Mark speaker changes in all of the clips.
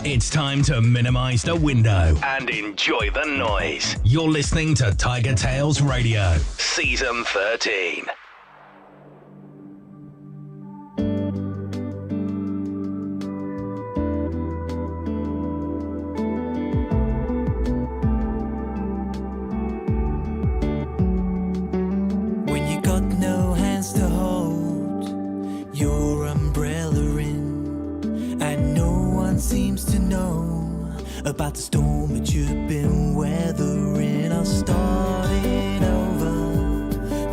Speaker 1: It's time to minimize the window and enjoy the noise. You're listening to TigerTails Radio, Season 13.
Speaker 2: When you got no hands to hold your umbrella in, and no one seems to know about the storm that you've been weathering, I'll start it over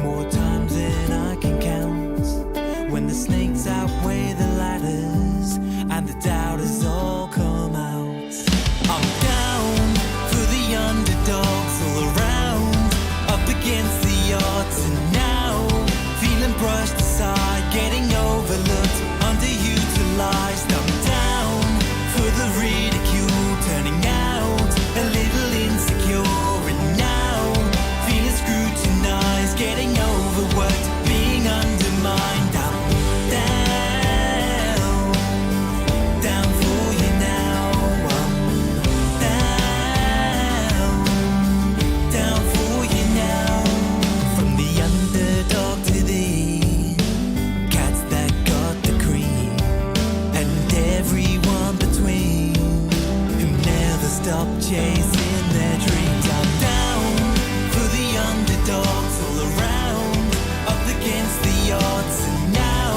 Speaker 2: more times than I can count. When the snakes outweigh the ladders and the doubters all come out, I'm down for the underdogs all around, up against the odds, and now feeling brushed aside, getting overlooked, underutilized. I'm down for the ridicule, turning out a little insecure, and now feeling scrutinized, getting overworked, being undermined. I'm down for you now. I'm down for you now. From the underdog to the cats that got the cream, and everyone between who never stop chasing their dreams. I'm down for the underdogs all around, up against the odds, and now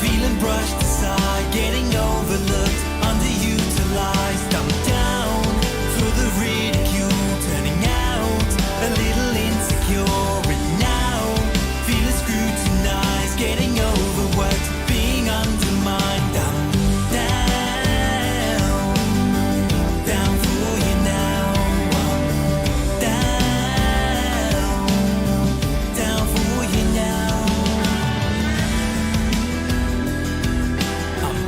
Speaker 2: feeling brushed aside, getting overlooked, underutilized. I'm down for the ridicule, turning out a little insecure, and now feeling scrutinized, getting overworked, being undermined. I'm down for you now. I'm down for you now. I'm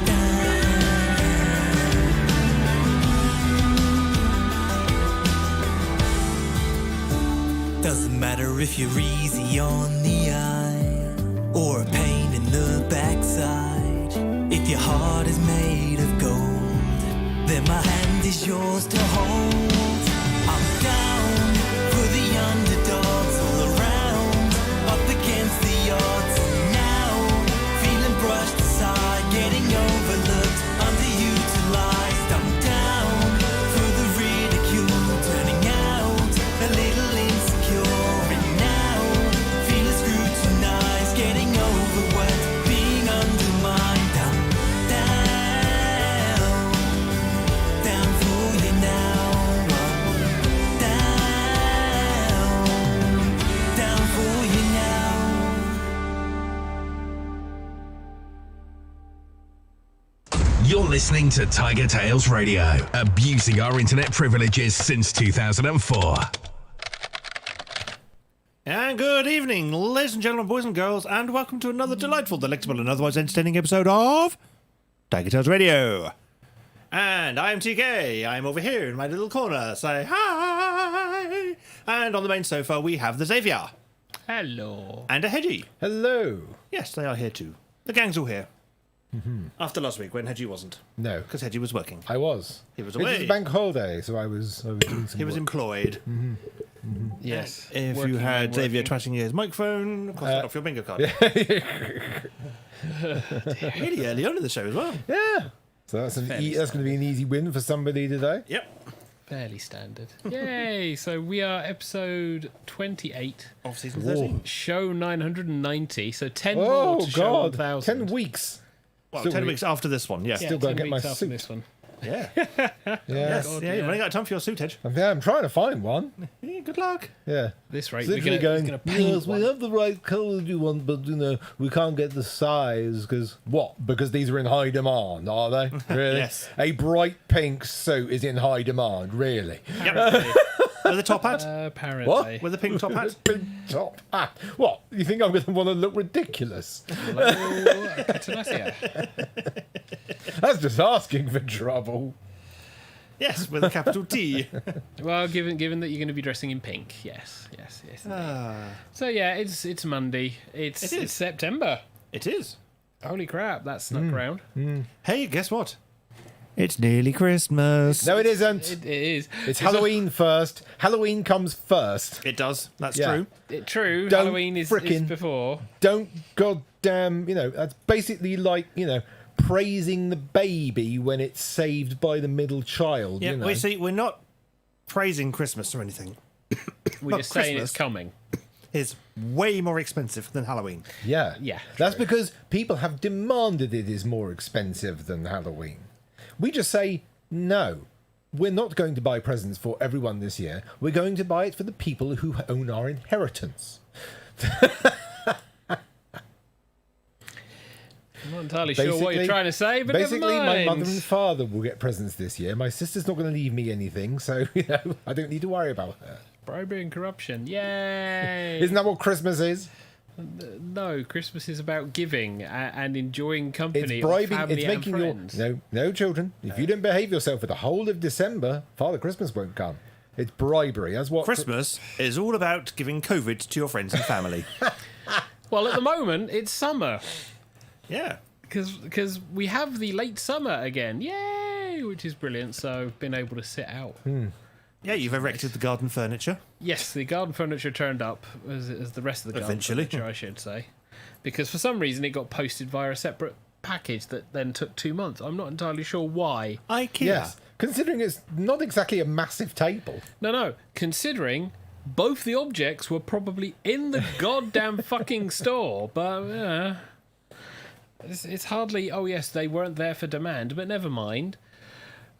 Speaker 2: Doesn't matter if you're easy on the eye or a pain in the backside. If your heart is made of gold, then my hand is yours to hold. I'm down for the underdogs all around, up against the odds, and now feeling brushed aside, getting overlooked, underutilized. I'm down for the ridicule, turning out a little insecure, and now feeling scrutinized, getting overworked, being undermined. I'm down for you now. I'm down for you now.
Speaker 1: You're listening to TigerTails Radio, abusing our internet privileges since 2004.
Speaker 3: And good evening, ladies and gentlemen, boys and girls, and welcome to another delightful, delectable, and otherwise entertaining episode of TigerTails Radio. And I'm TK. I'm over here in my little corner. Say hi. And on the main sofa we have the Xavier.
Speaker 4: Hello.
Speaker 3: And a Hedgie.
Speaker 5: Hello.
Speaker 3: Yes, they are here too. The gang's all here. After last week when Hedgie wasn't,
Speaker 5: No,
Speaker 3: because Hedgie was working.
Speaker 5: I was.
Speaker 3: He was
Speaker 5: It was
Speaker 3: away.
Speaker 5: a bank holiday, so I was doing some
Speaker 3: He was
Speaker 5: work.
Speaker 3: employed.
Speaker 4: Yes.
Speaker 3: If
Speaker 4: Working
Speaker 3: you had
Speaker 4: and
Speaker 3: Xavier
Speaker 4: working.
Speaker 3: twatting his microphone, of course, off your bingo card. Really early on in the show as well.
Speaker 5: Yeah. So that's going to be an easy win for somebody today.
Speaker 3: Yep.
Speaker 4: Fairly standard. Yay! So we are episode 28,
Speaker 3: Of season 13.
Speaker 4: show 990. So 10 more
Speaker 5: Oh,
Speaker 4: to show
Speaker 5: God.
Speaker 4: 1,000.
Speaker 5: 10 weeks.
Speaker 3: Well,
Speaker 5: Still
Speaker 3: 10
Speaker 5: we-
Speaker 3: weeks after this one, yeah.
Speaker 4: Yeah,
Speaker 5: Still gotta
Speaker 4: 10
Speaker 5: get my
Speaker 4: weeks after
Speaker 5: suit.
Speaker 4: this one.
Speaker 3: Yeah.
Speaker 5: Yeah.
Speaker 3: Yes.
Speaker 4: God,
Speaker 3: yeah, you're
Speaker 4: yeah.
Speaker 3: running out of time for your suit, Edge.
Speaker 5: I'm trying to find one.
Speaker 3: Yeah, good luck.
Speaker 5: Yeah.
Speaker 4: This rate,
Speaker 5: It's
Speaker 4: we're
Speaker 5: literally
Speaker 4: going
Speaker 5: going,
Speaker 4: to paint
Speaker 5: yes,
Speaker 4: one.
Speaker 5: we have the right colour you want, but, we can't get the size. Because, what? Because these are in high demand, are they? Really?
Speaker 3: Yes.
Speaker 5: A bright pink suit is in high demand, really?
Speaker 3: Yep. With a top hat?
Speaker 4: Apparently.
Speaker 5: What?
Speaker 3: With a pink top hat?
Speaker 5: Pink top hat. What? You think I'm going to want to look ridiculous?
Speaker 4: Hello, Catanasia.
Speaker 5: That's just asking for trouble.
Speaker 3: Yes, with a capital T.
Speaker 4: Well, given that you're going to be dressing in pink, yes. So yeah, it's Monday.
Speaker 3: It is.
Speaker 4: It's September.
Speaker 3: It is.
Speaker 4: Holy crap, that snuck round.
Speaker 3: Hey, guess what? It's nearly Christmas.
Speaker 5: No, it isn't.
Speaker 4: It is.
Speaker 5: It's Halloween first. Halloween comes first.
Speaker 3: It does. That's
Speaker 5: Yeah.
Speaker 3: true.
Speaker 4: True.
Speaker 5: Don't
Speaker 4: Halloween is before.
Speaker 5: Don't goddamn, that's basically like, praising the baby when it's saved by the middle child.
Speaker 3: Yeah, we see. We're not praising Christmas or anything.
Speaker 4: We're just saying
Speaker 3: Christmas.
Speaker 4: it's coming.
Speaker 3: It's way more expensive than Halloween.
Speaker 5: Yeah.
Speaker 4: Yeah,
Speaker 5: That's
Speaker 4: true.
Speaker 5: because people have demanded it is more expensive than Halloween. We just say, no, we're not going to buy presents for everyone this year. We're going to buy it for the people who own our inheritance.
Speaker 4: I'm not entirely sure what you're trying to say, but
Speaker 5: basically,
Speaker 4: never
Speaker 5: my
Speaker 4: mind.
Speaker 5: mother and father will get presents this year. My sister's not going to leave me anything, so I don't need to worry about her.
Speaker 4: Bribery and corruption. Yay!
Speaker 5: Isn't that what Christmas is?
Speaker 4: No, Christmas is about giving and enjoying company.
Speaker 5: It's bribing.
Speaker 4: Of family
Speaker 5: It's making
Speaker 4: and friends.
Speaker 5: no children. If you don't behave yourself for the whole of December, Father Christmas won't come. It's bribery. That's what
Speaker 3: Christmas is all about giving COVID to your friends and family.
Speaker 4: Well, at the moment, it's summer.
Speaker 3: Yeah.
Speaker 4: Because we have the late summer again. Yay! Which is brilliant. So, been able to sit out.
Speaker 3: Yeah, you've erected the garden furniture.
Speaker 4: Yes, the garden furniture turned up as the rest of the garden
Speaker 3: Eventually.
Speaker 4: furniture, I should say. Because for some reason it got posted via a separate package that then took 2 months. I'm not entirely sure why.
Speaker 3: IKEA.
Speaker 5: Yeah, considering it's not exactly a massive table.
Speaker 4: No, considering both the objects were probably in the goddamn fucking store, but it's hardly, oh yes, they weren't there for demand, but never mind.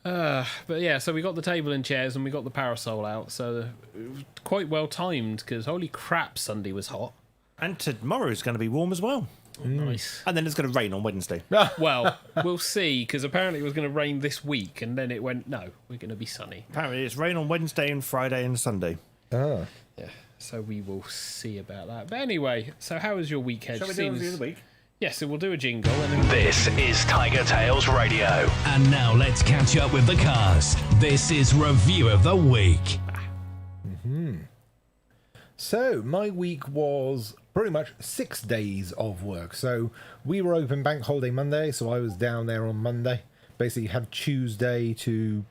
Speaker 4: But yeah, so we got the table and chairs and we got the parasol out, so it was quite well timed because holy crap, Sunday was hot.
Speaker 3: And tomorrow's going to be warm as well.
Speaker 4: Nice.
Speaker 3: And then it's going to rain on Wednesday.
Speaker 4: Well, we'll see, because apparently it was going to rain this week, and then it went, no, we're going to be sunny.
Speaker 3: Apparently it's rain on Wednesday and Friday and Sunday.
Speaker 5: Ah.
Speaker 4: Yeah, so we will see about that. But anyway, so how was your week, Hedge?
Speaker 3: Shall we do a review of the week?
Speaker 4: Yes, so we'll do a jingle. And then
Speaker 1: This is TigerTails Radio. And now let's catch up with the cast. This is Review of the Week.
Speaker 5: So my week was pretty much 6 days of work. So we were open bank holiday Monday, so I was down there on Monday. Basically had Tuesday to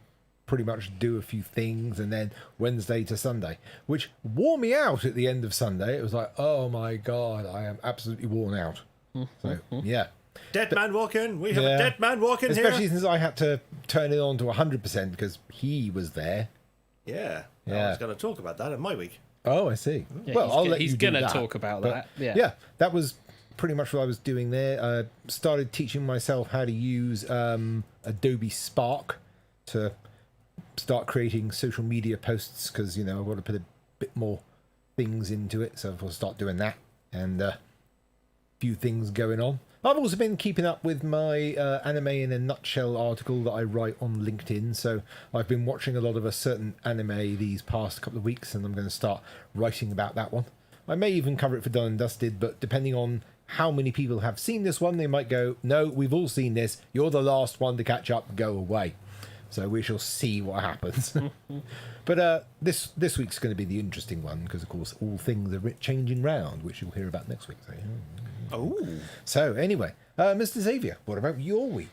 Speaker 5: pretty much do a few things, and then Wednesday to Sunday, which wore me out at the end of Sunday. It was like, oh my God, I am absolutely worn out. So, yeah.
Speaker 3: Dead man walking. We have
Speaker 5: Yeah.
Speaker 3: a dead man walking
Speaker 5: Especially
Speaker 3: here.
Speaker 5: since I had to turn it on to 100% because he was there.
Speaker 3: Yeah. I
Speaker 5: Yeah.
Speaker 3: was going to talk about that in my week.
Speaker 5: Oh, I see.
Speaker 4: Yeah,
Speaker 5: well,
Speaker 4: he's
Speaker 5: I'll
Speaker 4: go-
Speaker 5: let
Speaker 4: he's
Speaker 5: you do
Speaker 4: gonna
Speaker 5: that.
Speaker 4: talk about
Speaker 5: But,
Speaker 4: that, yeah.
Speaker 5: Yeah, that was pretty much what I was doing there. I started teaching myself how to use Adobe Spark to start creating social media posts because, I want to put a bit more things into it. So I'll start doing that and a few things going on. I've also been keeping up with my anime in a nutshell article that I write on LinkedIn. So I've been watching a lot of a certain anime these past couple of weeks, and I'm going to start writing about that one. I may even cover it for Done and Dusted, but depending on how many people have seen this one, they might go, no, we've all seen this. You're the last one to catch up. Go away. So we shall see what happens. But this week's going to be the interesting one because, of course, all things are changing round, which you'll hear about next week. So,
Speaker 3: Oh.
Speaker 5: so anyway, Mr. Xavier, what about your week?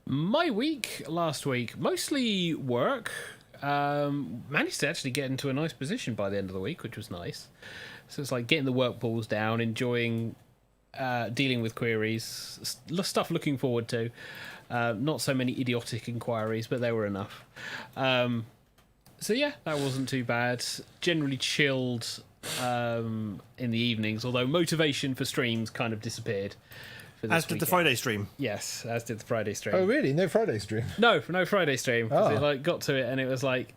Speaker 4: my week last week, mostly work. Managed to actually get into a nice position by the end of the week, which was nice. So it's like getting the work balls down, enjoying dealing with queries, stuff looking forward to. Not so many idiotic inquiries, but there were enough. So yeah, that wasn't too bad. Generally chilled in the evenings, although motivation for streams kind of disappeared. For this
Speaker 3: As did the
Speaker 4: weekend.
Speaker 3: Friday stream.
Speaker 4: Yes, as did the Friday stream.
Speaker 5: Oh, really? No Friday stream?
Speaker 4: No Friday stream. 'Cause
Speaker 5: Oh.
Speaker 4: it like got to it and it was like,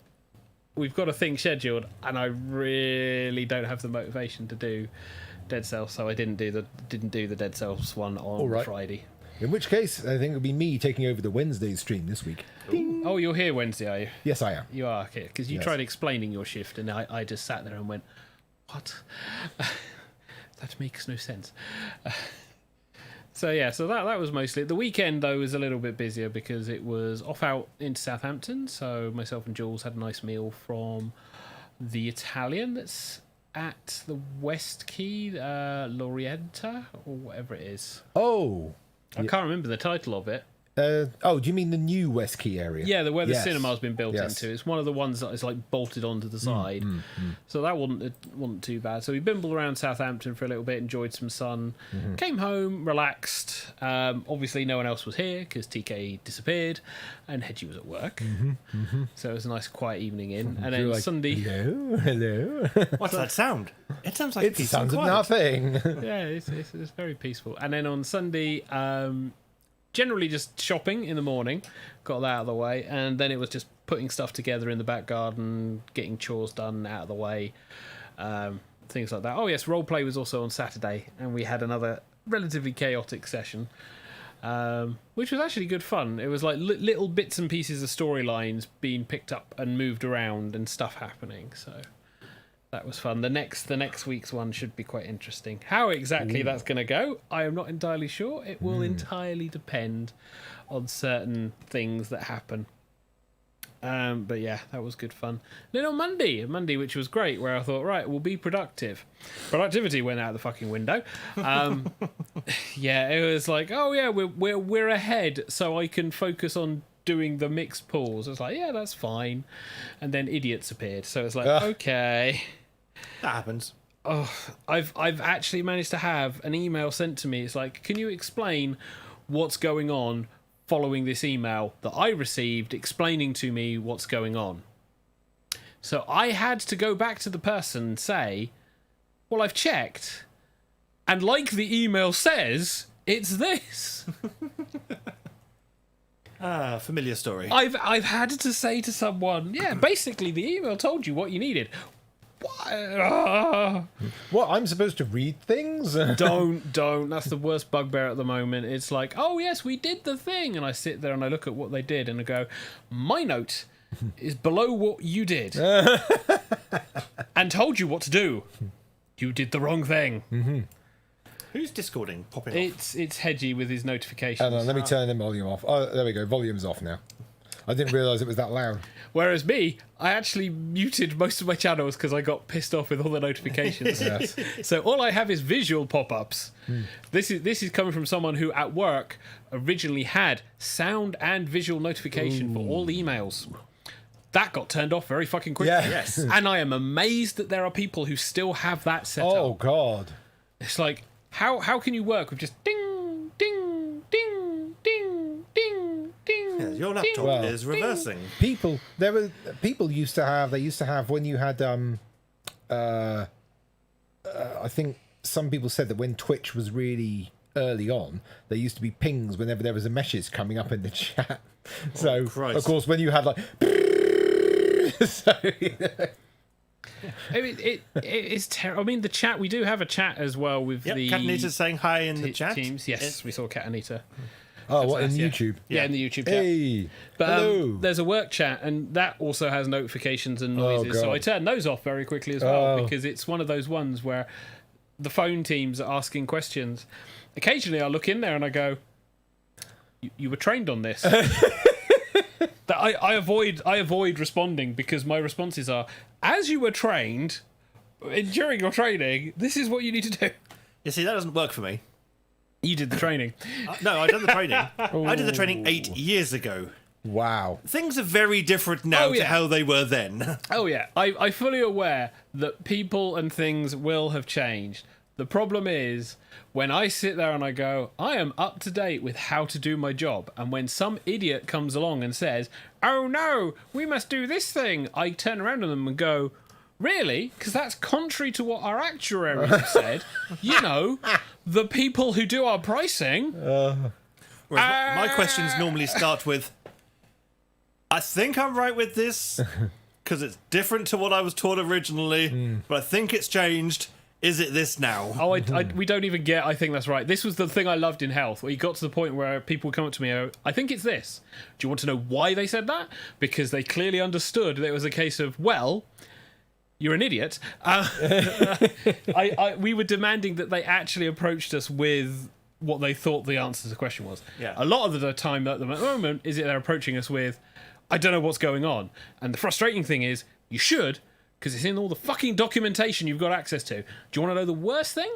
Speaker 4: we've got a thing scheduled, and I really don't have the motivation to do Dead Cells, so I didn't do the Dead Cells one on
Speaker 5: All right.
Speaker 4: Friday.
Speaker 5: In which case, I think it'll be me taking over the Wednesday stream this week.
Speaker 4: Oh, you're here Wednesday, are you?
Speaker 5: Yes, I am.
Speaker 4: You are, okay. Because you
Speaker 5: Yes.
Speaker 4: tried explaining your shift, and I just sat there and went, what? That makes no sense. So yeah, so that was mostly it. The weekend though was a little bit busier because it was off out into Southampton. So myself and Jules had a nice meal from the Italian that's at the West Quay, L'Orienta or whatever it is.
Speaker 5: Oh,
Speaker 4: I can't remember the title of it.
Speaker 5: Do you mean the new West Key area?
Speaker 4: Yeah, where the
Speaker 5: Yes.
Speaker 4: cinema's been built
Speaker 5: Yes.
Speaker 4: into. It's one of the ones that is like bolted onto the side. So that wasn't too bad. So we bimbled around Southampton for a little bit, enjoyed some sun, came home, relaxed. Obviously, no one else was here because TK disappeared and Hedgie was at work. So it was a nice quiet evening in. And then
Speaker 5: You're like,
Speaker 4: Sunday.
Speaker 5: Hello.
Speaker 3: What's that sound? It sounds like
Speaker 5: It
Speaker 3: peace
Speaker 5: sounds
Speaker 3: and
Speaker 5: of
Speaker 3: quiet.
Speaker 5: nothing.
Speaker 4: Yeah, it's very peaceful. And then on Sunday, generally just shopping in the morning, got that out of the way, and then it was just putting stuff together in the back garden, getting chores done out of the way, things like that. Oh yes, roleplay was also on Saturday, and we had another relatively chaotic session, which was actually good fun. It was like little bits and pieces of storylines being picked up and moved around and stuff happening, so that was fun. The next week's one should be quite interesting. How exactly that's going to go, I am not entirely sure. It will entirely depend on certain things that happen. But yeah, that was good fun. Then on Monday, which was great, where I thought, right, we'll be productive. Productivity went out the fucking window. Yeah, it was like, oh yeah, we're ahead, so I can focus on doing the mixed pools. I was like, yeah, that's fine. And then idiots appeared, so it's like, okay.
Speaker 3: That happens.
Speaker 4: Oh, I've actually managed to have an email sent to me. It's like, can you explain what's going on following this email that I received explaining to me what's going on? So I had to go back to the person and say, well, I've checked, and like the email says, it's this.
Speaker 3: Familiar story.
Speaker 4: I've had to say to someone, yeah, basically the email told you what you needed.
Speaker 5: What, I'm supposed to read things?
Speaker 4: Don't. That's the worst bugbear at the moment. It's like, oh yes, we did the thing, and I sit there and I look at what they did and I go, my note is below what you did and told you what to do. You did the wrong thing.
Speaker 3: Who's Discording popping off?
Speaker 4: It's Hedgie with his notifications.
Speaker 5: Hold on, let me turn the volume off. Oh, there we go. Volume's off now. I didn't realise it was that loud.
Speaker 4: Whereas me, I actually muted most of my channels because I got pissed off with all the notifications.
Speaker 5: Yes.
Speaker 4: So all I have is visual pop-ups. This is coming from someone who at work originally had sound and visual notification for all emails. That got turned off very fucking quickly.
Speaker 5: Yeah.
Speaker 3: Yes.
Speaker 4: And I am amazed that there are people who still have that set
Speaker 5: Oh,
Speaker 4: up.
Speaker 5: God.
Speaker 4: It's like, how can you work with just ding, ding, ding, ding, ding, ding.
Speaker 3: Yeah, your laptop
Speaker 5: Well,
Speaker 3: is reversing.
Speaker 5: People used to have when you had I think some people said that when Twitch was really early on, there used to be pings whenever there was a message coming up in the chat. So
Speaker 3: Christ.
Speaker 5: of course when you had like so,
Speaker 4: I mean, it's terrible. I mean, the chat, we do have a chat as well with
Speaker 3: Yep,
Speaker 4: the
Speaker 3: Cat Anita's saying hi in the chat.
Speaker 4: teams. Yes, we saw Cat Anita.
Speaker 5: oh, what in
Speaker 3: yeah.
Speaker 5: YouTube?
Speaker 4: Yeah, in the YouTube chat.
Speaker 5: Hey,
Speaker 4: But
Speaker 5: hello.
Speaker 4: there's a work chat, and that also has notifications and noises. So
Speaker 5: God.
Speaker 4: I turned those off very quickly as well,
Speaker 5: Oh.
Speaker 4: because it's one of those ones where the phone teams are asking questions. Occasionally I look in there and I go, you were trained on this. That I avoid responding, because my responses are, as you were trained during your training, this is what you need to do.
Speaker 3: You see, that doesn't work for me.
Speaker 4: You did the training.
Speaker 3: No, I did the training. I did the training 8 years ago.
Speaker 5: Wow.
Speaker 3: Things are very different now
Speaker 4: Oh,
Speaker 3: to
Speaker 4: yeah.
Speaker 3: how they were then.
Speaker 4: Oh yeah, I'm fully aware that people and things will have changed. The problem is, when I sit there and I go, I am up to date with how to do my job, and when some idiot comes along and says, oh no, we must do this thing, I turn around on them and go, really? Because that's contrary to what our actuaries have said. You know, the people who do our pricing.
Speaker 3: Whereas my questions normally start with, I think I'm right with this, because it's different to what I was taught originally, but I think it's changed. Is it this now?
Speaker 4: Oh, we don't even get, I think that's right. This was the thing I loved in health, where you got to the point where people would come up to me and go, I think it's this. Do you want to know why they said that? Because they clearly understood that it was a case of, well, you're an idiot. We were demanding that they actually approached us with what they thought the answer to the question was.
Speaker 3: Yeah.
Speaker 4: A lot of the time at the moment is that they're approaching us with, I don't know what's going on. And the frustrating thing is, you should, because it's in all the fucking documentation you've got access to. Do you want to know the worst thing?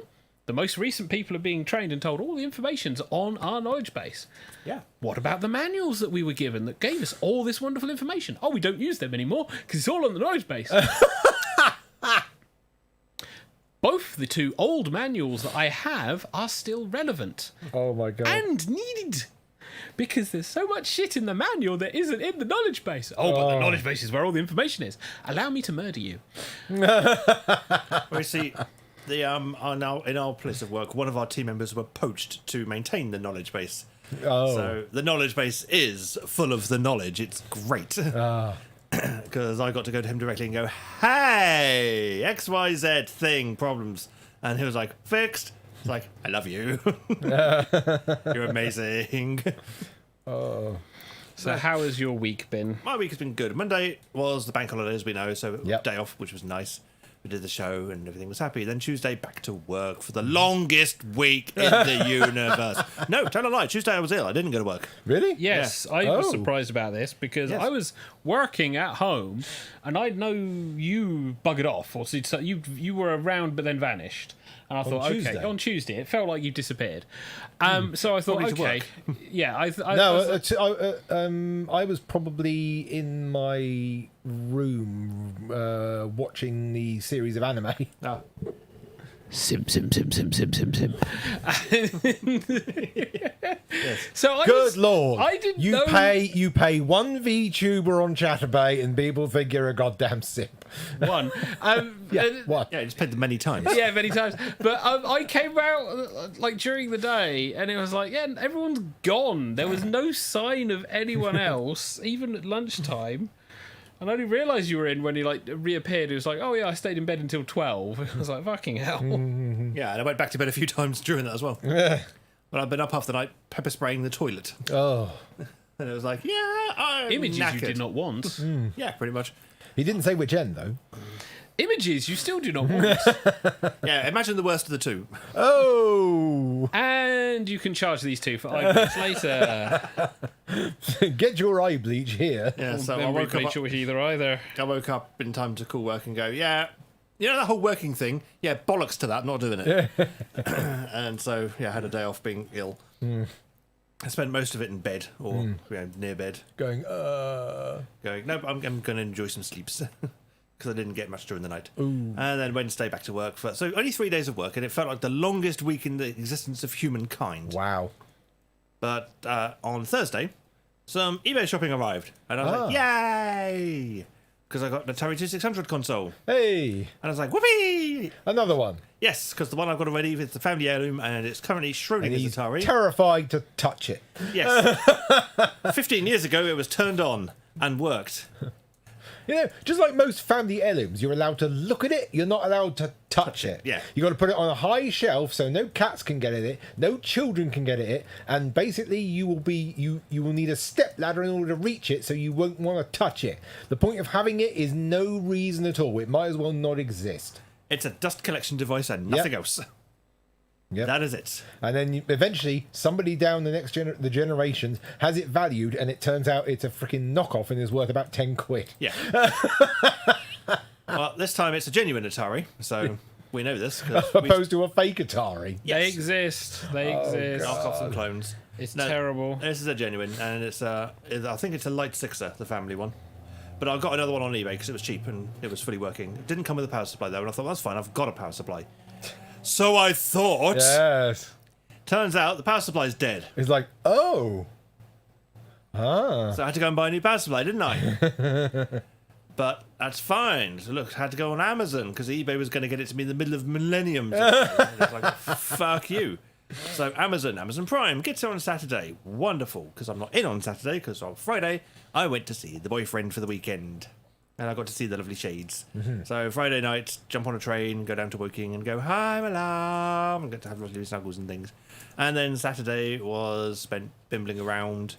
Speaker 4: The most recent people are being trained and told all the information's on our knowledge base.
Speaker 3: Yeah.
Speaker 4: What about the manuals that we were given that gave us all this wonderful information? Oh, we don't use them anymore because it's all on the knowledge base. Both the two old manuals that I have are still relevant.
Speaker 5: Oh my god.
Speaker 4: And needed. Because there's so much shit in the manual that isn't in the knowledge base. Oh, but the knowledge base is where all the information is. Allow me to murder you.
Speaker 3: We see the in our place of work, one of our team members were poached to maintain the knowledge base.
Speaker 5: Oh.
Speaker 3: So the knowledge base is full of the knowledge. It's great. Because I got to go to him directly and go, hey, XYZ thing, problems. And he was like, fixed. It's like, I love you. You're amazing.
Speaker 5: Oh.
Speaker 4: So how has your week been?
Speaker 3: My week has been good. Monday was the bank holiday, as we know, so
Speaker 5: Yep.
Speaker 3: day off, which was nice. We did the show and everything was happy. Then Tuesday, back to work for the longest week in the universe. No, tell a lie. Tuesday I was ill. I didn't go to work.
Speaker 5: Really?
Speaker 4: Yes, I was surprised about this because
Speaker 3: Yes.
Speaker 4: I was working at home and I know you buggered off, or so you were around but then vanished. And I thought,
Speaker 5: Tuesday?
Speaker 4: okay, on Tuesday, it felt like you disappeared. So I thought,
Speaker 3: Probably to
Speaker 4: okay, yeah, I
Speaker 5: No, I was probably in my room watching the series of anime.
Speaker 3: Oh.
Speaker 4: Sim. So I
Speaker 5: Good lord!
Speaker 4: I didn't
Speaker 5: you
Speaker 4: know.
Speaker 5: pay one VTuber on Chatterbait and people think you're a goddamn simp.
Speaker 4: One.
Speaker 5: What?
Speaker 3: Yeah, I just paid them many times.
Speaker 4: Yeah, many times. But I came out like during the day, and it was like, yeah, everyone's gone. There was no sign of anyone else, even at lunchtime. And I only realised you were in when he like reappeared. It was like, oh yeah, I stayed in bed until 12. I was like, fucking hell.
Speaker 3: Yeah, and I went back to bed a few times during that as well.
Speaker 5: Yeah.
Speaker 3: But I've been up half the night pepper spraying the toilet.
Speaker 5: Oh.
Speaker 3: And it was like, yeah, I'm
Speaker 4: Images
Speaker 3: knackered.
Speaker 4: you did not want.
Speaker 3: Yeah, pretty much.
Speaker 5: He didn't say which end though.
Speaker 4: Images you still do not want.
Speaker 3: Yeah, imagine the worst of the two.
Speaker 5: Oh.
Speaker 4: And you can charge these two for eye later.
Speaker 5: Get your eye bleach here.
Speaker 3: Yeah, so I
Speaker 4: Then
Speaker 3: woke
Speaker 4: make
Speaker 3: up.
Speaker 4: sure either.
Speaker 3: I woke up in time to call work and go, yeah, you know that whole working thing? Yeah, bollocks to that, not doing it. And so, yeah, I had a day off being ill. I spent most of it in bed or near bed.
Speaker 5: Going,
Speaker 3: Going, nope, I'm going to enjoy some sleeps. Because I didn't get much during the night. And then Wednesday back to work. So only 3 days of work, and it felt like the longest week in the existence of humankind.
Speaker 5: wow.
Speaker 3: But on Thursday, some eBay shopping arrived. And I was like, yay! Because I got the Atari 2600 console.
Speaker 5: Hey,
Speaker 3: And I was like, whoopee!
Speaker 5: another one.
Speaker 3: Yes, because the one I've got already is the family heirloom, and it's currently
Speaker 5: And
Speaker 3: Schrodinger's
Speaker 5: he's
Speaker 3: Atari.
Speaker 5: terrified to touch it.
Speaker 3: Yes. 15 years ago, it was turned on and worked.
Speaker 5: You know, just like most family heirlooms, you're allowed to look at it, you're not allowed to touch it.
Speaker 3: Yeah.
Speaker 5: You got to put it on a high shelf so no cats can get at it, no children can get at it, and basically you will need a step ladder in order to reach it, so you won't want to touch it. The point of having it is no reason at all. It might as well not exist.
Speaker 3: It's a dust collection device and nothing else.
Speaker 5: Yep.
Speaker 3: That is it.
Speaker 5: And then eventually somebody down the next the generations has it valued, and it turns out it's a freaking knockoff and is worth about 10 quid.
Speaker 3: Yeah. Well, this time it's a genuine Atari, so we know this.
Speaker 5: Opposed to a fake Atari.
Speaker 4: They exist. They exist.
Speaker 3: Knockoffs and clones.
Speaker 4: It's
Speaker 3: No,
Speaker 4: terrible.
Speaker 3: This is a genuine, and it's I think it's a Light Sixer, the family one. But I got another one on eBay because it was cheap and it was fully working. It didn't come with a power supply though, and I thought, well, that's fine, I've got a power supply. So I thought.
Speaker 5: Yes.
Speaker 3: Turns out the power supply is dead.
Speaker 5: It's like, oh. Ah.
Speaker 3: So I had to go and buy a new power supply, didn't I? But that's fine. So look, I had to go on Amazon because eBay was going to get it to me in the middle of millennium. It's like, fuck you. So Amazon Prime gets it on Saturday. Wonderful, because I'm not in on Saturday, because on Friday I went to see the boyfriend for the weekend. And I got to see the lovely shades. So Friday night, jump on a train, go down to Woking and go, hi, my love, and get to have lovely snuggles and things. And then Saturday was spent bimbling around,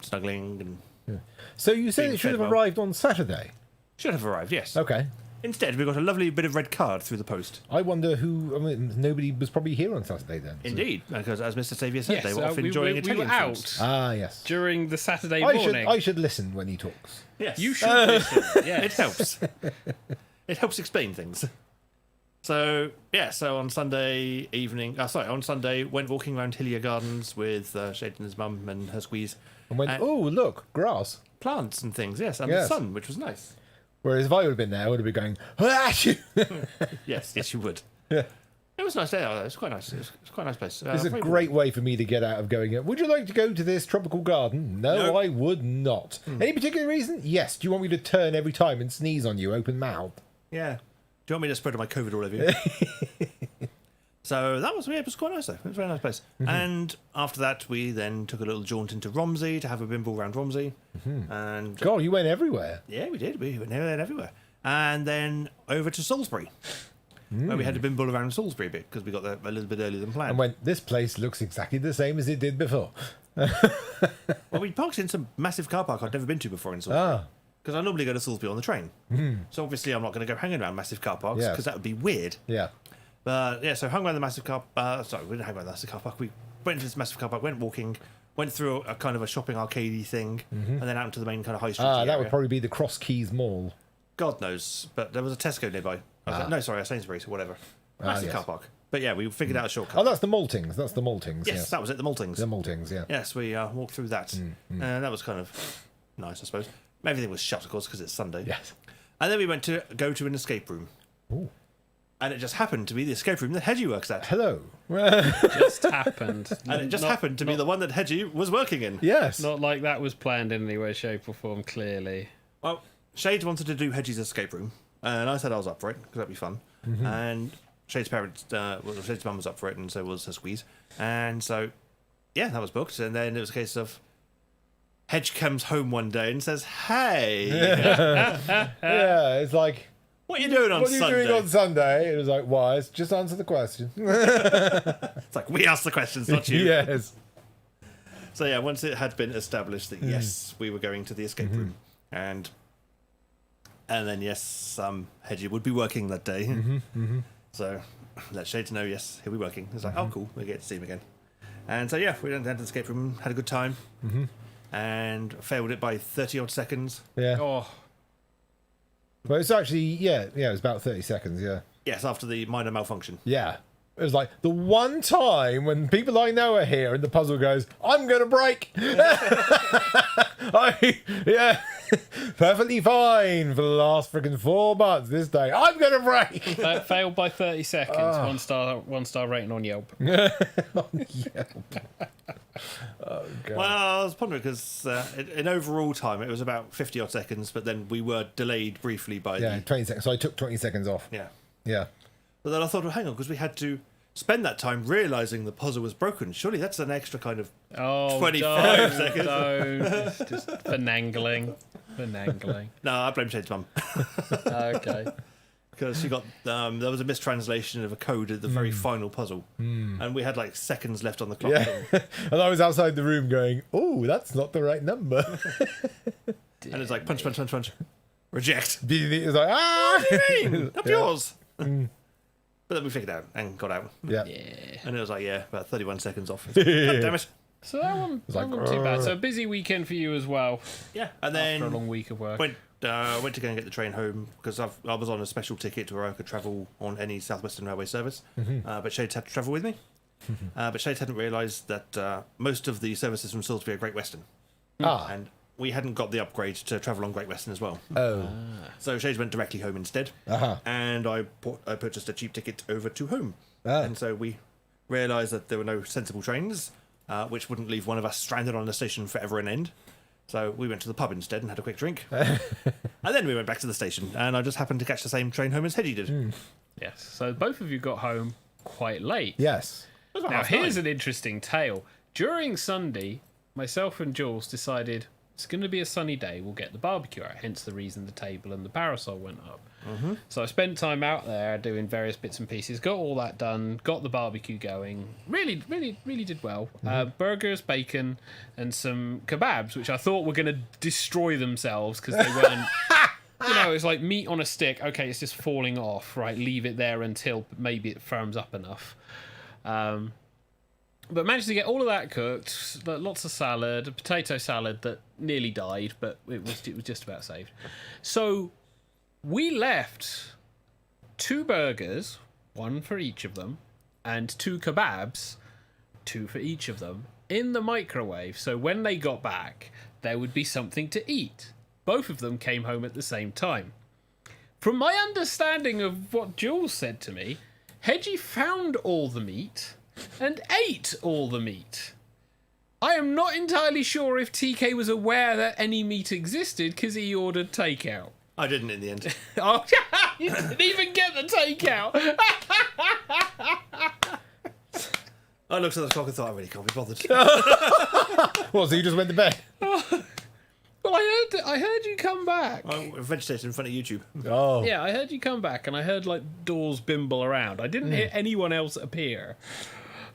Speaker 3: snuggling, and
Speaker 5: So you said
Speaker 3: Being
Speaker 5: it should
Speaker 3: fed
Speaker 5: have
Speaker 3: well.
Speaker 5: arrived on Saturday.
Speaker 3: should have arrived, yes.
Speaker 5: Okay.
Speaker 3: Instead, we got a lovely bit of red card through the post.
Speaker 5: I wonder who. I mean, nobody was probably here on Saturday then. so-
Speaker 3: Indeed, because as Mr. Saviour said,
Speaker 4: Yes,
Speaker 3: they were off
Speaker 4: we
Speaker 3: enjoying
Speaker 4: were
Speaker 3: Italian
Speaker 4: out
Speaker 3: foods.
Speaker 5: Ah, yes.
Speaker 4: during the Saturday
Speaker 5: I
Speaker 4: morning.
Speaker 5: should listen when he talks.
Speaker 3: Yes.
Speaker 4: You should listen. Yes.
Speaker 3: It helps. It helps explain things. So on Sunday evening, on Sunday, went walking around Hillier Gardens with Shade and his mum and her squeeze.
Speaker 5: And went, oh, look, grass.
Speaker 3: Plants and things, yes, and the sun, which was nice.
Speaker 5: Whereas if I would have been there, I would have been going, "Achoo!"
Speaker 3: Yes, you would.
Speaker 5: Yeah.
Speaker 3: It was nice day. It was quite nice. It was quite a nice place.
Speaker 5: It's a great way for me to get out of going, would you like to go to this tropical garden? No, I would not. Any particular reason? Yes. Do you want me to turn every time and sneeze on you, open mouth?
Speaker 3: Yeah. Do you want me to spread my COVID all over you? So that was, it was quite nice though. It was a very nice place. And after that, we then took a little jaunt into Romsey to have a bimble around Romsey. And
Speaker 5: God, you went everywhere.
Speaker 3: yeah, we did. We went everywhere. And then over to Salisbury, where we had a bimble around Salisbury a bit because we got there a little bit earlier than planned.
Speaker 5: And went, this place looks exactly the same as it did before.
Speaker 3: Well, we parked in some massive car park I'd never been to before in Salisbury. Because I normally go to Salisbury on the train. So obviously I'm not going to go hanging around massive car parks because that would be weird.
Speaker 5: Yeah.
Speaker 3: But yeah, so hung around the massive car. Sorry, we didn't hang around the massive car park. We went into this massive car park, went walking, went through a kind of a shopping arcadey thing, and then out into the main kind of high street.
Speaker 5: That would probably be the Cross Keys Mall.
Speaker 3: God knows, but there was a Tesco nearby. No, sorry, a Sainsbury's or whatever. Massive car park. But yeah, we figured out a shortcut.
Speaker 5: Oh, that's the Maltings. That's the Maltings.
Speaker 3: Yes, that was it. The Maltings.
Speaker 5: The Maltings. Yeah.
Speaker 3: Yes, we walked through that, and that was kind of nice, I suppose. Everything was shut, of course, because it's Sunday.
Speaker 5: Yes.
Speaker 3: And then we went to go to an escape room.
Speaker 5: Ooh.
Speaker 3: And it just happened to be the escape room that Hedgie works at.
Speaker 5: Hello.
Speaker 4: Just happened.
Speaker 3: And it just happened to be the one that Hedgie was working in.
Speaker 5: Yes.
Speaker 4: Not like that was planned in any way, shape, or form, clearly.
Speaker 3: Well, Shade wanted to do Hedgie's escape room. And I said I was up for it, because that'd be fun. And Shade's parents, Shade's mum was up for it, and so was her squeeze. And so, yeah, that was booked. And then it was a case of Hedge comes home one day and says, hey.
Speaker 5: Yeah, it's like,
Speaker 3: what are you doing on Sunday?
Speaker 5: What are you doing on Sunday? It was like, why? Just answer the question.
Speaker 3: It's like, we asked the questions, not you.
Speaker 5: Yes.
Speaker 3: So yeah, once it had been established that yes, we were going to the escape room, and then yes, Hedgie would be working that day. So let Shade know, yes, he'll be working. It's like, oh cool, we get to see him again. And so yeah, we went down to the escape room, had a good time, and failed it by 30 odd seconds.
Speaker 5: Yeah.
Speaker 4: Oh,
Speaker 5: Well, it's actually, it was about 30 seconds, yeah.
Speaker 3: Yes, after the minor malfunction.
Speaker 5: Yeah. It was like the one time when people I know are here and the puzzle goes, I'm going to break. Perfectly fine for the last freaking 4 months. This day, I'm going to break.
Speaker 4: failed by 30 seconds. One star rating on Yelp.
Speaker 5: Oh, God.
Speaker 3: Well, I was pondering because in overall time it was about 50 odd seconds, but then we were delayed briefly by
Speaker 5: 20 seconds. So I took 20 seconds off.
Speaker 3: Yeah.
Speaker 5: Yeah.
Speaker 3: But then I thought, well, hang on, because we had to spend that time realising the puzzle was broken. Surely that's an extra kind of 25 seconds.
Speaker 4: It's just finangling.
Speaker 3: No, I blame Shade's mum.
Speaker 4: Okay.
Speaker 3: Because she got there was a mistranslation of a code at the very final puzzle, and we had like seconds left on the clock.
Speaker 5: Yeah. And I was outside the room going, oh, that's not the right number.
Speaker 3: And it's like punch, reject.
Speaker 5: It was like, ah!
Speaker 3: What do you mean? Up yours. But then we figured it out and got out.
Speaker 5: Yeah.
Speaker 3: And it was like, about 31 seconds off. God damn it.
Speaker 4: So that one wasn't too bad. So a busy weekend for you as well.
Speaker 3: Yeah. And then
Speaker 4: after a long week of work.
Speaker 3: Went to go and get the train home because I was on a special ticket where I could travel on any South Western Railway service. But Shades had to travel with me. But Shades hadn't realised that most of the services from Salisbury are Great Western. And we hadn't got the upgrade to travel on Great Western as well.
Speaker 5: Oh.
Speaker 3: So Shades went directly home instead. And I purchased a cheap ticket over to home. And so we realised that there were no sensible trains, which wouldn't leave one of us stranded on the station forever and end. So we went to the pub instead and had a quick drink. And then we went back to the station. And I just happened to catch the same train home as Hedgie did.
Speaker 4: Yes. So both of you got home quite late.
Speaker 5: Yes.
Speaker 4: Now here's an interesting tale. During Sunday, myself and Jules decided it's going to be a sunny day. We'll get the barbecue out. Hence the reason the table and the parasol went up. So I spent time out there doing various bits and pieces. Got all that done. Got the barbecue going. Really did well. Burgers, bacon, and some kebabs, which I thought were going to destroy themselves because they weren't. It's like meat on a stick. Okay, it's just falling off. Right, leave it there until maybe it firms up enough. But managed to get all of that cooked. Lots of salad, a potato salad that nearly died, but it was just about saved. So we left 2 burgers, one for each of them, and 2 kebabs, 2 for each of them, in the microwave, so when they got back, there would be something to eat. Both of them came home at the same time. From my understanding of what Jules said to me, Hedgie found all the meat and ate all the meat. I am not entirely sure if TK was aware that any meat existed because he ordered takeout.
Speaker 3: I didn't in the end.
Speaker 4: Oh, you didn't even get the takeout.
Speaker 3: I looked at the clock and thought, I really can't be bothered.
Speaker 5: What, so you just went to bed?
Speaker 4: Well, I heard you come back.
Speaker 3: I vegetated in front of YouTube.
Speaker 5: Oh.
Speaker 4: Yeah, I heard you come back, and I heard like doors bimble around. I didn't hear anyone else appear,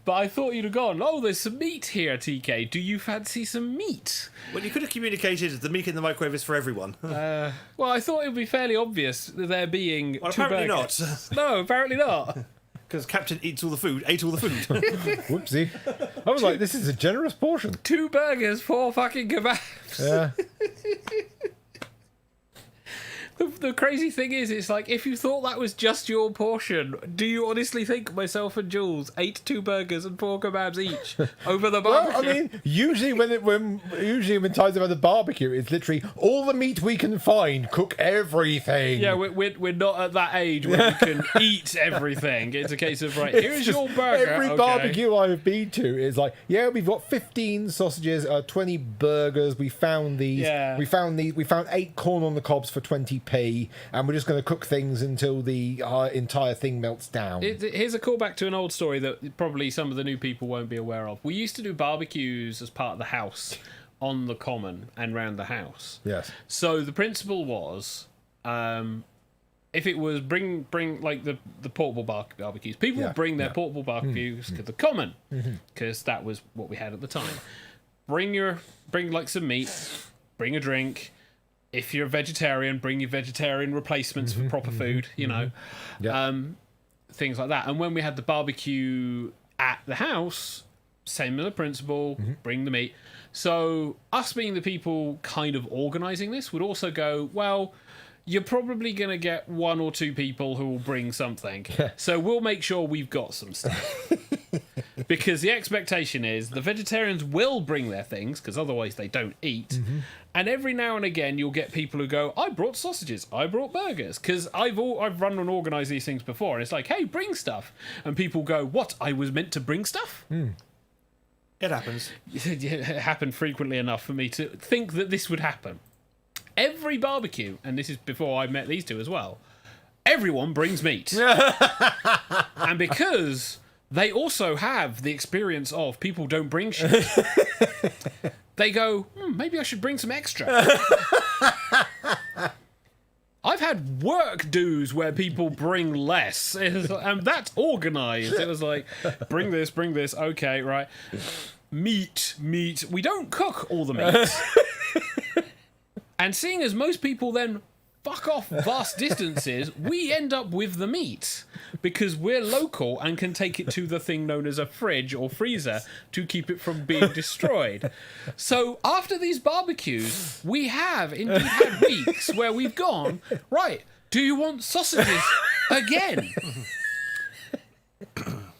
Speaker 4: but I thought you'd have gone. Oh, there's some meat here, TK. Do you fancy some meat?
Speaker 3: Well, you could have communicated the meat in the microwave is for everyone.
Speaker 4: Well, I thought it would be fairly obvious that there being
Speaker 3: Well,
Speaker 4: 2
Speaker 3: apparently
Speaker 4: burgers.
Speaker 3: not.
Speaker 4: No, apparently not.
Speaker 3: Because Captain ate all the food.
Speaker 5: Whoopsie. I was like, this is a generous portion.
Speaker 4: 2 burgers, 4 fucking kebabs.
Speaker 5: Yeah.
Speaker 4: The crazy thing is, it's like, if you thought that was just your portion, do you honestly think myself and Jules ate 2 burgers and 4 kebabs each over the barbecue?
Speaker 5: Well, I mean, usually when times about the barbecue, it's literally all the meat we can find, cook everything.
Speaker 4: Yeah, we're not at that age where we can eat everything. It's a case of, right, here's
Speaker 5: Just
Speaker 4: your burger.
Speaker 5: Every
Speaker 4: okay.
Speaker 5: barbecue I've been to is like, yeah, we've got 15 sausages, 20 burgers. We found these.
Speaker 4: Yeah.
Speaker 5: We found 8 corn on the cobs for 20p, and we're just going to cook things until the entire thing melts down.
Speaker 4: Here's a callback to an old story that probably some of the new people won't be aware of. We used to do barbecues as part of the house on the common and round the house.
Speaker 5: Yes.
Speaker 4: So the principle was, if it was bring like the portable barbecues, people would bring their portable barbecues to the common because that was what we had at the time. Bring like some meat, bring a drink. If you're a vegetarian, bring your vegetarian replacements for proper food, you know, things like that. And when we had the barbecue at the house, similar principle, bring the meat. So us being the people kind of organising this would also go, well, you're probably going to get 1 or 2 people who will bring something. So we'll make sure we've got some stuff. Because the expectation is the vegetarians will bring their things, because otherwise they don't eat. And every now and again you'll get people who go, I brought sausages, I brought burgers. Because I've run and organised these things before, and it's like, hey, bring stuff. And people go, what, I was meant to bring stuff?
Speaker 3: It happens.
Speaker 4: It happened frequently enough for me to think that this would happen. Every barbecue, and this is before I met these two as well, everyone brings meat. And because they also have the experience of people don't bring shit, they go, maybe I should bring some extra. I've had work dues where people bring less, and that's organised. It was like, bring this, okay, right. Meat. We don't cook all the meat. And seeing as most people then fuck off vast distances, we end up with the meat because we're local and can take it to the thing known as a fridge or freezer to keep it from being destroyed. So after these barbecues, we have indeed had weeks where we've gone, right, do you want sausages again?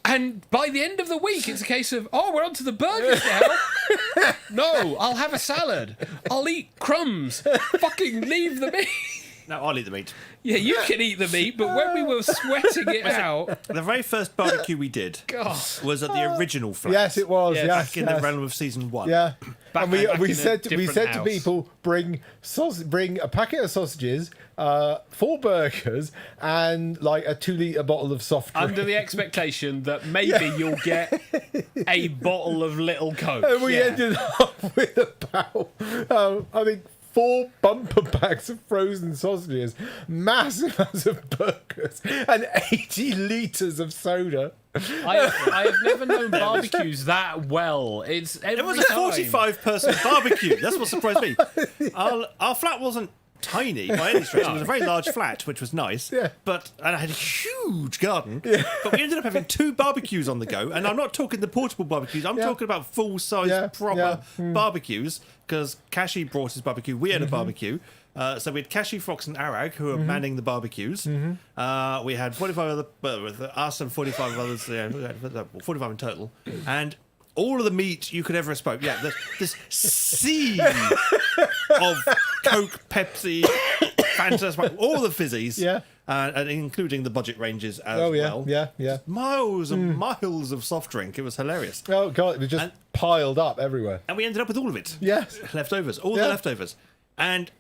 Speaker 4: And by the end of the week, it's a case of, oh, we're on to the burgers now. No, I'll have a salad. I'll eat crumbs. Fucking leave the meat.
Speaker 3: No, I'll eat the meat.
Speaker 4: Yeah, you can eat the meat, but when we were sweating it out...
Speaker 3: The very first barbecue we did was at the original flat.
Speaker 5: Yes, it was.
Speaker 4: Yes.
Speaker 5: Yes,
Speaker 3: Back in the realm of season 1.
Speaker 5: Yeah. And we
Speaker 4: in
Speaker 5: said
Speaker 4: a
Speaker 5: to
Speaker 4: different
Speaker 5: people, bring a packet of sausages, 4 burgers, and like a 2-litre bottle of soft drink.
Speaker 4: Under the expectation that maybe you'll get a bottle of Little Coke.
Speaker 5: And we ended up with about, I think, 4 bumper bags of frozen sausages, massive amounts of burgers, and 80 litres of soda.
Speaker 4: I have never known barbecues that well. It
Speaker 3: was a 45-person barbecue. That's what surprised me. Our flat wasn't tiny by any stretch. It was a very large flat, which was nice.
Speaker 5: Yeah.
Speaker 3: And I had a huge garden. Yeah. But we ended up having 2 barbecues on the go. And I'm not talking the portable barbecues. I'm talking about full-size, proper barbecues. Because Kashi brought his barbecue. We had a barbecue. So we had Kashi, Fox, and Arag, who were manning the barbecues. We had 45 other, us and 45 others, 45 in total. And all of the meat you could ever expect. Yeah, this sea of Coke, Pepsi, Fanta, Sprite, all the fizzies.
Speaker 5: Yeah.
Speaker 3: And including the budget ranges as well.
Speaker 5: Yeah.
Speaker 3: Miles and miles of soft drink. It was hilarious.
Speaker 5: Oh, God, it was just piled up everywhere.
Speaker 3: And we ended up with all of it.
Speaker 5: Yes.
Speaker 3: Leftovers. All the leftovers. And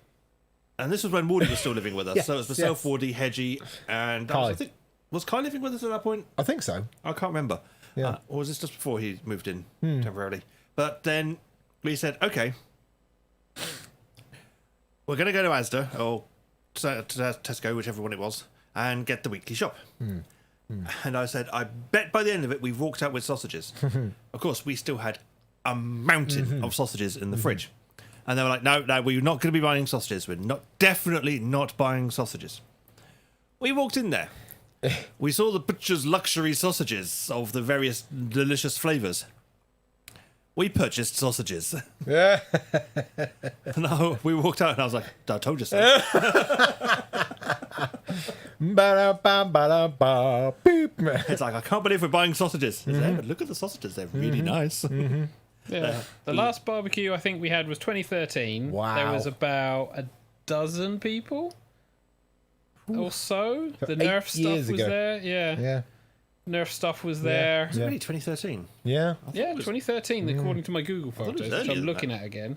Speaker 3: this was when Wardy was still living with us. So it was myself, Wardy, Hedgie, and
Speaker 5: Kai.
Speaker 3: I think, was Kai living with us at that point?
Speaker 5: I think so.
Speaker 3: I can't remember.
Speaker 5: Yeah.
Speaker 3: Or was this just before he moved in temporarily? But then we said, okay, we're going to go to Asda or to Tesco, whichever one it was, and get the weekly shop. And I said, I bet by the end of it we've walked out with sausages. Of course, we still had a mountain of sausages in the fridge. And they were like, no, we're not going to be buying sausages. We're definitely not buying sausages. We walked in there. We saw the butcher's luxury sausages of the various delicious flavours. We purchased sausages.
Speaker 5: Yeah.
Speaker 3: No, we walked out and I was like, I told you so.
Speaker 5: Ba-da-ba, beep.
Speaker 3: It's like, I can't believe we're buying sausages. It's like, but look at the sausages, they're really nice.
Speaker 4: Yeah. The last barbecue I think we had was 2013.
Speaker 5: Wow.
Speaker 4: There was about a dozen people or so. The
Speaker 5: 8
Speaker 4: Nerf stuff
Speaker 5: years
Speaker 4: was
Speaker 5: ago.
Speaker 4: there. Yeah.
Speaker 5: Yeah.
Speaker 4: Nerf stuff was there.
Speaker 3: Was it really 2013?
Speaker 5: Yeah.
Speaker 4: Yeah, 2013, according to my Google
Speaker 3: thought it was
Speaker 4: photos, which
Speaker 3: earlier
Speaker 4: I'm
Speaker 3: than
Speaker 4: looking
Speaker 3: that.
Speaker 4: at again.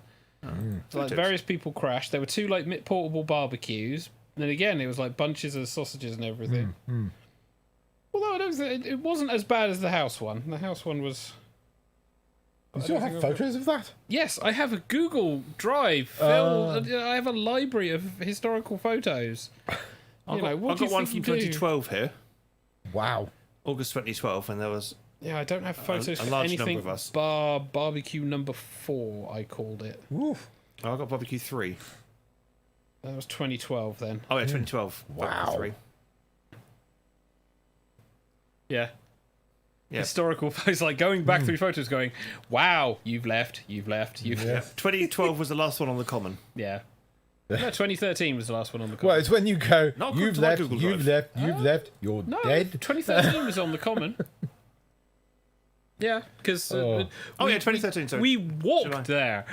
Speaker 3: So
Speaker 4: Like various people crashed. There were 2 like portable barbecues. And then again, it was like bunches of sausages and everything. Although I don't think it wasn't as bad as the house one. The house one was.
Speaker 5: You still have photos of that?
Speaker 4: Yes, I have a Google Drive filled. I have a library of historical photos.
Speaker 3: I've got
Speaker 4: what do you
Speaker 3: one
Speaker 4: think
Speaker 3: from
Speaker 4: you do?
Speaker 3: 2012 here.
Speaker 5: Wow.
Speaker 3: August 2012, and there was
Speaker 4: Yeah, I don't have photos
Speaker 3: a
Speaker 4: for
Speaker 3: large
Speaker 4: anything
Speaker 3: number of us.
Speaker 4: bar barbecue number 4, I called it.
Speaker 5: Oof.
Speaker 3: I got barbecue 3.
Speaker 4: That was 2012 then.
Speaker 3: Oh yeah, 2012.
Speaker 5: Wow.
Speaker 3: Barbecue 3.
Speaker 4: Yeah.
Speaker 3: Yeah.
Speaker 4: Historical photos, like going back through photos going, wow, you've left.
Speaker 3: Yeah. 2012 was the last one on the common.
Speaker 4: Yeah. No, 2013 was the last one on the
Speaker 5: Well,
Speaker 4: common.
Speaker 5: it's when you go,
Speaker 3: Not
Speaker 5: you've
Speaker 3: to my
Speaker 5: left,
Speaker 3: Google
Speaker 5: you've
Speaker 3: Drive.
Speaker 5: left, you've left, you're
Speaker 4: No,
Speaker 5: dead.
Speaker 4: 2013 was on the common. Yeah, because
Speaker 3: Oh yeah, 2013. Sorry.
Speaker 4: we walked there.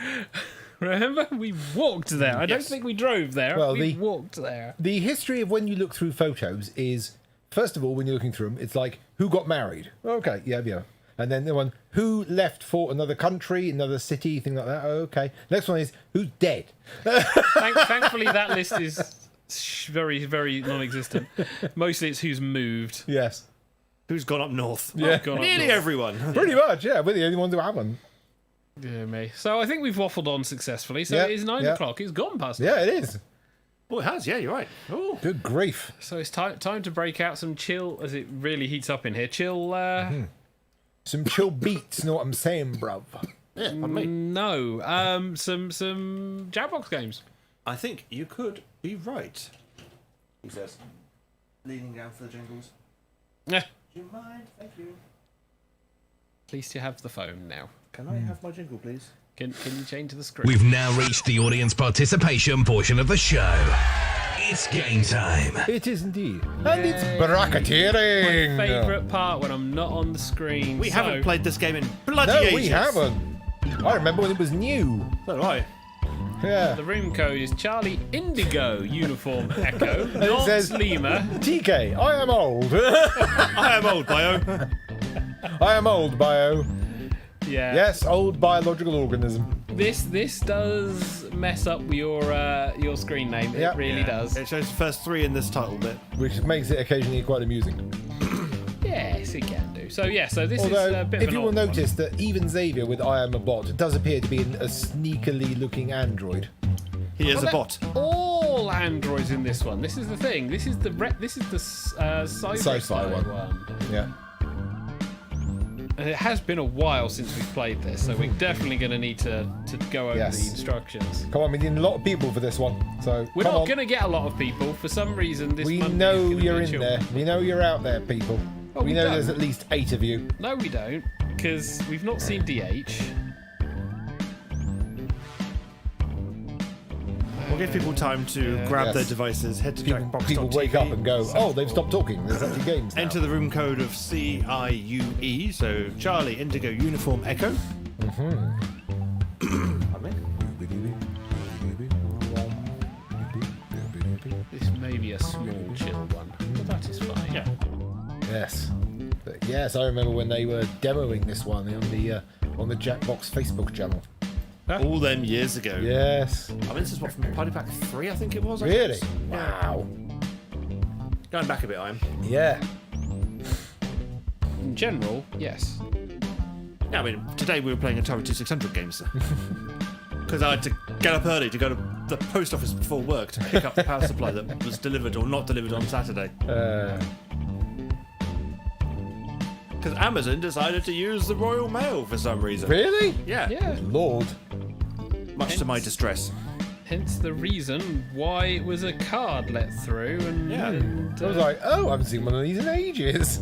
Speaker 4: Remember? We walked there. I don't
Speaker 3: Yes.
Speaker 4: think we drove there.
Speaker 5: Well,
Speaker 4: we
Speaker 5: the-
Speaker 4: walked there.
Speaker 5: The history of when you look through photos is, first of all, when you're looking through them, it's like, who got married? Okay, yeah. And then the one, who left for another country, another city, thing like that. Okay. Next one is, who's dead?
Speaker 4: Thankfully, that list is very, very non-existent. Mostly it's who's moved.
Speaker 5: Yes.
Speaker 3: Who's gone up north?
Speaker 5: Yeah.
Speaker 4: Gone up
Speaker 3: Nearly
Speaker 4: north.
Speaker 3: everyone.
Speaker 5: Pretty much, yeah. We're the only ones who have one.
Speaker 4: Yeah, me. So I think we've waffled on successfully. So
Speaker 5: Yeah,
Speaker 4: it is 9
Speaker 5: yeah.
Speaker 4: o'clock. It's gone past.
Speaker 5: Yeah, it is.
Speaker 3: Oh, it has. Yeah, you're right. Oh,
Speaker 5: Good grief.
Speaker 4: So it's time to break out some chill as it really heats up in here. Chill.
Speaker 5: Some chill beats, know what I'm saying, bruv?
Speaker 3: yeah. Pardon me.
Speaker 4: No. Some Jackbox games.
Speaker 3: I think you could be right. He says, leaning down for the jingles.
Speaker 4: Yeah.
Speaker 3: Do you mind? Thank you.
Speaker 4: At least you have the phone now.
Speaker 3: Can I have my jingle, please?
Speaker 4: Can you change the screen?
Speaker 1: We've now reached the audience participation portion of the show. It's game time.
Speaker 5: It is indeed. And it's bracketeering.
Speaker 4: Favourite part when I'm not on the screen.
Speaker 3: We
Speaker 4: So-
Speaker 3: haven't played this game in bloody
Speaker 5: No,
Speaker 3: ages.
Speaker 5: we haven't. I remember when it was new.
Speaker 3: So do I.
Speaker 5: Yeah.
Speaker 4: The room code is Charlie Indigo Uniform Echo, not
Speaker 5: says-
Speaker 4: Lima.
Speaker 5: TK, I am old.
Speaker 3: I am old, Bio.
Speaker 5: I am old, bio.
Speaker 4: Yeah.
Speaker 5: Yes, old biological organism.
Speaker 4: This does mess up your screen name. It
Speaker 5: Yeah.
Speaker 4: really does.
Speaker 3: It shows the first 3 in this title bit.
Speaker 5: Which makes it occasionally quite amusing.
Speaker 4: Yes, it can do. So yeah, so this is
Speaker 5: Although,
Speaker 4: a bit
Speaker 5: if
Speaker 4: of an
Speaker 5: you will
Speaker 4: odd one.
Speaker 5: notice that even Xavier with I Am a Bot does appear to be a sneakily looking android.
Speaker 3: He is
Speaker 4: Well,
Speaker 3: a
Speaker 4: they're
Speaker 3: bot.
Speaker 4: All androids in this one. This is the thing. This is the sci-fi
Speaker 5: Sci-fi one.
Speaker 4: one.
Speaker 5: Yeah.
Speaker 4: And it has been a while since we've played this, so we're definitely going to need to go over the instructions.
Speaker 5: Come on, we need a lot of people for this one. So
Speaker 4: We're not going to get a lot of people. For some reason, this
Speaker 5: We
Speaker 4: Monday
Speaker 5: know
Speaker 4: is gonna
Speaker 5: you're
Speaker 4: be
Speaker 5: in
Speaker 4: chill.
Speaker 5: there. We know you're out there, people.
Speaker 4: Oh,
Speaker 5: we
Speaker 4: we
Speaker 5: know
Speaker 4: don't.
Speaker 5: there's at least 8 of you.
Speaker 4: No, we don't, because we've not seen DH.
Speaker 3: We'll give people time to grab their devices, head to Jackbox.tv.
Speaker 5: People wake up and go, oh, they've stopped talking. There's actually games now.
Speaker 3: Enter the room code of CIUE, so Charlie, Indigo, Uniform, Echo.
Speaker 4: This may be a small, chill one, but that is fine.
Speaker 3: Yeah.
Speaker 5: Yes. But yes, I remember when they were demoing this one on the Jackbox Facebook channel.
Speaker 3: All them years ago.
Speaker 5: Yes.
Speaker 3: I mean, this is what, from Party Pack 3, I think it was. I
Speaker 5: Really?
Speaker 3: guess.
Speaker 5: Wow.
Speaker 3: Going back a bit, I'm.
Speaker 5: Yeah.
Speaker 4: In general, yes.
Speaker 3: Yeah, I mean, today we were playing Atari 2600 games. Because I had to get up early to go to the post office before work to pick up the power supply that was delivered or not delivered on Saturday. Because Amazon decided to use the Royal Mail for some reason.
Speaker 5: Really?
Speaker 3: Yeah.
Speaker 4: Yeah.
Speaker 5: Lord.
Speaker 3: Much to my distress.
Speaker 4: Hence the reason why it was a card let through, and,
Speaker 3: Yeah.
Speaker 4: and
Speaker 5: I was like, oh, I haven't seen one of these in ages.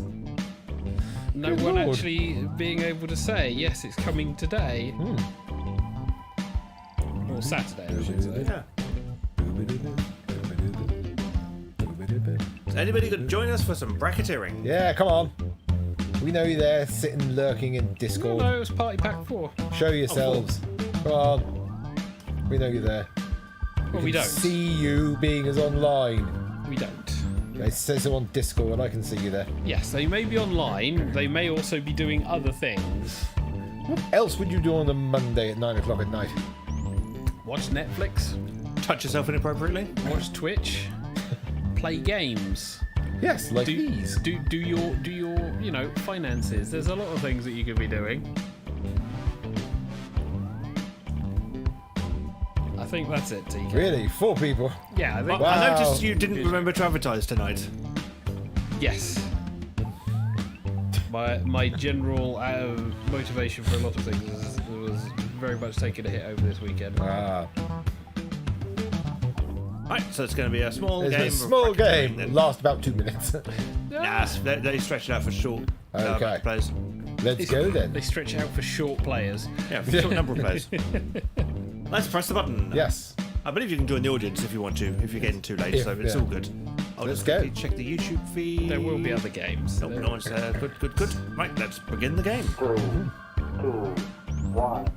Speaker 4: no
Speaker 5: Good
Speaker 4: one
Speaker 5: Lord.
Speaker 4: actually being able to say, yes, it's coming today. Or Saturday, I should say.
Speaker 3: Yeah. Is anybody going to join us for some bracketeering?
Speaker 5: Yeah, come on. We know you're there, sitting, lurking in
Speaker 4: No,
Speaker 5: Discord.
Speaker 4: no, it was Party Pack 4.
Speaker 5: Show yourselves. Come on. We know you're there.
Speaker 4: Well, we don't.
Speaker 5: See you being as online.
Speaker 4: We don't.
Speaker 5: It says so on Discord. I can see you there.
Speaker 4: Yes, they may be online. They may also be doing other things.
Speaker 5: What else would you do on a Monday at 9 o'clock at night?
Speaker 4: Watch Netflix.
Speaker 3: Touch yourself inappropriately?
Speaker 4: Watch Twitch. Play games.
Speaker 5: Yes, like
Speaker 4: Do
Speaker 5: these.
Speaker 4: your finances. There's a lot of things that you could be doing. I think that's it, TK.
Speaker 5: Really? 4 people?
Speaker 4: Yeah, I think.
Speaker 3: Well, I
Speaker 5: Wow.
Speaker 3: noticed you didn't remember to advertise tonight.
Speaker 4: Yes. My general motivation for a lot of things was very much taking a hit over this weekend.
Speaker 5: Ah.
Speaker 3: Right, so it's going to be a small
Speaker 5: It's
Speaker 3: game.
Speaker 5: a
Speaker 3: of
Speaker 5: small
Speaker 3: bracketeering
Speaker 5: game.
Speaker 3: then.
Speaker 5: Last about 2 minutes.
Speaker 3: Nah, they stretched it out for short
Speaker 5: Okay.
Speaker 3: players.
Speaker 5: Let's go then.
Speaker 4: They stretch out for short players.
Speaker 3: Yeah, for a short number of players. Let's press the button.
Speaker 5: Yes.
Speaker 3: I believe you can join the audience if you want to, if you're getting too late,
Speaker 5: If-
Speaker 3: so it's
Speaker 5: yeah.
Speaker 3: all good. I'll
Speaker 5: Let's
Speaker 3: just
Speaker 5: go.
Speaker 3: quickly check the YouTube feed.
Speaker 4: There will be other games.
Speaker 3: Oh, nice. Good. Right, let's begin the game.
Speaker 6: 3, 2, 1.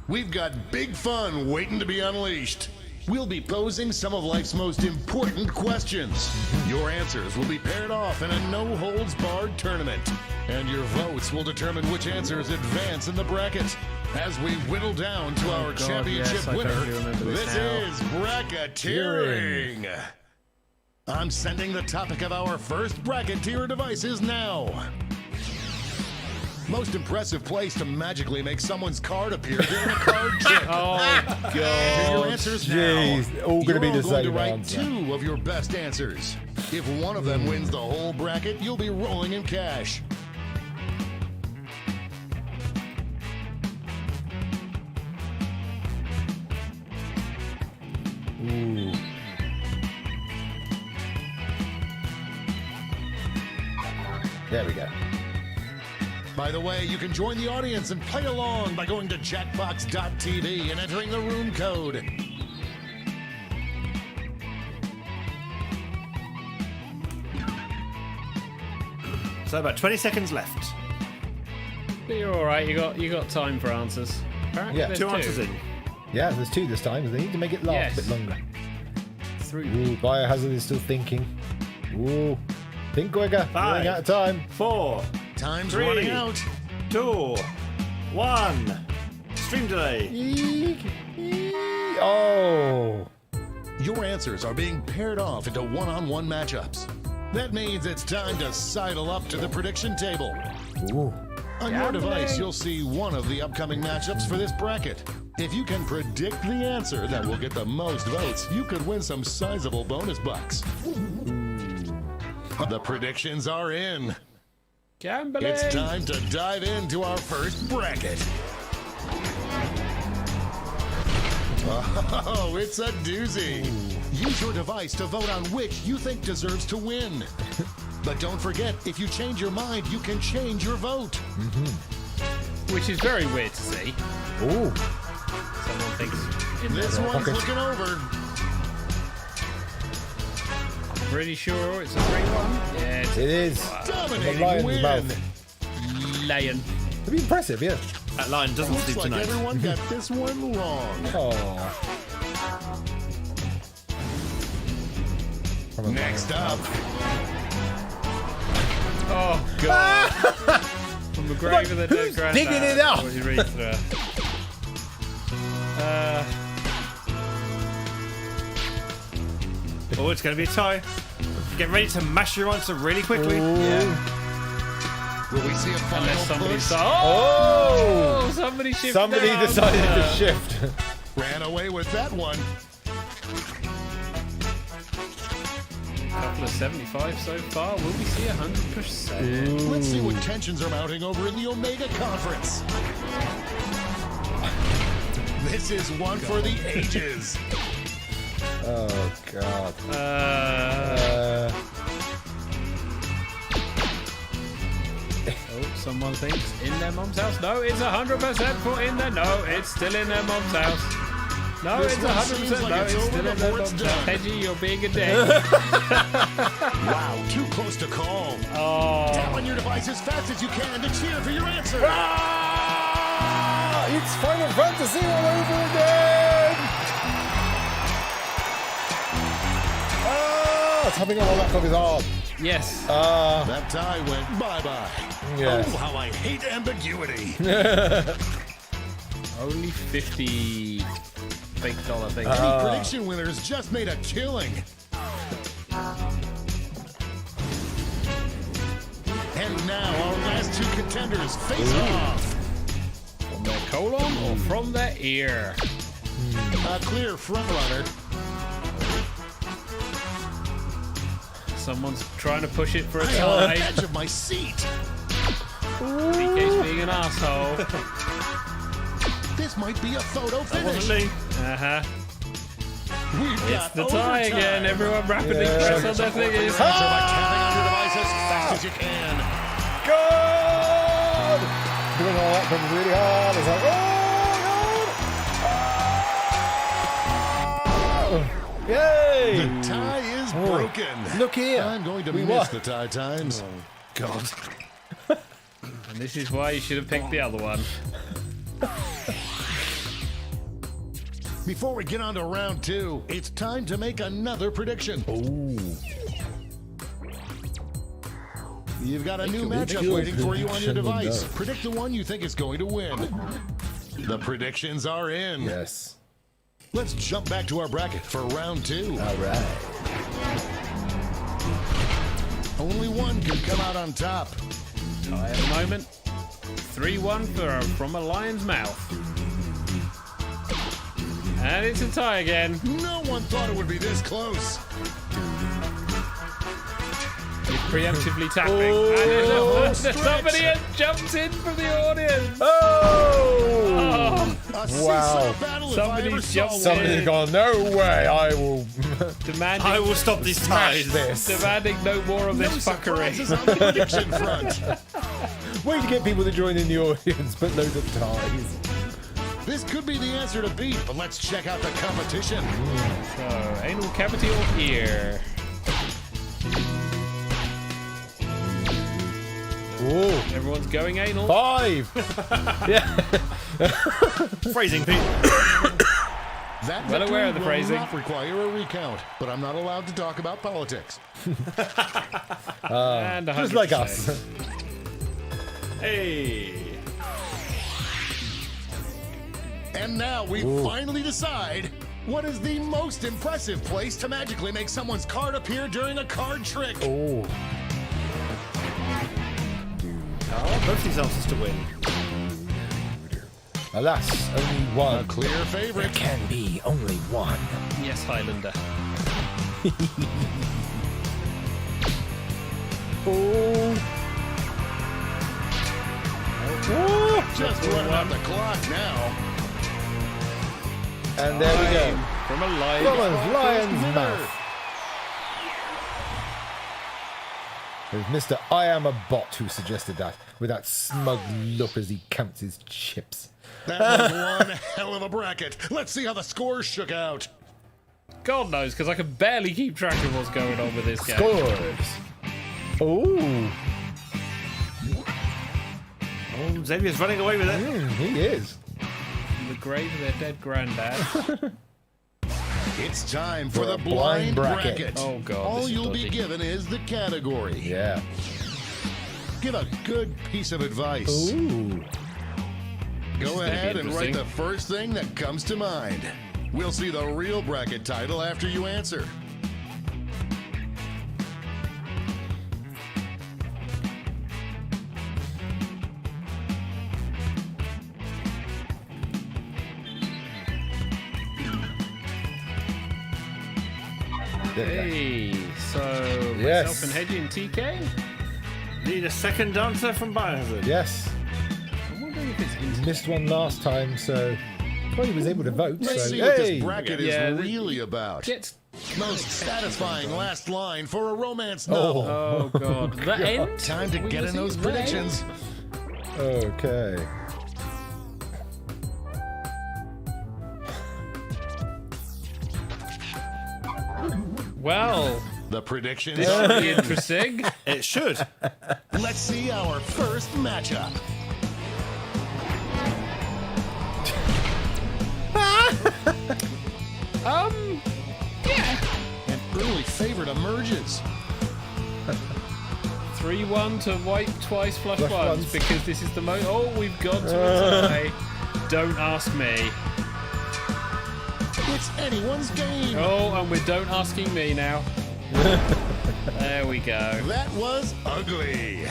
Speaker 7: We've got big fun waiting to be unleashed. We'll be posing some of life's most important questions. Your answers will be paired off in a no-holds-barred tournament. And your votes will determine which answers advance in the bracket. As we whittle down to our
Speaker 4: God,
Speaker 7: championship
Speaker 4: yes, I
Speaker 7: winner,
Speaker 4: vaguely remember this
Speaker 7: this
Speaker 4: now.
Speaker 7: is bracketeering. I'm sending the topic of our first bracketeer devices now. Most impressive place to magically make someone's card appear during a card trick.
Speaker 4: Oh
Speaker 7: Enter your
Speaker 4: God!
Speaker 7: answers now.
Speaker 5: Jeez, all gonna
Speaker 7: You're
Speaker 5: be the
Speaker 7: going to
Speaker 5: same
Speaker 7: write
Speaker 5: answer.
Speaker 7: 2 of your best answers. If one of them wins the whole bracket, you'll be rolling in cash.
Speaker 5: Ooh. There we go.
Speaker 7: By the way, you can join the audience and play along by going to jackbox.tv and entering the room code.
Speaker 3: So about 20 seconds left.
Speaker 4: You're all right. You got time for answers. Apparently
Speaker 5: Yeah.
Speaker 4: there's
Speaker 3: 2 answers in.
Speaker 5: Yeah, there's 2 this time. They need to make it last
Speaker 4: Yes.
Speaker 5: a bit longer.
Speaker 4: 3.
Speaker 5: Ooh, Biohazard is still thinking. Ooh. Think quicker.
Speaker 3: 5.
Speaker 5: Running out of time.
Speaker 3: 4,
Speaker 7: Time's
Speaker 3: 3.
Speaker 7: running out.
Speaker 3: 2, 1. Stream delay.
Speaker 5: Eek. Oh.
Speaker 7: Your answers are being paired off into one-on-one matchups. That means it's time to sidle up to the prediction table.
Speaker 5: Ooh.
Speaker 7: On your device, you'll see one of the upcoming matchups for this bracket. If you can predict the answer that will get the most votes, you could win some sizable bonus bucks. The predictions are in.
Speaker 4: Gambling.
Speaker 7: It's time to dive into our first bracket. Oh, it's a doozy. Use your device to vote on which you think deserves to win. But don't forget, if you change your mind, you can change your vote.
Speaker 4: Which is very weird to see.
Speaker 5: Ooh.
Speaker 4: Someone thinks in
Speaker 7: This
Speaker 4: their
Speaker 7: one's
Speaker 5: pocket.
Speaker 7: looking over.
Speaker 4: Pretty sure it's a 3-1. Yeah, it's
Speaker 5: It is. The
Speaker 7: Dominating
Speaker 5: lion's
Speaker 7: win.
Speaker 5: mouth.
Speaker 4: lion.
Speaker 5: It'd be impressive, yeah.
Speaker 3: That line doesn't
Speaker 7: Looks
Speaker 3: sleep
Speaker 7: like
Speaker 3: tonight.
Speaker 7: everyone got this one wrong.
Speaker 5: Oh.
Speaker 7: Next up,
Speaker 4: Oh, God. From the grave of the dead granddad.
Speaker 5: digging it up?
Speaker 4: What was he reading through?
Speaker 3: Oh, it's going to be a tie. Get ready to mash your answer really quickly.
Speaker 4: Yeah.
Speaker 7: will we see a final
Speaker 4: Unless somebody
Speaker 7: push?
Speaker 4: Oh! Somebody shifted
Speaker 5: Somebody
Speaker 4: their
Speaker 5: decided to
Speaker 4: answer.
Speaker 5: shift.
Speaker 7: Ran away with that one.
Speaker 4: Couple of 75 so far. Will we see 100%?
Speaker 7: Let's see what tensions are mounting over in the Omega Conference. This is one for the ages.
Speaker 5: Oh, God.
Speaker 4: Oh, someone thinks in their mum's house. No, it's 100% for in there. No, it's still in their mum's house. No,
Speaker 7: This
Speaker 4: it's
Speaker 7: one
Speaker 4: 100%.
Speaker 7: seems like
Speaker 4: No,
Speaker 7: it's
Speaker 4: it's
Speaker 7: over
Speaker 4: still in
Speaker 7: before
Speaker 4: their
Speaker 7: it's
Speaker 4: mum's house.
Speaker 7: done.
Speaker 4: Peggy, you're being a dick.
Speaker 7: Wow, too close to call.
Speaker 4: Oh,
Speaker 7: Tap on your device as fast as you can to cheer for your answer.
Speaker 5: Ah, it's Final Fantasy all over again! Ah, tapping on my laptop is hard.
Speaker 4: yes.
Speaker 7: That tie went bye-bye.
Speaker 5: Yes.
Speaker 7: Oh, how I hate ambiguity.
Speaker 4: Only 50 fake dollar things.
Speaker 7: Any prediction winners just made a killing. And now our last two contenders face off.
Speaker 4: From their colon or from their ear?
Speaker 7: A clear frontrunner.
Speaker 4: Someone's trying to push it for a
Speaker 7: I am on the
Speaker 4: tie.
Speaker 7: edge of my seat.
Speaker 4: DK's being an asshole.
Speaker 7: This might be a photo
Speaker 3: That wasn't
Speaker 7: finish.
Speaker 3: me.
Speaker 4: Uh-huh.
Speaker 7: We've
Speaker 4: It's
Speaker 7: got
Speaker 4: the tie
Speaker 7: overtime.
Speaker 4: again. Everyone rapidly press on their fingers.
Speaker 7: Answer by tapping on your device as fast as you can.
Speaker 5: God! Doing all that from really hard. It's like, oh, God! Yay!
Speaker 7: The tie is broken.
Speaker 5: Look here.
Speaker 7: I'm going to
Speaker 5: We
Speaker 7: miss
Speaker 5: won.
Speaker 7: the tie times.
Speaker 3: God.
Speaker 4: And this is why you should have picked the other one.
Speaker 7: Before we get on to round two, it's time to make another prediction. You've got a new matchup
Speaker 5: your
Speaker 7: waiting for you on your
Speaker 5: prediction
Speaker 7: device.
Speaker 5: window.
Speaker 7: Predict the one you think is going to win. The predictions are in.
Speaker 5: Yes.
Speaker 7: Let's jump back to our bracket for round two.
Speaker 5: All right.
Speaker 7: Only one can come out on top.
Speaker 4: Tie at the moment. 3-1 from a lion's mouth. And it's a tie again.
Speaker 7: No one thought it would be this close.
Speaker 4: You're preemptively tapping.
Speaker 5: Oh,
Speaker 4: and
Speaker 7: stretch.
Speaker 4: somebody has jumped in from the audience.
Speaker 5: Oh!
Speaker 7: A
Speaker 5: Wow.
Speaker 7: seesaw battle if I
Speaker 4: Somebody's
Speaker 7: ever saw
Speaker 4: jumped
Speaker 7: one.
Speaker 5: Somebody's gone, no way, I will
Speaker 4: Demanding,
Speaker 3: I will stop these ties.
Speaker 5: this.
Speaker 4: demanding no more of
Speaker 7: No
Speaker 4: this
Speaker 7: surprises
Speaker 4: fuckery.
Speaker 7: on the prediction front.
Speaker 5: Way to get people to join in the audience, but loads of ties.
Speaker 7: This could be the answer to beat, but let's check out the competition.
Speaker 4: So, anal cavity or ear?
Speaker 5: Ooh.
Speaker 4: Everyone's going anal.
Speaker 5: 5!
Speaker 3: Phrasing, Pete.
Speaker 7: That
Speaker 4: Well
Speaker 7: victory
Speaker 4: aware of the
Speaker 7: will
Speaker 4: phrasing.
Speaker 7: not require a recount, but I'm not allowed to talk about politics.
Speaker 4: And 100%.
Speaker 5: Just like us.
Speaker 3: Hey.
Speaker 7: And now we finally decide what is the most impressive place to magically make someone's card appear during a card trick.
Speaker 5: Oh.
Speaker 3: I want both these answers to win.
Speaker 5: Alas, only
Speaker 7: A
Speaker 5: one.
Speaker 7: clear favorite.
Speaker 5: Can be only one.
Speaker 4: Yes, Highlander.
Speaker 7: Just running out the clock now.
Speaker 5: And there we go.
Speaker 4: From a lion.
Speaker 5: Lion's mouth. It was Mr. I Am a Bot who suggested that, with that smug look as he counts his chips.
Speaker 7: That was one hell of a bracket. Let's see how the scores shook out.
Speaker 4: God knows, because I can barely keep track of what's going on with this game.
Speaker 5: Scores. Oh,
Speaker 3: Oh, Xavier's running away with it.
Speaker 5: he is.
Speaker 4: In the grave of their dead granddad.
Speaker 7: It's time for the blind bracket.
Speaker 4: Oh, God.
Speaker 7: All
Speaker 4: this is
Speaker 7: you'll be
Speaker 4: dodgy.
Speaker 7: given is the category.
Speaker 5: Yeah.
Speaker 7: Give a good piece of advice.
Speaker 5: Ooh.
Speaker 7: Go
Speaker 4: gonna be
Speaker 7: ahead and write
Speaker 4: interesting.
Speaker 7: the first thing that comes to mind. We'll see the real bracket title after you answer.
Speaker 4: Hey, so
Speaker 5: Yes.
Speaker 4: myself and Hedgie and TK.
Speaker 3: Need a second answer from Biohazard.
Speaker 5: Yes.
Speaker 4: I'm wondering if it's internet.
Speaker 5: Missed one last time, so well, he was able to vote.
Speaker 7: Let's
Speaker 5: So
Speaker 7: see what
Speaker 5: hey,
Speaker 7: this bracket
Speaker 4: Yeah,
Speaker 7: is
Speaker 4: the-
Speaker 7: really about.
Speaker 4: Gets.
Speaker 7: Most satisfying last line for a romance novel.
Speaker 4: Oh, God. The end?
Speaker 7: Time to
Speaker 4: We
Speaker 7: get
Speaker 4: will
Speaker 7: in
Speaker 4: see
Speaker 7: those
Speaker 4: the
Speaker 7: predictions.
Speaker 5: okay.
Speaker 4: Well,
Speaker 7: The predictions
Speaker 4: this
Speaker 7: are
Speaker 4: should be
Speaker 7: in.
Speaker 4: interesting.
Speaker 3: It should.
Speaker 7: Let's see our first matchup. An early favorite emerges.
Speaker 4: 3-1 to white twice, flush
Speaker 5: Flush
Speaker 4: once,
Speaker 5: once.
Speaker 4: because this is the most. Oh, we've got to a tie. Don't ask me.
Speaker 7: It's anyone's game.
Speaker 4: Oh, and we're don't asking me now. There we go.
Speaker 7: That was ugly.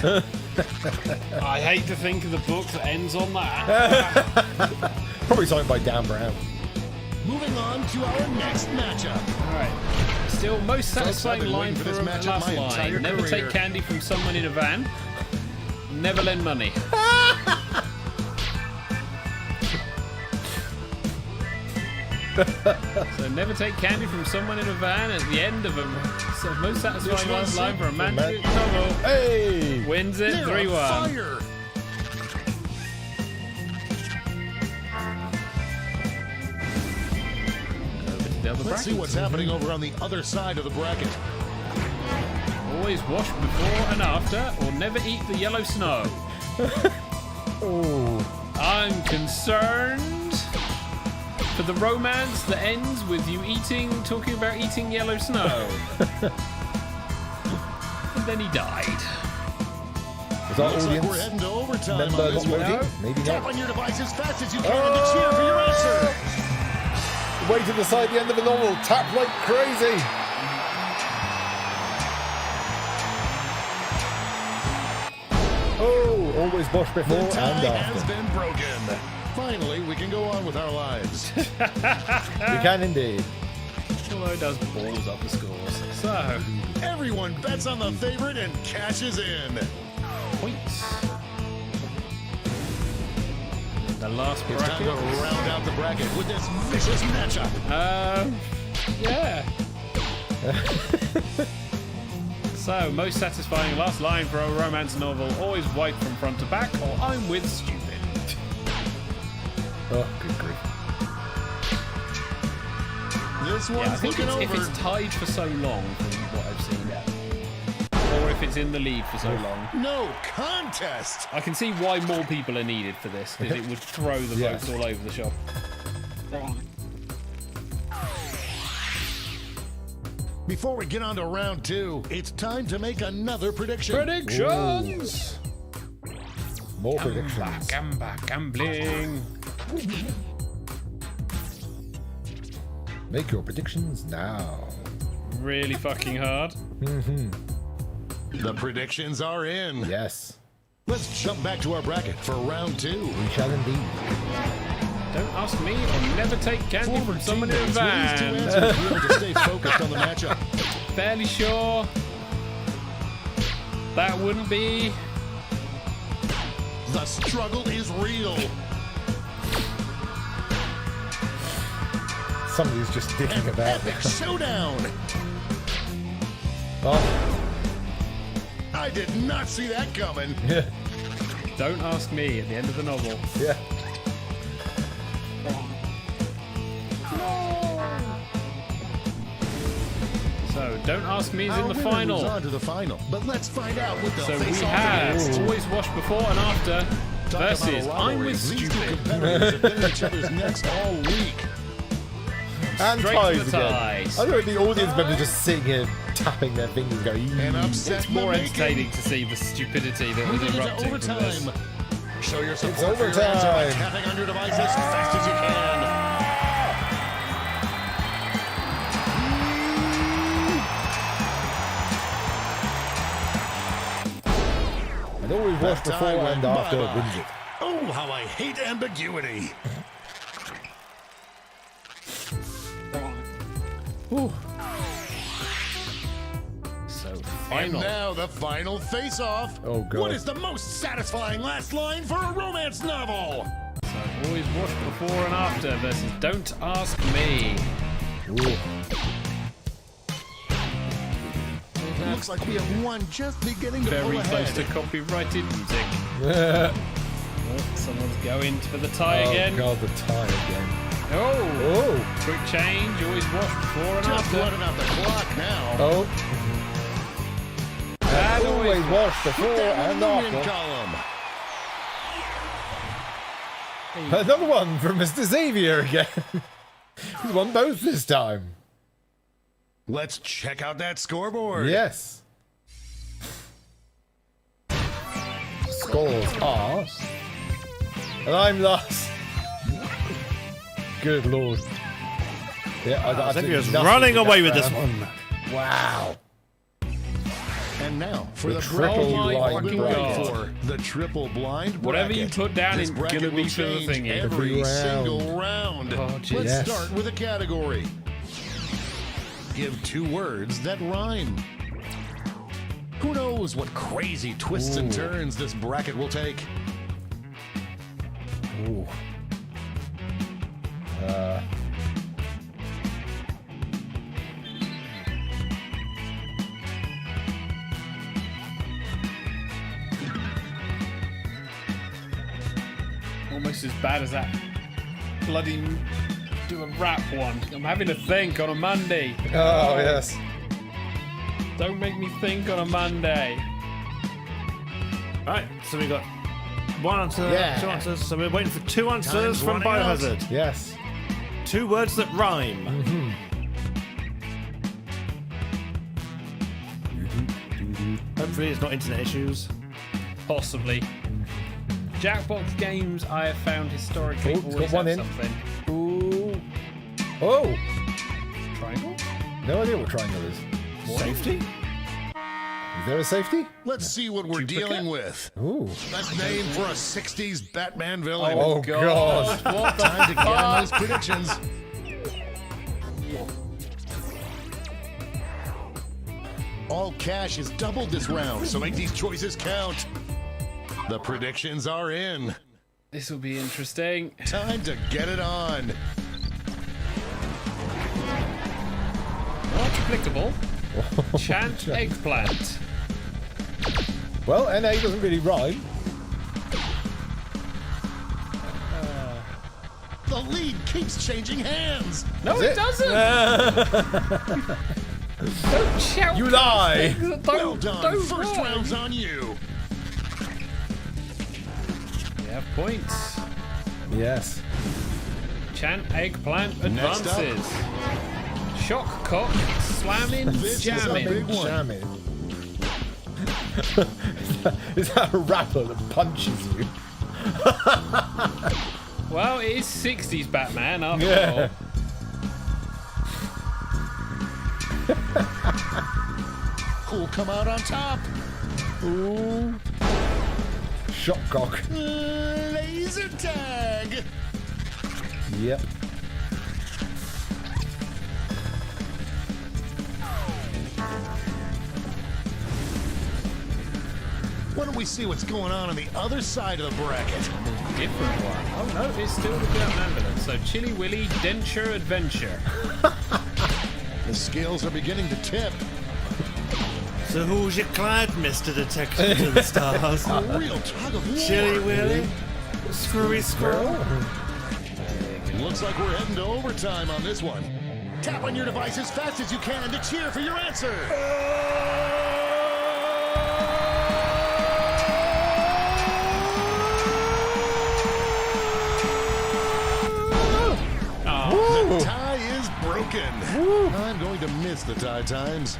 Speaker 4: I hate to think of the book that ends on that.
Speaker 5: Probably something by Dan Brown.
Speaker 7: Moving on to our next matchup.
Speaker 4: Alright. Still, most satisfying
Speaker 7: been
Speaker 4: line
Speaker 7: waiting
Speaker 4: for
Speaker 7: for this
Speaker 4: the
Speaker 7: matchup
Speaker 4: last
Speaker 7: my entire
Speaker 4: line. Never
Speaker 7: career.
Speaker 4: take candy from someone in a van. Never lend money. So never take candy from someone in a van at the end of a most satisfying last line for a romantic novel.
Speaker 5: Hey!
Speaker 4: Wins it
Speaker 7: They're
Speaker 4: 3-1.
Speaker 7: on fire.
Speaker 4: The other
Speaker 7: Let's see
Speaker 4: bracket.
Speaker 7: what's happening over on the other side of the bracket.
Speaker 4: Always wash before and after, or never eat the yellow snow.
Speaker 5: Oh,
Speaker 4: I'm concerned for the romance that ends with you talking about eating yellow snow. And then he died.
Speaker 5: is our
Speaker 7: Looks like we're
Speaker 5: audience
Speaker 7: heading to overtime
Speaker 5: member
Speaker 7: on this
Speaker 5: not
Speaker 7: one.
Speaker 5: voting? Maybe
Speaker 7: Tap
Speaker 5: not.
Speaker 7: on your device as fast as you can and cheer for your answer.
Speaker 5: Way to decide the end of the novel. Tap like crazy. Oh, always wash before
Speaker 7: The
Speaker 5: and
Speaker 7: tie has
Speaker 5: after.
Speaker 7: been broken. Finally, we can go on with our lives.
Speaker 5: We can indeed.
Speaker 4: Although it does balls up the scores. So,
Speaker 7: Everyone bets on the favorite and cashes in.
Speaker 4: points. The last
Speaker 7: It's time to
Speaker 4: bracket.
Speaker 7: round out the bracket with this vicious matchup.
Speaker 4: Yeah. So, most satisfying last line for a romance novel, always white from front to back, or I'm with stupid.
Speaker 5: Oh, good grief.
Speaker 7: This
Speaker 4: Yeah, I
Speaker 7: one's
Speaker 4: think
Speaker 7: looking
Speaker 4: if
Speaker 7: over.
Speaker 4: it's tied for so long, from what I've seen, or if it's in the lead for so long,
Speaker 7: No contest.
Speaker 4: I can see why more people are needed for this, because it would throw the
Speaker 5: Yeah.
Speaker 4: votes all over the shop.
Speaker 7: Before we get on to round two, it's time to make another prediction.
Speaker 4: Predictions!
Speaker 5: More predictions.
Speaker 4: Gambling.
Speaker 5: Make your predictions now.
Speaker 4: Really fucking hard.
Speaker 7: The predictions are in.
Speaker 5: Yes,
Speaker 7: Let's jump back to our bracket for round two.
Speaker 5: we shall indeed.
Speaker 4: Don't ask me, or never take candy from someone in a
Speaker 7: Teammates with these two
Speaker 4: van.
Speaker 7: answers will to stay focused on the matchup.
Speaker 4: Fairly sure that wouldn't be.
Speaker 7: The struggle is real.
Speaker 5: Somebody's just dicking
Speaker 7: An
Speaker 5: about.
Speaker 7: epic showdown.
Speaker 5: Oh,
Speaker 7: I did not see that coming.
Speaker 5: yeah.
Speaker 4: Don't ask me at the end of the novel.
Speaker 5: Yeah.
Speaker 4: So, Don't Ask Me is
Speaker 7: Our
Speaker 4: in the
Speaker 7: winner
Speaker 4: final.
Speaker 7: moves on to the final, but let's find out what the
Speaker 4: So we
Speaker 7: face-off
Speaker 4: have
Speaker 7: against.
Speaker 4: Always Wash Before and After
Speaker 7: Talk about a
Speaker 4: versus
Speaker 7: rivalry.
Speaker 4: I'm With
Speaker 7: These two
Speaker 4: Stupid.
Speaker 7: competitors have been at each other's necks all week.
Speaker 5: And
Speaker 4: Straight
Speaker 5: ties
Speaker 4: to the
Speaker 5: again.
Speaker 4: ties.
Speaker 5: I don't know the audience members just sitting here tapping their fingers going,
Speaker 7: And upset
Speaker 4: It's
Speaker 7: in the
Speaker 4: more
Speaker 7: making.
Speaker 4: entertaining to see the stupidity that was
Speaker 7: Moving into
Speaker 4: erupting from this.
Speaker 7: overtime. Show your support
Speaker 5: It's
Speaker 7: for your answer by
Speaker 5: overtime.
Speaker 7: tapping on your device as fast as you can.
Speaker 5: and always wash
Speaker 7: That
Speaker 5: before
Speaker 7: tie went
Speaker 5: and after
Speaker 7: bye-bye.
Speaker 5: wins it.
Speaker 7: Oh, how I hate ambiguity.
Speaker 4: So,
Speaker 7: And
Speaker 4: final.
Speaker 7: now the final face-off.
Speaker 5: Oh, God.
Speaker 7: What is the most satisfying last line for a romance novel?
Speaker 4: So, Always Wash Before and After versus Don't Ask Me.
Speaker 5: Ooh.
Speaker 7: Looks like we have one just beginning to
Speaker 4: Very
Speaker 7: pull
Speaker 4: close
Speaker 7: ahead.
Speaker 4: to copyrighted music.
Speaker 5: Oh,
Speaker 4: Oh, someone's going for the tie again.
Speaker 5: God, the tie again.
Speaker 4: Oh,
Speaker 5: Oh.
Speaker 4: quick change. Always wash before and
Speaker 7: Just
Speaker 4: after.
Speaker 7: running out the clock now.
Speaker 5: Oh.
Speaker 4: And
Speaker 5: Always wash before and
Speaker 7: Down the win
Speaker 5: after.
Speaker 7: column.
Speaker 5: Another one from Mr. Xavier again. He's won both this time.
Speaker 7: Let's check out that scoreboard.
Speaker 5: Yes. Scores are. And I'm last. Good lord. Yeah, I got absolutely
Speaker 3: Xavier's
Speaker 5: nothing
Speaker 3: running
Speaker 5: in
Speaker 3: away
Speaker 5: that
Speaker 3: with this
Speaker 5: round.
Speaker 3: one.
Speaker 5: Wow.
Speaker 7: And now for
Speaker 5: The
Speaker 7: the
Speaker 5: triple
Speaker 7: bracket
Speaker 5: blind
Speaker 7: you've been
Speaker 5: bracket.
Speaker 7: waiting for. The triple blind bracket.
Speaker 4: Whatever you put down
Speaker 7: This
Speaker 4: is
Speaker 7: bracket
Speaker 4: gonna be
Speaker 7: will
Speaker 4: for the
Speaker 7: change
Speaker 4: thingy.
Speaker 7: Every
Speaker 5: Every
Speaker 7: single round.
Speaker 4: Oh,
Speaker 7: Let's
Speaker 4: geez.
Speaker 5: Yes.
Speaker 7: start with a category. Give 2 words that rhyme. Who knows what crazy twists and turns this bracket will take?
Speaker 5: Ooh.
Speaker 4: Almost as bad as that bloody do a rap one. I'm having to think on a Monday.
Speaker 5: Oh, yes.
Speaker 4: Don't make me think on a Monday.
Speaker 3: Right, so we got one answer,
Speaker 5: Yeah.
Speaker 3: 2 answers. So we're waiting for 2 answers
Speaker 7: Time's
Speaker 3: from
Speaker 7: running out.
Speaker 3: Biohazard.
Speaker 5: Yes.
Speaker 3: 2 words that rhyme. Hopefully it's not internet issues.
Speaker 4: Possibly. Jackbox games I have found historically
Speaker 5: Oh, it's got
Speaker 4: always
Speaker 5: one
Speaker 4: have
Speaker 5: in.
Speaker 4: something.
Speaker 5: Ooh. Oh.
Speaker 4: Triangle?
Speaker 5: No idea what triangle is.
Speaker 3: Safety?
Speaker 5: Is there a safety?
Speaker 7: Let's see what we're dealing with.
Speaker 5: Ooh.
Speaker 7: Best name for a 60s Batman villain.
Speaker 5: Oh, God.
Speaker 4: What the
Speaker 7: Time to get on those predictions. All cash is doubled this round, so make these choices count. The predictions are in.
Speaker 4: This will be interesting.
Speaker 7: Time to get it on.
Speaker 4: Not applicable. Chant eggplant.
Speaker 5: Well, NA doesn't really rhyme.
Speaker 7: The lead keeps changing hands.
Speaker 4: No,
Speaker 5: Is
Speaker 4: it
Speaker 5: it?
Speaker 4: doesn't. Don't shout.
Speaker 5: You lie.
Speaker 4: Don't,
Speaker 7: Well done.
Speaker 4: don't
Speaker 7: First
Speaker 4: lie.
Speaker 7: round's on you.
Speaker 4: We have points.
Speaker 5: Yes.
Speaker 4: Chant eggplant
Speaker 7: Next up.
Speaker 4: advances. Shock cock slamming
Speaker 7: This is a
Speaker 4: jamming.
Speaker 7: big one.
Speaker 5: Jamming. Is that a rapper that punches you?
Speaker 4: Well, it is 60s Batman after
Speaker 5: Yeah.
Speaker 7: Who'll come out on top?
Speaker 5: Ooh. Shotcock.
Speaker 7: Laser tag.
Speaker 5: Yep.
Speaker 7: we see what's going on the other side of the bracket.
Speaker 4: Different one. Oh no, it's still the Dirt Ambulance. So Chili Willy Denture Adventure.
Speaker 7: The scales are beginning to tip.
Speaker 3: So who's your client, Mr. Detective to the Stars?
Speaker 7: A real tug of war.
Speaker 3: Chili Willy? Screwy Squirrel?
Speaker 7: Looks like we're heading to overtime on this one. Tap on your device as fast as you can to cheer for your answer. The tie is broken. I'm going to miss the tie times.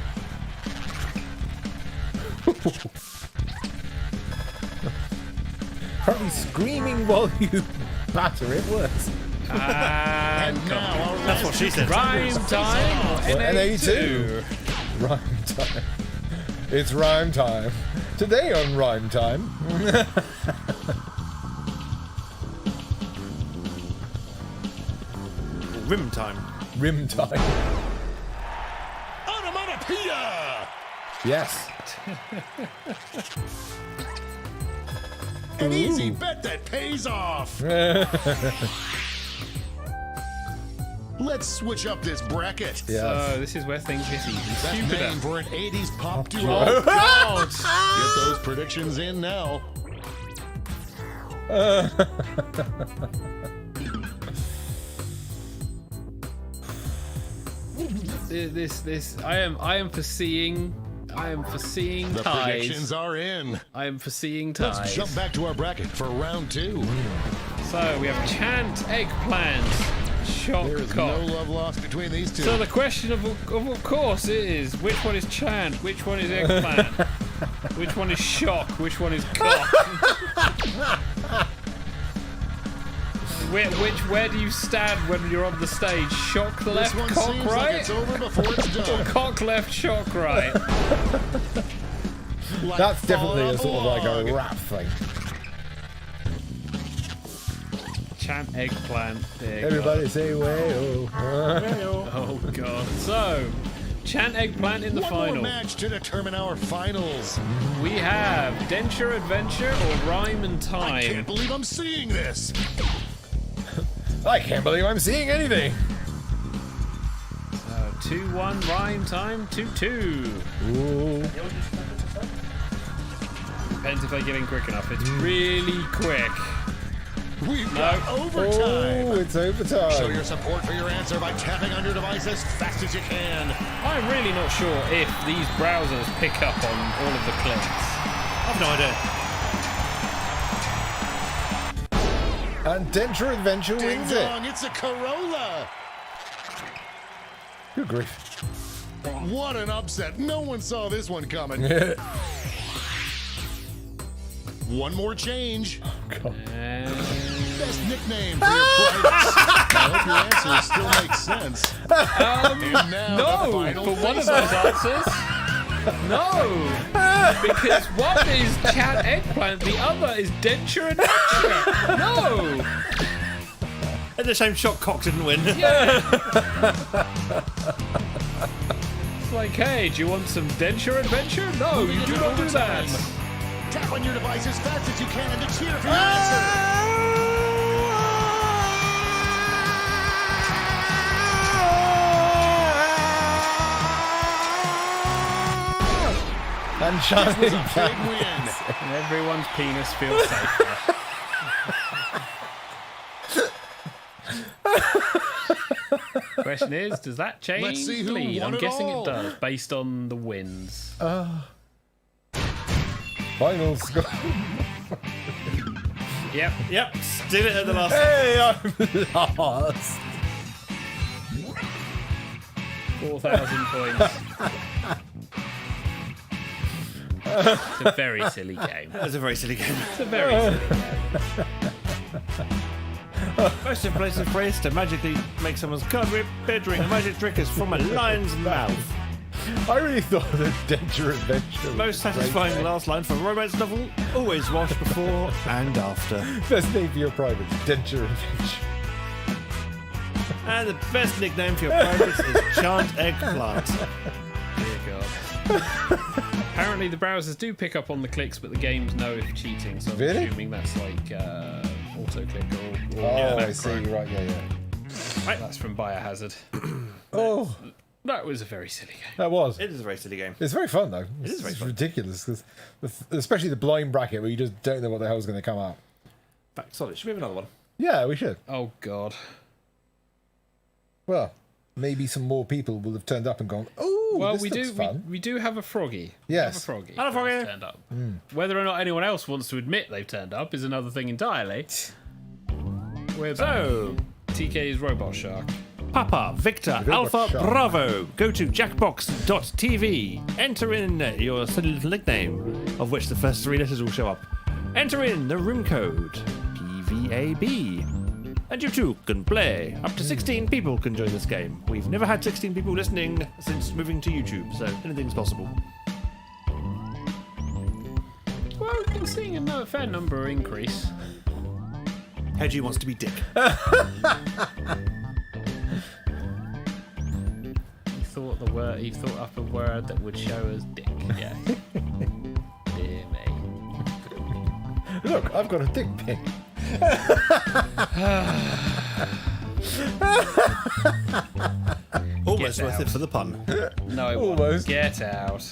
Speaker 5: Probably screaming while you batter it works.
Speaker 7: And now our
Speaker 3: That's what she said.
Speaker 4: Rhyme time or
Speaker 5: NA2. Rhyme time. It's rhyme time. Today on Rhyme Time.
Speaker 3: Rim time.
Speaker 5: Rim time.
Speaker 7: onomatopoeia.
Speaker 5: Yes.
Speaker 7: An easy bet that pays off. Let's switch up this bracket.
Speaker 5: Yes.
Speaker 4: So this is where things get even
Speaker 7: Best
Speaker 4: stupider.
Speaker 7: name for an 80s pop duo.
Speaker 4: Oh God!
Speaker 7: Get those predictions in now.
Speaker 4: I am foreseeing
Speaker 7: The
Speaker 4: ties.
Speaker 7: predictions are in.
Speaker 4: I am foreseeing
Speaker 7: Let's
Speaker 4: ties.
Speaker 7: jump back to our bracket for round 2.
Speaker 4: So we have Chant, Eggplant, Shock
Speaker 7: There is
Speaker 4: Cock.
Speaker 7: no love lost between these two.
Speaker 4: So the question of course is, which one is Chant, which one is Eggplant, which one is Shock, which one is Cock? Where do you stand when you're on the stage? Shock
Speaker 7: this
Speaker 4: left,
Speaker 7: one
Speaker 4: cock
Speaker 7: seems
Speaker 4: right?
Speaker 7: like it's over before it's
Speaker 4: Or
Speaker 7: done.
Speaker 4: cock left, shock right?
Speaker 7: Like
Speaker 5: That's definitely
Speaker 7: falling
Speaker 5: a sort of like a
Speaker 7: log.
Speaker 5: rap thing.
Speaker 4: Chant, Eggplant. There you go.
Speaker 5: Everybody say way
Speaker 4: Oh god. So, Chant, Eggplant in the
Speaker 7: One more
Speaker 4: final.
Speaker 7: match to determine our finals.
Speaker 4: We have Denture Adventure or Rhyme and
Speaker 7: I
Speaker 4: Time.
Speaker 7: can't believe I'm seeing this.
Speaker 5: I can't believe I'm seeing anything.
Speaker 4: 2-1 Rhyme Time, 2-2.
Speaker 5: Ooh.
Speaker 4: Depends if I get in quick enough. It's really quick.
Speaker 7: We've got overtime.
Speaker 5: Oh, it's overtime.
Speaker 7: Show your support for your answer by tapping on your device as fast as you can.
Speaker 4: I'm really not sure if these browsers pick up on all of the clicks.
Speaker 3: I've no idea.
Speaker 5: And Denture Adventure
Speaker 7: Ding
Speaker 5: wins it.
Speaker 7: dong, it's a Corolla.
Speaker 5: Good grief.
Speaker 7: What an upset. No one saw this one coming. One more change.
Speaker 4: And
Speaker 7: Best nickname for your privates. I hope your answers still make sense. And now the
Speaker 4: no,
Speaker 7: final
Speaker 4: for one of
Speaker 7: face-off.
Speaker 4: those answers, no, because one is Chant Eggplant, the other is Denture Adventure. No,
Speaker 3: And the same shot Cock didn't win.
Speaker 4: it's like, hey, do you want some Denture Adventure? No, you do not do that.
Speaker 7: Tap on your device as fast as you can to cheer for your answer.
Speaker 5: And
Speaker 7: This
Speaker 5: Charlie
Speaker 7: was a big win.
Speaker 4: And everyone's penis feels safer. Question is, does that change
Speaker 7: Let's see who
Speaker 4: lead?
Speaker 7: won
Speaker 4: I'm
Speaker 7: it
Speaker 4: guessing
Speaker 7: all.
Speaker 4: it does, based on the wins.
Speaker 5: Final score.
Speaker 4: Yep.
Speaker 3: Yep, still it at the last.
Speaker 5: Hey, I'm lost.
Speaker 4: 4,000 points. It's a very silly game.
Speaker 3: That's a very silly game.
Speaker 4: It's a very silly game.
Speaker 3: Most impressive phrase to magically make someone's card rip during a magic trick is from a lion's mouth.
Speaker 5: I really thought that Denture Adventure was
Speaker 3: Most
Speaker 5: great.
Speaker 3: satisfying last line for a romance novel, always wash before and after.
Speaker 5: Best name for your private, Denture Adventure.
Speaker 3: And the best nickname for your privates is Chant Eggplant.
Speaker 4: Dear God. Apparently the browsers do pick up on the clicks, but the games know if cheating, so I'm
Speaker 5: Really?
Speaker 4: assuming that's like auto-click or
Speaker 5: Oh, I
Speaker 4: macro.
Speaker 5: see. Right, yeah.
Speaker 4: That's from Biohazard.
Speaker 5: Oh,
Speaker 4: That was a very silly game.
Speaker 5: that was.
Speaker 3: It is a very silly game.
Speaker 5: It's very fun, though.
Speaker 3: It is very fun.
Speaker 5: ridiculous, cause especially the blind bracket where you just don't know what the hell's going to come out.
Speaker 3: Back solid. Should we have another one?
Speaker 5: Yeah, we should.
Speaker 4: Oh, God.
Speaker 5: Well, maybe some more people will have turned up and gone, oh,
Speaker 4: Well,
Speaker 5: this
Speaker 4: we
Speaker 5: looks
Speaker 4: do.
Speaker 5: fun.
Speaker 4: We do have a froggy.
Speaker 5: Yes.
Speaker 4: We have a froggy.
Speaker 3: Hello, froggy.
Speaker 4: that's turned up. Whether or not anyone else wants to admit they've turned up is another thing entirely. We're back.
Speaker 3: So,
Speaker 4: TK's Robot Shark.
Speaker 3: Papa, Victor,
Speaker 5: Robot
Speaker 3: Alpha,
Speaker 5: Shark.
Speaker 3: Bravo. Go to jackbox.tv. Enter in your silly little nickname, of which the first 3 letters will show up. Enter in the room code, PVAB. And you too can play. Up to 16 people can join this game. We've never had 16 people listening since moving to YouTube, so anything's possible.
Speaker 4: Well, we've been seeing a fair number increase.
Speaker 3: Hedgie wants to be Dick.
Speaker 4: He thought up a word that would show us dick. Yeah. Dear me.
Speaker 5: Look, I've got a dick pic.
Speaker 3: Almost
Speaker 4: Get
Speaker 3: worth
Speaker 4: out.
Speaker 3: it for the pun.
Speaker 4: No, it won't.
Speaker 5: Almost.
Speaker 4: Get out.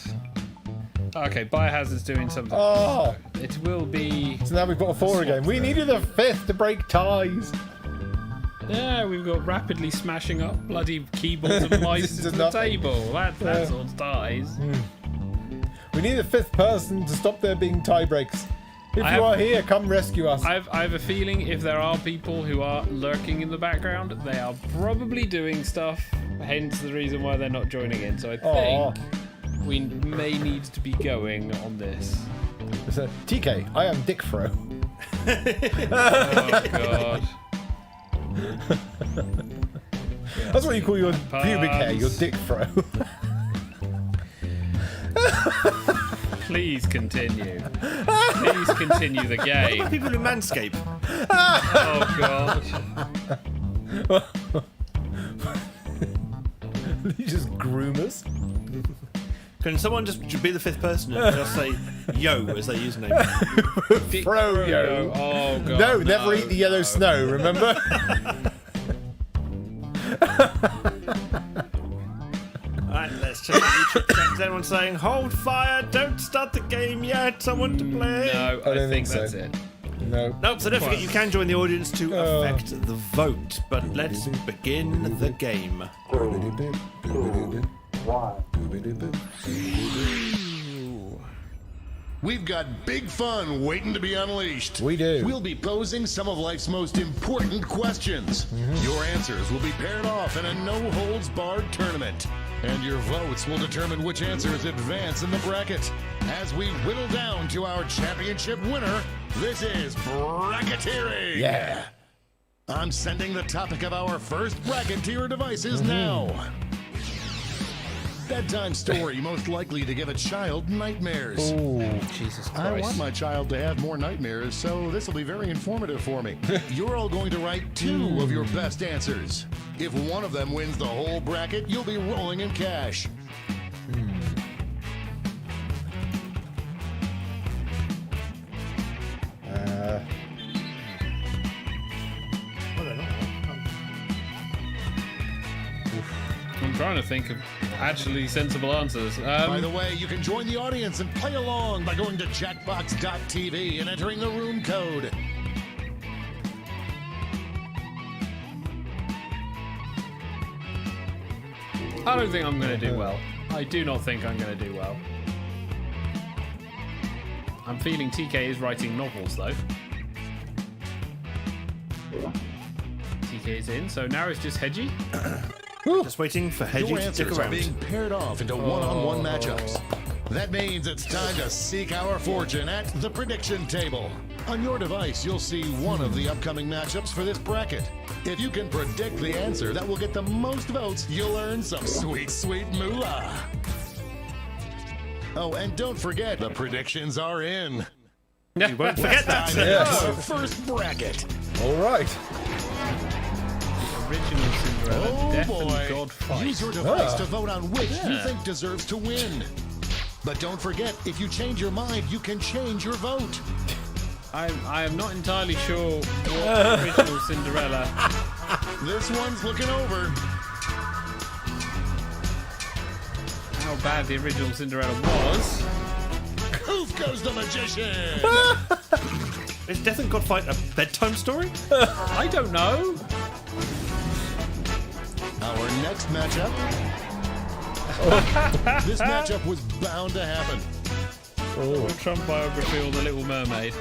Speaker 4: Okay, Biohazard's doing something.
Speaker 5: Oh,
Speaker 4: It will be.
Speaker 5: so now we've got a 4 again. We needed a 5th to break ties.
Speaker 4: Yeah, we've got rapidly smashing up bloody keyboards and mice
Speaker 5: This is
Speaker 4: into the
Speaker 5: nothing.
Speaker 4: table. That's all ties.
Speaker 5: We need a 5th person to stop there being tie breaks. If
Speaker 4: I
Speaker 5: you
Speaker 4: have-
Speaker 5: are here, come rescue us.
Speaker 4: I have a feeling if there are people who are lurking in the background, they are probably doing stuff. Hence the reason why they're not joining in. So I
Speaker 5: Aw.
Speaker 4: think we may need to be going on this.
Speaker 5: So, TK, I am Dick Fro.
Speaker 4: Oh God.
Speaker 5: That's what you call your pubic hair, your Dick Fro.
Speaker 4: Please continue. Please continue the game.
Speaker 3: People who manscape.
Speaker 4: Oh God.
Speaker 5: You just groom us.
Speaker 3: Can someone just be the 5th person and just say yo as their username?
Speaker 4: Dick
Speaker 5: Fro, yo.
Speaker 4: Oh God.
Speaker 5: No, never eat the yellow snow, remember?
Speaker 3: Alright, let's check the YouTube chat. Is anyone saying, hold fire, don't start the game yet, someone to play?
Speaker 4: No,
Speaker 5: I
Speaker 4: I
Speaker 5: don't
Speaker 4: think
Speaker 5: think so.
Speaker 4: that's it.
Speaker 5: No.
Speaker 3: Nope, so don't forget you can join the audience to affect the vote. But let's begin the game.
Speaker 6: 3, 2, 1.
Speaker 7: We've got big fun waiting to be unleashed.
Speaker 5: We do.
Speaker 7: We'll be posing some of life's most important questions. Your answers will be paired off in a no-holds-barred tournament. And your votes will determine which answers advance in the bracket. As we whittle down to our championship winner, this is bracketeering.
Speaker 5: Yeah.
Speaker 7: I'm sending the topic of our first bracketeer devices now. Bedtime story most likely to give a child nightmares.
Speaker 4: Jesus
Speaker 7: I want
Speaker 4: Christ.
Speaker 7: my child to have more nightmares, so this will be very informative for me. You're all going to write 2 of your best answers. If one of them wins the whole bracket, you'll be rolling in cash.
Speaker 4: I'm trying to think of actually sensible answers.
Speaker 7: By the way, you can join the audience and play along by going to jackbox.tv and entering the room code.
Speaker 4: I don't think I'm going to do well. I do not think I'm going to do well. I'm feeling TK is writing novels though. TK's in, so now it's just Hedgie.
Speaker 3: Just waiting for Hedgie
Speaker 7: Your
Speaker 3: to stick
Speaker 7: answers are
Speaker 3: around.
Speaker 7: being paired off into one-on-one matchups. That means it's time to seek our fortune at the prediction table. On your device, you'll see one of the upcoming matchups for this bracket. If you can predict the answer that will get the most votes, you'll earn some sweet, sweet moolah. Oh, and don't forget, the predictions are in.
Speaker 3: You won't forget that.
Speaker 7: Time
Speaker 5: Yes.
Speaker 7: for our first bracket.
Speaker 5: All right.
Speaker 4: Original Cinderella,
Speaker 7: Oh
Speaker 4: Death
Speaker 7: boy.
Speaker 4: and God fight.
Speaker 7: Use your device to vote on which you think deserves to win. But don't forget, if you change your mind, you can change your vote.
Speaker 4: I am not entirely sure what original Cinderella.
Speaker 7: This one's looking over.
Speaker 4: How bad the original Cinderella was.
Speaker 7: Poof goes the magician.
Speaker 3: Is Death and Godfight a bedtime story?
Speaker 4: I don't know.
Speaker 7: Our next matchup. This matchup was bound to happen.
Speaker 4: The Trump biography or The Little Mermaid.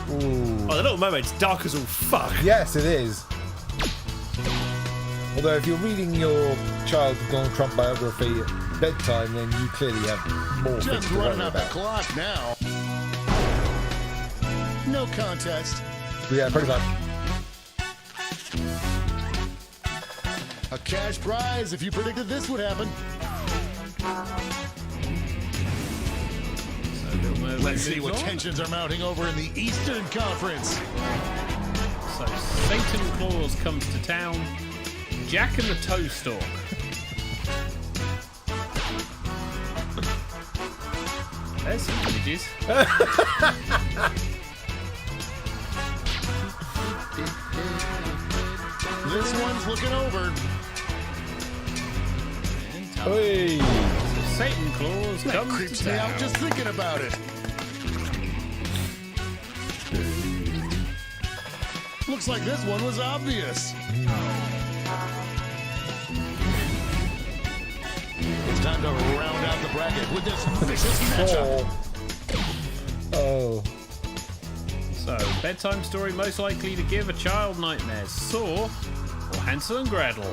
Speaker 3: Oh, The Little Mermaid's dark as all fuck.
Speaker 5: Yes, it is. Although if you're reading your child's Donald Trump biography at bedtime, then you clearly have more things
Speaker 7: Just
Speaker 5: to worry
Speaker 7: running out the
Speaker 5: about.
Speaker 7: clock now. No contest.
Speaker 5: Yeah, pretty much.
Speaker 7: A cash prize if you predicted this would happen. Let's see what tensions are mounting over in the Eastern Conference.
Speaker 4: So Satan Claus comes to town. Jack and the Toadstool. There's some images.
Speaker 7: This one's looking over.
Speaker 5: Hey.
Speaker 4: Satan Claus
Speaker 7: That
Speaker 4: comes
Speaker 7: creeps
Speaker 4: to
Speaker 7: me
Speaker 4: town.
Speaker 7: out just thinking about it. Looks like this one was obvious. It's time to round out the bracket with this vicious matchup.
Speaker 5: Oh.
Speaker 4: So, bedtime story most likely to give a child nightmares. Saw or Hansel and Gretel.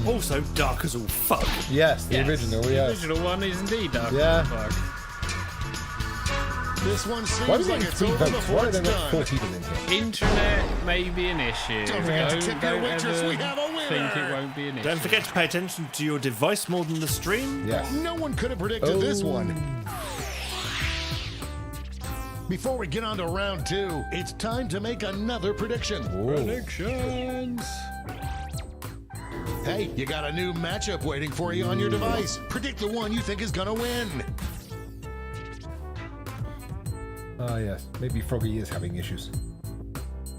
Speaker 3: Also dark as all fuck.
Speaker 5: Yes, the
Speaker 4: Yes,
Speaker 5: original,
Speaker 4: The
Speaker 5: yes.
Speaker 4: original one is indeed dark.
Speaker 5: Yeah.
Speaker 4: Fuck.
Speaker 7: This one
Speaker 5: Why
Speaker 7: seems
Speaker 5: do
Speaker 7: like
Speaker 5: they
Speaker 7: it's
Speaker 5: three
Speaker 7: over
Speaker 5: votes? Why
Speaker 7: before
Speaker 5: are
Speaker 7: it's
Speaker 5: there not 4
Speaker 7: done.
Speaker 5: people in here?
Speaker 4: Internet may be an issue.
Speaker 7: Don't forget to tip your waitress,
Speaker 4: ever
Speaker 7: we have a winner.
Speaker 4: think it won't be an issue.
Speaker 3: Don't forget to pay attention to your device more than the stream.
Speaker 5: Yes.
Speaker 7: No one could have predicted this
Speaker 5: Oh.
Speaker 7: one. Before we get on to round two, it's time to make another prediction.
Speaker 4: Predictions.
Speaker 7: Hey, you got a new matchup waiting for you on your device. Predict the one you think is gonna win.
Speaker 5: Ah, yes. Maybe Froggy is having issues.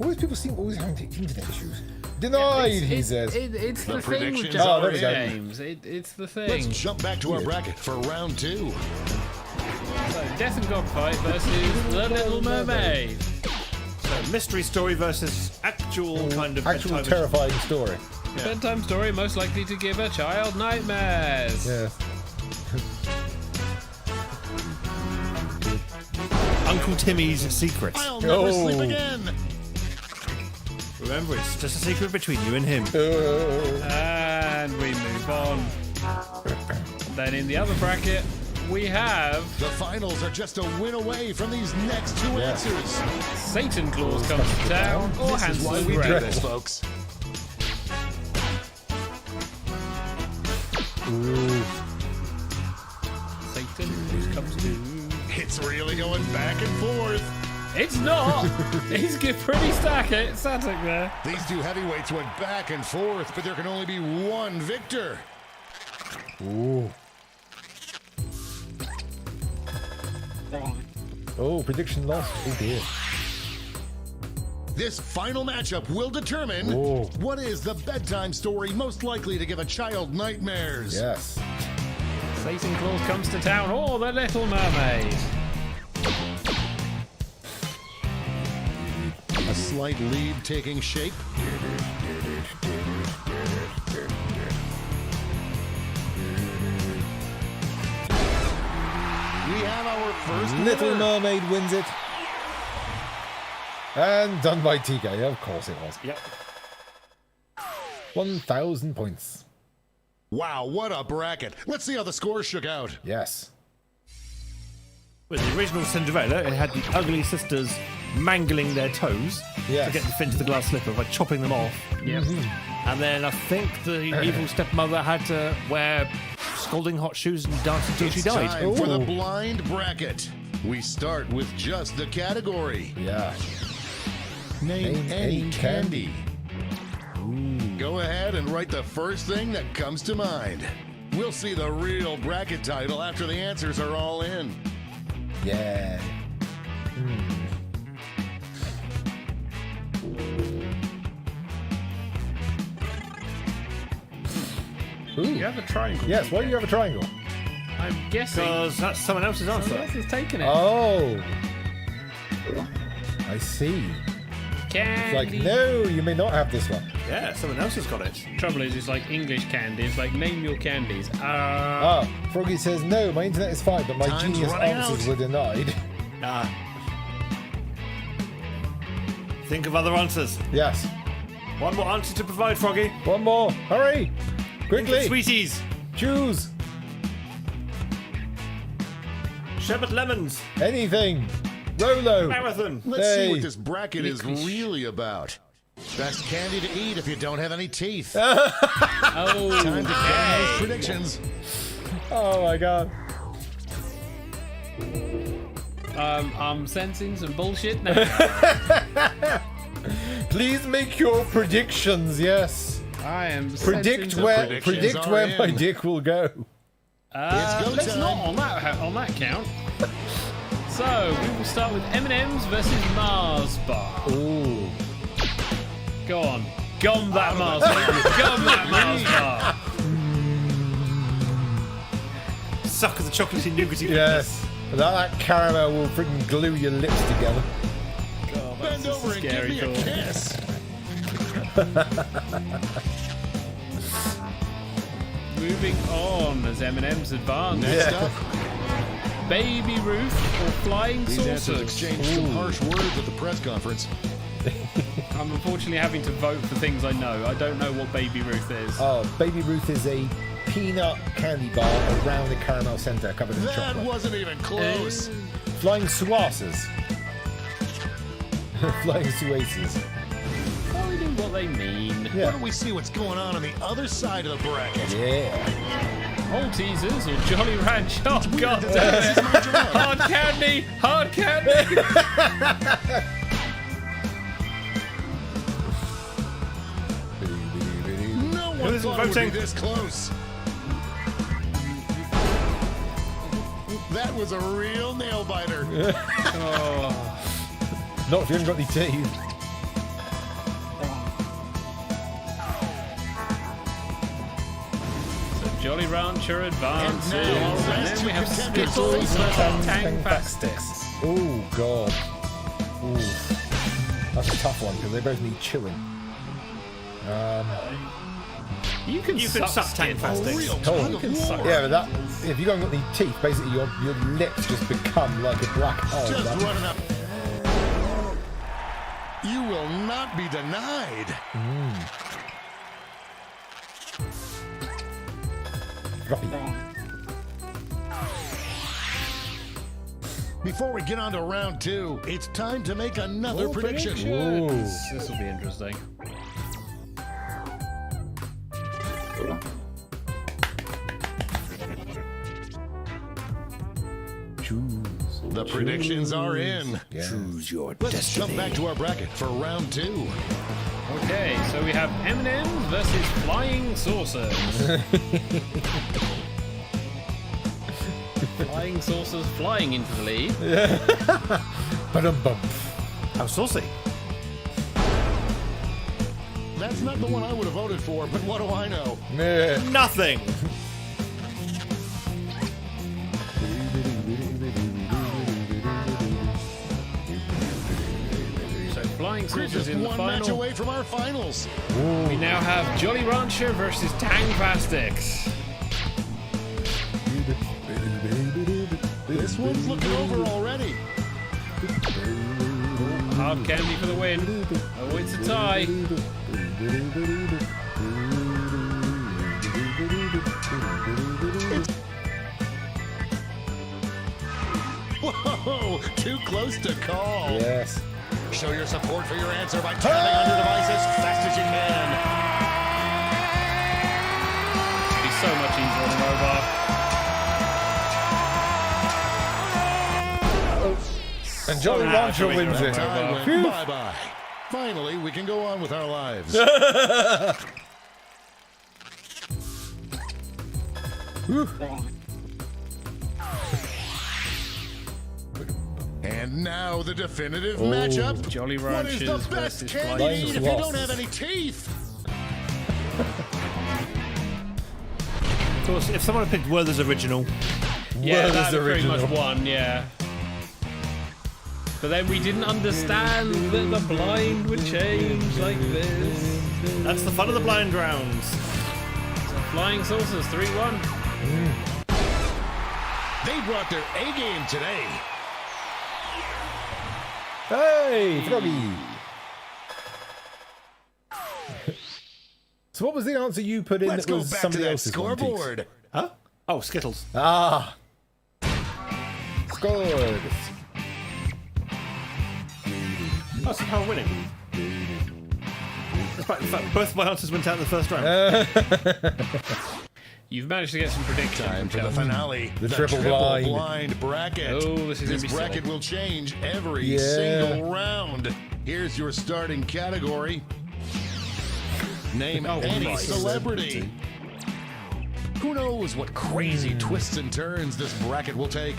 Speaker 5: Always people seem always having internet issues. Denied, he says.
Speaker 4: It's
Speaker 7: The
Speaker 4: the thing with
Speaker 7: predictions
Speaker 4: Just
Speaker 5: are there we go.
Speaker 4: games. It's the thing.
Speaker 7: Let's jump back to our bracket for round two.
Speaker 4: So, Death and Godfight versus The Little Mermaid.
Speaker 3: So, mystery story versus actual kind of
Speaker 5: Actual
Speaker 3: bedtime.
Speaker 5: terrifying story.
Speaker 4: Bedtime story most likely to give a child nightmares.
Speaker 5: Yes.
Speaker 3: Uncle Timmy's secret.
Speaker 7: I'll never sleep
Speaker 5: Oh.
Speaker 7: again.
Speaker 3: Remember, it's just a secret between you and him.
Speaker 4: And we move on. Then in the other bracket, we have
Speaker 7: The finals are just a win away from these next two
Speaker 5: Yeah.
Speaker 7: answers.
Speaker 4: Satan Claus comes to town or
Speaker 7: This is
Speaker 4: Hansel
Speaker 7: why
Speaker 4: and
Speaker 7: we do
Speaker 4: Gretel.
Speaker 7: this, folks.
Speaker 4: Satan Claus comes to.
Speaker 7: It's really going back and forth.
Speaker 4: It's not. He's pretty static there.
Speaker 7: These two heavyweights went back and forth, but there can only be one victor.
Speaker 5: Ooh. Oh, prediction lost. Oh dear.
Speaker 7: This final matchup will determine
Speaker 5: Whoa.
Speaker 7: what is the bedtime story most likely to give a child nightmares.
Speaker 5: Yes.
Speaker 4: Satan Claus comes to town or The Little Mermaid.
Speaker 7: A slight lead taking shape. We have our first
Speaker 5: Little
Speaker 7: winner.
Speaker 5: Mermaid wins it. And done by TK. Of course it was.
Speaker 3: Yep.
Speaker 5: 1,000 points.
Speaker 7: Wow, what a bracket. Let's see how the scores shook out.
Speaker 5: Yes.
Speaker 3: With the original Cinderella, it had the ugly sisters mangling their toes
Speaker 5: Yes.
Speaker 3: to get the fin to the glass slipper by chopping them off.
Speaker 4: Yep.
Speaker 3: And then I think the evil stepmother had to wear scalding hot shoes and dance until she
Speaker 7: It's
Speaker 3: died.
Speaker 7: time for the
Speaker 5: Ooh.
Speaker 7: blind bracket. We start with just the category.
Speaker 5: Yeah.
Speaker 7: Name any
Speaker 5: any
Speaker 7: candy. Go ahead and write the first thing that comes to mind. We'll see the real bracket title after the answers are all in.
Speaker 5: Yeah. Ooh.
Speaker 4: You have a triangle.
Speaker 5: Yes, why do you have a triangle?
Speaker 4: I'm guessing.
Speaker 3: Because that's someone else's answer.
Speaker 4: Someone else has taken it.
Speaker 5: Oh. I see.
Speaker 4: Candy.
Speaker 5: It's like, no, you may not have this one.
Speaker 3: Yeah, someone else has got it.
Speaker 4: Trouble is, it's like English candy. It's like, name your candies.
Speaker 5: Froggy says, no, my internet is fine, but my
Speaker 7: Time's
Speaker 5: genius
Speaker 7: running
Speaker 5: answers
Speaker 7: out.
Speaker 5: were denied.
Speaker 3: Think of other answers.
Speaker 5: Yes.
Speaker 3: One more answer to provide, Froggy.
Speaker 5: One more. Hurry. Quickly.
Speaker 3: Sweeties.
Speaker 5: Choose.
Speaker 3: Sherbet lemons.
Speaker 5: Anything. Rolo.
Speaker 3: Marathon.
Speaker 7: Let's see
Speaker 5: Hey.
Speaker 7: what this bracket is really about. Best candy to eat if you don't have any teeth.
Speaker 4: Oh,
Speaker 7: Time to get those predictions.
Speaker 5: Oh my god.
Speaker 4: I'm sensing some bullshit now.
Speaker 5: Please make your predictions, yes.
Speaker 4: I am
Speaker 5: Predict
Speaker 4: sensing
Speaker 5: where
Speaker 7: predictions are
Speaker 5: my
Speaker 7: in.
Speaker 5: dick will go.
Speaker 7: It's go
Speaker 4: let's
Speaker 7: time.
Speaker 4: not on that count. So we will start with M&M's versus Mars bar.
Speaker 5: Ooh.
Speaker 4: Go on, gum that Mars bar. Gum that Mars bar.
Speaker 3: Suck of the chocolatey nougaty.
Speaker 5: Yes. That caramel will freaking glue your lips together.
Speaker 4: God,
Speaker 7: Bend
Speaker 4: that's
Speaker 7: over
Speaker 4: a
Speaker 7: and give
Speaker 4: scary
Speaker 7: me a
Speaker 4: call.
Speaker 7: kiss.
Speaker 4: Moving on as M&M's advance.
Speaker 7: Next up,
Speaker 4: Baby Ruth or Flying
Speaker 7: these answers
Speaker 4: Saucers.
Speaker 7: exchanged some harsh words at the press conference.
Speaker 4: I'm unfortunately having to vote for things I know. I don't know what Baby Ruth is.
Speaker 5: Oh, Baby Ruth is a peanut candy bar around the caramel center covered in
Speaker 7: That
Speaker 5: chocolate.
Speaker 7: wasn't even close.
Speaker 5: Flying Suases. Flying Suases.
Speaker 4: Well, we know what they mean.
Speaker 7: Why
Speaker 5: Yeah.
Speaker 7: don't we see what's going on the other side of the bracket?
Speaker 5: Yeah.
Speaker 4: Old teasers or Jolly Ranch. Oh, God
Speaker 7: This
Speaker 4: damn
Speaker 7: is
Speaker 4: it.
Speaker 7: my job.
Speaker 4: Hard candy. Hard candy.
Speaker 7: No one
Speaker 3: Who's
Speaker 7: thought it would be
Speaker 3: voting?
Speaker 7: this close. That was a real nail biter.
Speaker 5: Not if you haven't got any teeth.
Speaker 4: So Jolly Rancher advances.
Speaker 7: And now our
Speaker 4: And
Speaker 7: last
Speaker 4: then we
Speaker 7: two
Speaker 4: have
Speaker 7: contenders
Speaker 4: Skittles
Speaker 7: face
Speaker 4: versus
Speaker 7: off.
Speaker 4: Tang Fastix.
Speaker 5: Oh, God. Ooh. That's a tough one because they both need chewing.
Speaker 4: You can
Speaker 3: suck Tang
Speaker 4: Skittles.
Speaker 3: Fastix.
Speaker 7: Real
Speaker 5: Oh.
Speaker 7: tug of war.
Speaker 5: Yeah, but that, if you haven't got any teeth, basically your lips just become like a black hole.
Speaker 7: Just
Speaker 5: That-
Speaker 7: running up. You will not be denied.
Speaker 5: Fluffy.
Speaker 7: Before we get on to round two, it's time to make another prediction.
Speaker 4: This will be interesting.
Speaker 5: Choose.
Speaker 7: The predictions are in.
Speaker 5: Yeah.
Speaker 3: Choose your
Speaker 7: Let's jump back to our bracket for round two.
Speaker 4: Okay, so we have M&M's versus Flying Saucers. Flying Saucers flying into the lead.
Speaker 5: Ba-dum-bum.
Speaker 3: How saucy.
Speaker 7: That's not the one I would have voted for, but what do I know?
Speaker 5: Yeah.
Speaker 3: Nothing.
Speaker 4: So Flying
Speaker 7: Chris
Speaker 4: Saucers
Speaker 7: is
Speaker 4: in the
Speaker 7: one match
Speaker 4: final.
Speaker 7: away from our finals.
Speaker 4: We now have Jolly Rancher versus Tang Fastix.
Speaker 7: This one's looking over already.
Speaker 4: Hard candy for the win. Oh, it's a tie.
Speaker 7: Whoa, too close to call.
Speaker 5: Yes.
Speaker 7: Show your support for your answer by tapping on your device as fast as you can.
Speaker 4: It'd be so much easier on a mobile.
Speaker 5: And Jolly Rancher wins it.
Speaker 7: Time went
Speaker 5: Phew.
Speaker 7: bye-bye. Finally, we can go on with our lives. And now the definitive matchup.
Speaker 4: Jolly
Speaker 7: What is
Speaker 4: Ranchers
Speaker 7: the best
Speaker 4: versus
Speaker 7: candy
Speaker 5: Flying
Speaker 7: to eat if you don't
Speaker 5: Wasps.
Speaker 7: have any teeth?
Speaker 3: Of course, if someone had picked Werther's original,
Speaker 4: Yeah,
Speaker 5: Werther's
Speaker 4: that pretty much
Speaker 5: original.
Speaker 4: won, yeah. But then we didn't understand that the blind would change like this.
Speaker 3: that's the fun of the blind rounds.
Speaker 4: So Flying Saucers 3-1.
Speaker 7: They brought their A game today.
Speaker 5: Hey, Froggy! So what was the answer you put in
Speaker 7: Let's
Speaker 5: that
Speaker 7: go
Speaker 5: was
Speaker 7: back to
Speaker 5: somebody
Speaker 7: that
Speaker 5: else's one, Teeks?
Speaker 7: scoreboard.
Speaker 3: Huh? Oh, Skittles.
Speaker 5: Ah! Scored!
Speaker 3: Oh, so how I'm winning. Despite the fact both my answers went out in the first round.
Speaker 4: You've managed to get some prediction.
Speaker 7: Time for the finale.
Speaker 5: The triple blind.
Speaker 7: blind bracket.
Speaker 4: Oh, this is gonna be
Speaker 7: bracket
Speaker 4: silly.
Speaker 7: will change every
Speaker 5: Yeah.
Speaker 7: single round. Here's your starting category. Name any
Speaker 4: right.
Speaker 7: celebrity. Who knows what crazy twists and turns this bracket will take?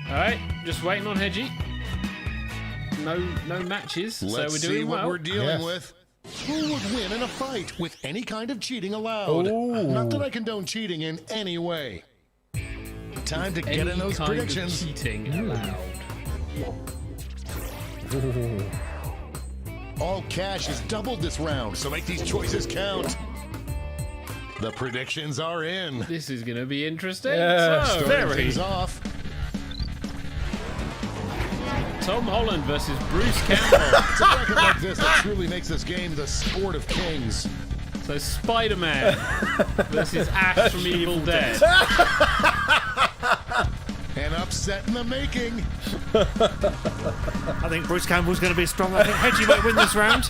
Speaker 4: Alright, just waiting on Hedgie. No matches,
Speaker 7: Let's
Speaker 4: so we're
Speaker 7: see
Speaker 4: doing
Speaker 7: what
Speaker 4: well.
Speaker 7: we're dealing
Speaker 5: Yes.
Speaker 7: with. Who would win in a fight with any kind of cheating allowed? Not that I condone cheating in any way. Time to get in
Speaker 4: Any
Speaker 7: those
Speaker 4: kind of
Speaker 7: predictions.
Speaker 4: cheating allowed.
Speaker 7: All cash is doubled this round, so make these choices count. The predictions are in.
Speaker 4: This is going to be interesting.
Speaker 5: Yeah,
Speaker 4: so,
Speaker 7: Starting things off.
Speaker 4: Tom Holland versus Bruce Campbell.
Speaker 7: It's a bracket like this that truly makes this game the sport of kings.
Speaker 4: So Spider-Man versus Ash from Evil Dead.
Speaker 7: An upset in the making.
Speaker 3: I think Bruce Campbell's going to be strong. I think Hedgie might win this round.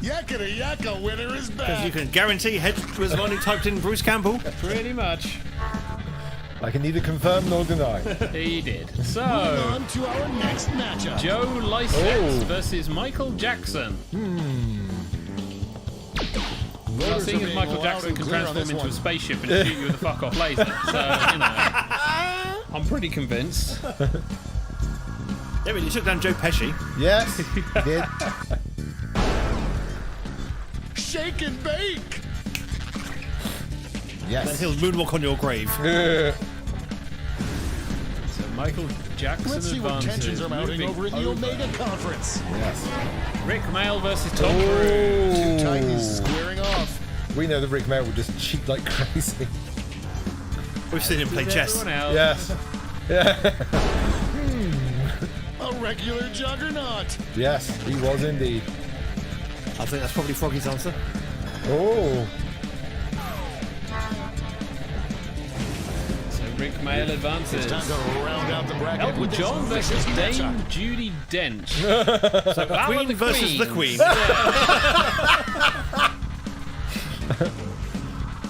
Speaker 7: Yakety Yakka winner is
Speaker 3: Because you
Speaker 7: back.
Speaker 3: can guarantee Hedge was the one who typed in Bruce Campbell.
Speaker 4: Pretty much.
Speaker 5: I can neither confirm nor deny.
Speaker 4: He did. So,
Speaker 7: On to our next matchup.
Speaker 4: Joe Lycett
Speaker 5: Oh.
Speaker 4: versus Michael Jackson. Well,
Speaker 7: Voters
Speaker 4: seeing
Speaker 7: are
Speaker 4: as
Speaker 7: being
Speaker 4: Michael
Speaker 7: loud
Speaker 4: Jackson
Speaker 7: and
Speaker 4: can
Speaker 7: clear on
Speaker 4: transform
Speaker 7: this
Speaker 4: into
Speaker 7: one.
Speaker 4: a spaceship and shoot you with a fuck-off laser, so, you know, I'm pretty convinced.
Speaker 3: Yeah, but you took down Joe Pesci.
Speaker 5: Yes, he did.
Speaker 7: Shake and bake.
Speaker 3: Then
Speaker 5: Yes.
Speaker 3: he'll moonwalk on your grave.
Speaker 4: So Michael Jackson
Speaker 7: Let's see what
Speaker 4: advances.
Speaker 7: tensions are mounting
Speaker 4: Moving
Speaker 7: over in the Omega Conference.
Speaker 5: Yes.
Speaker 4: Rick Mail versus Tom Cruise.
Speaker 7: Two Titans squaring off.
Speaker 5: We know that Rick Mail would just cheat like crazy.
Speaker 3: We've seen him play chess.
Speaker 4: Everyone else.
Speaker 5: Yes.
Speaker 7: A regular juggernaut.
Speaker 5: Yes, he was indeed.
Speaker 3: I think that's probably Froggy's answer.
Speaker 5: Oh.
Speaker 4: So Rick Mail advances.
Speaker 7: It's time to round out the bracket
Speaker 4: Elton
Speaker 7: with this
Speaker 4: John versus
Speaker 7: vicious
Speaker 4: Dame
Speaker 7: matchup.
Speaker 4: Judi Dench.
Speaker 3: So
Speaker 4: Battle of
Speaker 3: Queen versus the Queen.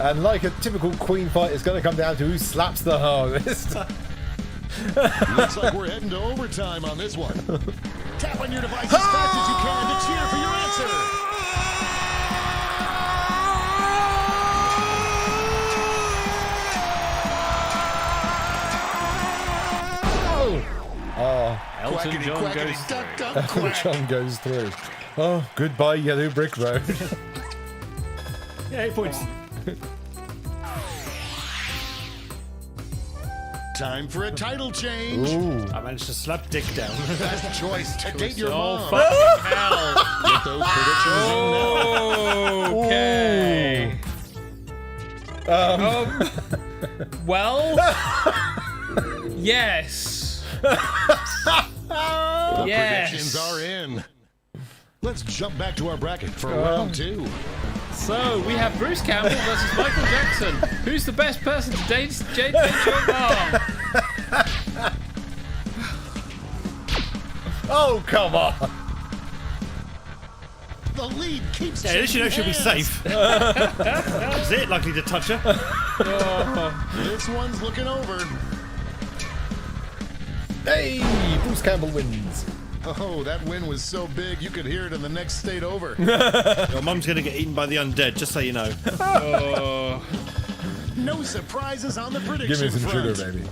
Speaker 5: And like a typical Queen fight, it's going to come down to who slaps the hardest.
Speaker 7: Looks like we're heading to overtime on this one. Tap on your device as fast as you can to cheer for your answer.
Speaker 4: Elton
Speaker 7: Quackity,
Speaker 4: John
Speaker 7: quackity,
Speaker 4: goes
Speaker 7: duck,
Speaker 4: through.
Speaker 7: duck, quack.
Speaker 5: John goes through. Oh, goodbye, Yellow Brick Road.
Speaker 3: Yeah, 8 points.
Speaker 7: Time for a title change.
Speaker 5: Ooh.
Speaker 3: I managed to slap Dick down.
Speaker 7: Best choice to date your
Speaker 4: Oh,
Speaker 7: mom.
Speaker 4: fucking hell.
Speaker 7: Get those predictions in now.
Speaker 4: Okay. Well, yes.
Speaker 7: The
Speaker 4: Yes.
Speaker 7: predictions are in. Let's jump back to our bracket for round two.
Speaker 4: So we have Bruce Campbell versus Michael Jackson. Who's the best person to date your mom?
Speaker 5: Oh, come on.
Speaker 7: The lead keeps
Speaker 3: Yeah, at least you know she'll be
Speaker 7: changing
Speaker 3: safe. Is it likely to touch her?
Speaker 7: hands. This one's looking over.
Speaker 5: Hey, Bruce Campbell wins.
Speaker 7: Oh, that win was so big you could hear it in the next state over.
Speaker 3: Your mum's going to get eaten by the undead, just so you know.
Speaker 7: No surprises on the prediction
Speaker 5: Give me some
Speaker 7: front.
Speaker 5: sugar, baby.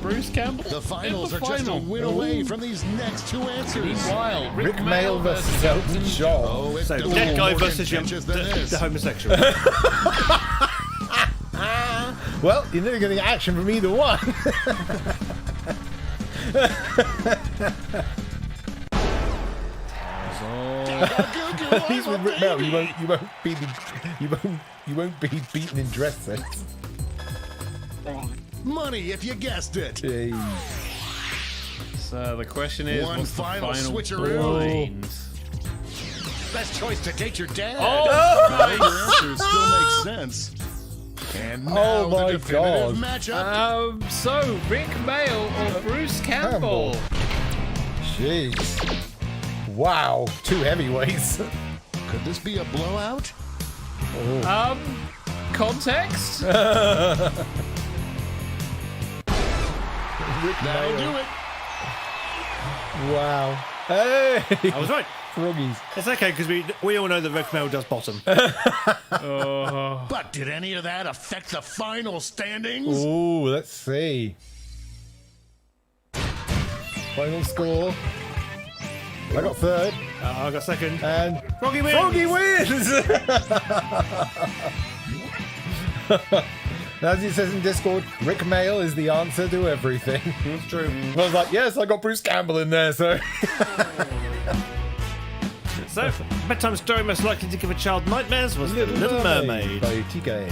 Speaker 4: Bruce Campbell.
Speaker 7: The finals
Speaker 4: in
Speaker 7: are
Speaker 4: the
Speaker 7: just a
Speaker 4: final.
Speaker 7: win away from these next two answers.
Speaker 4: Meanwhile,
Speaker 5: Rick Mail versus Elton John.
Speaker 7: Oh, it
Speaker 3: So,
Speaker 7: don't
Speaker 3: dead
Speaker 7: get
Speaker 3: guy
Speaker 7: more
Speaker 3: versus
Speaker 7: contentious than this.
Speaker 3: the homosexual.
Speaker 5: Well, you're never getting action from either one. He's with Rick Mail. You won't be beaten in dress sense.
Speaker 7: Money, if you guessed it.
Speaker 5: Hey.
Speaker 4: So the question is,
Speaker 7: One
Speaker 4: what's the
Speaker 7: final
Speaker 4: final
Speaker 7: switcheroo.
Speaker 4: lines?
Speaker 7: Best choice to date your dad.
Speaker 4: Oh,
Speaker 7: Your answers still make sense. And now
Speaker 5: Oh my
Speaker 7: the definitive
Speaker 5: God.
Speaker 7: matchup.
Speaker 4: So Rick Mail or Bruce Campbell?
Speaker 5: Jeez. Wow. Two heavyweights.
Speaker 7: Could this be a blowout?
Speaker 4: Context?
Speaker 5: Rick
Speaker 7: That'll
Speaker 5: Mail.
Speaker 7: do it.
Speaker 5: Wow. Hey.
Speaker 3: I was right.
Speaker 5: Froggies.
Speaker 3: It's okay, because we all know that Rick Mail does bottom.
Speaker 7: But did any of that affect the final standings?
Speaker 5: Ooh, let's see. Final score. I got third,
Speaker 3: I got second.
Speaker 5: and
Speaker 3: Froggy wins!
Speaker 5: Froggy wins! As it says in Discord, Rick Mail is the answer to everything.
Speaker 3: It's true.
Speaker 5: I was like, yes, I got Bruce Campbell in there, so.
Speaker 3: So, bedtime story most likely to give a child nightmares was Little Mermaid.
Speaker 5: by TK.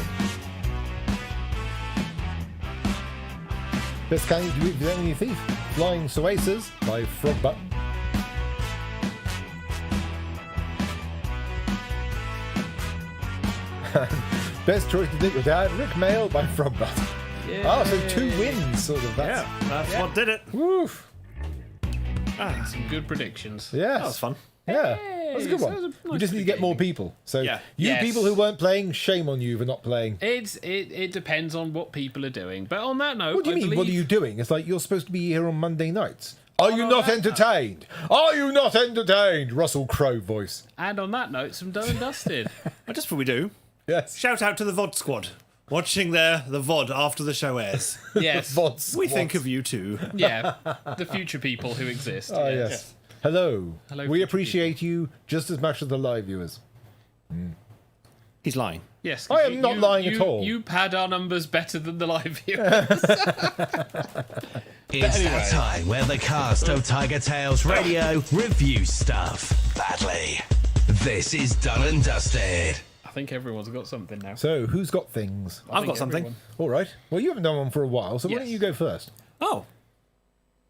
Speaker 5: Best candy to beat the enemy thief. Flying Oasis by Frogbutt. Best choice to date your dad, Rick Mail by Frogbutt. Oh, so 2 wins, sort of. That's,
Speaker 3: Yeah, that's what did it.
Speaker 5: Woof.
Speaker 4: Some good predictions.
Speaker 5: Yes.
Speaker 3: That was fun.
Speaker 5: Yeah. That's a good
Speaker 4: so
Speaker 5: one.
Speaker 4: that was a
Speaker 5: We
Speaker 4: nice
Speaker 5: just need to
Speaker 4: bit
Speaker 5: get more
Speaker 4: gaming.
Speaker 5: people. So
Speaker 3: Yeah.
Speaker 5: you
Speaker 4: Yes.
Speaker 5: people who weren't playing, shame on you for not playing.
Speaker 4: It depends on what people are doing. But on that note,
Speaker 5: What do you
Speaker 4: I
Speaker 5: mean?
Speaker 4: believe-
Speaker 5: What are you doing? It's like you're supposed to be here on Monday nights. Are you
Speaker 4: on
Speaker 5: not
Speaker 4: that
Speaker 5: entertained? Are you not entertained? Russell Crowe voice.
Speaker 4: And on that note, some done and dusted.
Speaker 3: But just before we do,
Speaker 5: Yes.
Speaker 3: shout out to the VOD squad. Watching the VOD after the show airs.
Speaker 4: Yes.
Speaker 5: VODs.
Speaker 3: We think of you too.
Speaker 4: Yeah. The future people who exist.
Speaker 5: Oh, yes. Hello.
Speaker 4: Hello,
Speaker 5: We
Speaker 4: future
Speaker 5: appreciate you just as much as the live viewers.
Speaker 3: He's lying.
Speaker 4: Yes.
Speaker 5: I am not lying at all.
Speaker 4: You pad our numbers better than the live viewers.
Speaker 1: It's that time where the cast of TigerTails Radio review stuff badly. This is Done and Dusted.
Speaker 4: I think everyone's got something now.
Speaker 5: So, who's got things?
Speaker 3: I've got something.
Speaker 4: everyone.
Speaker 5: All right. Well, you haven't done one for a while, so why don't
Speaker 4: Yes.
Speaker 5: you go first?
Speaker 3: Oh.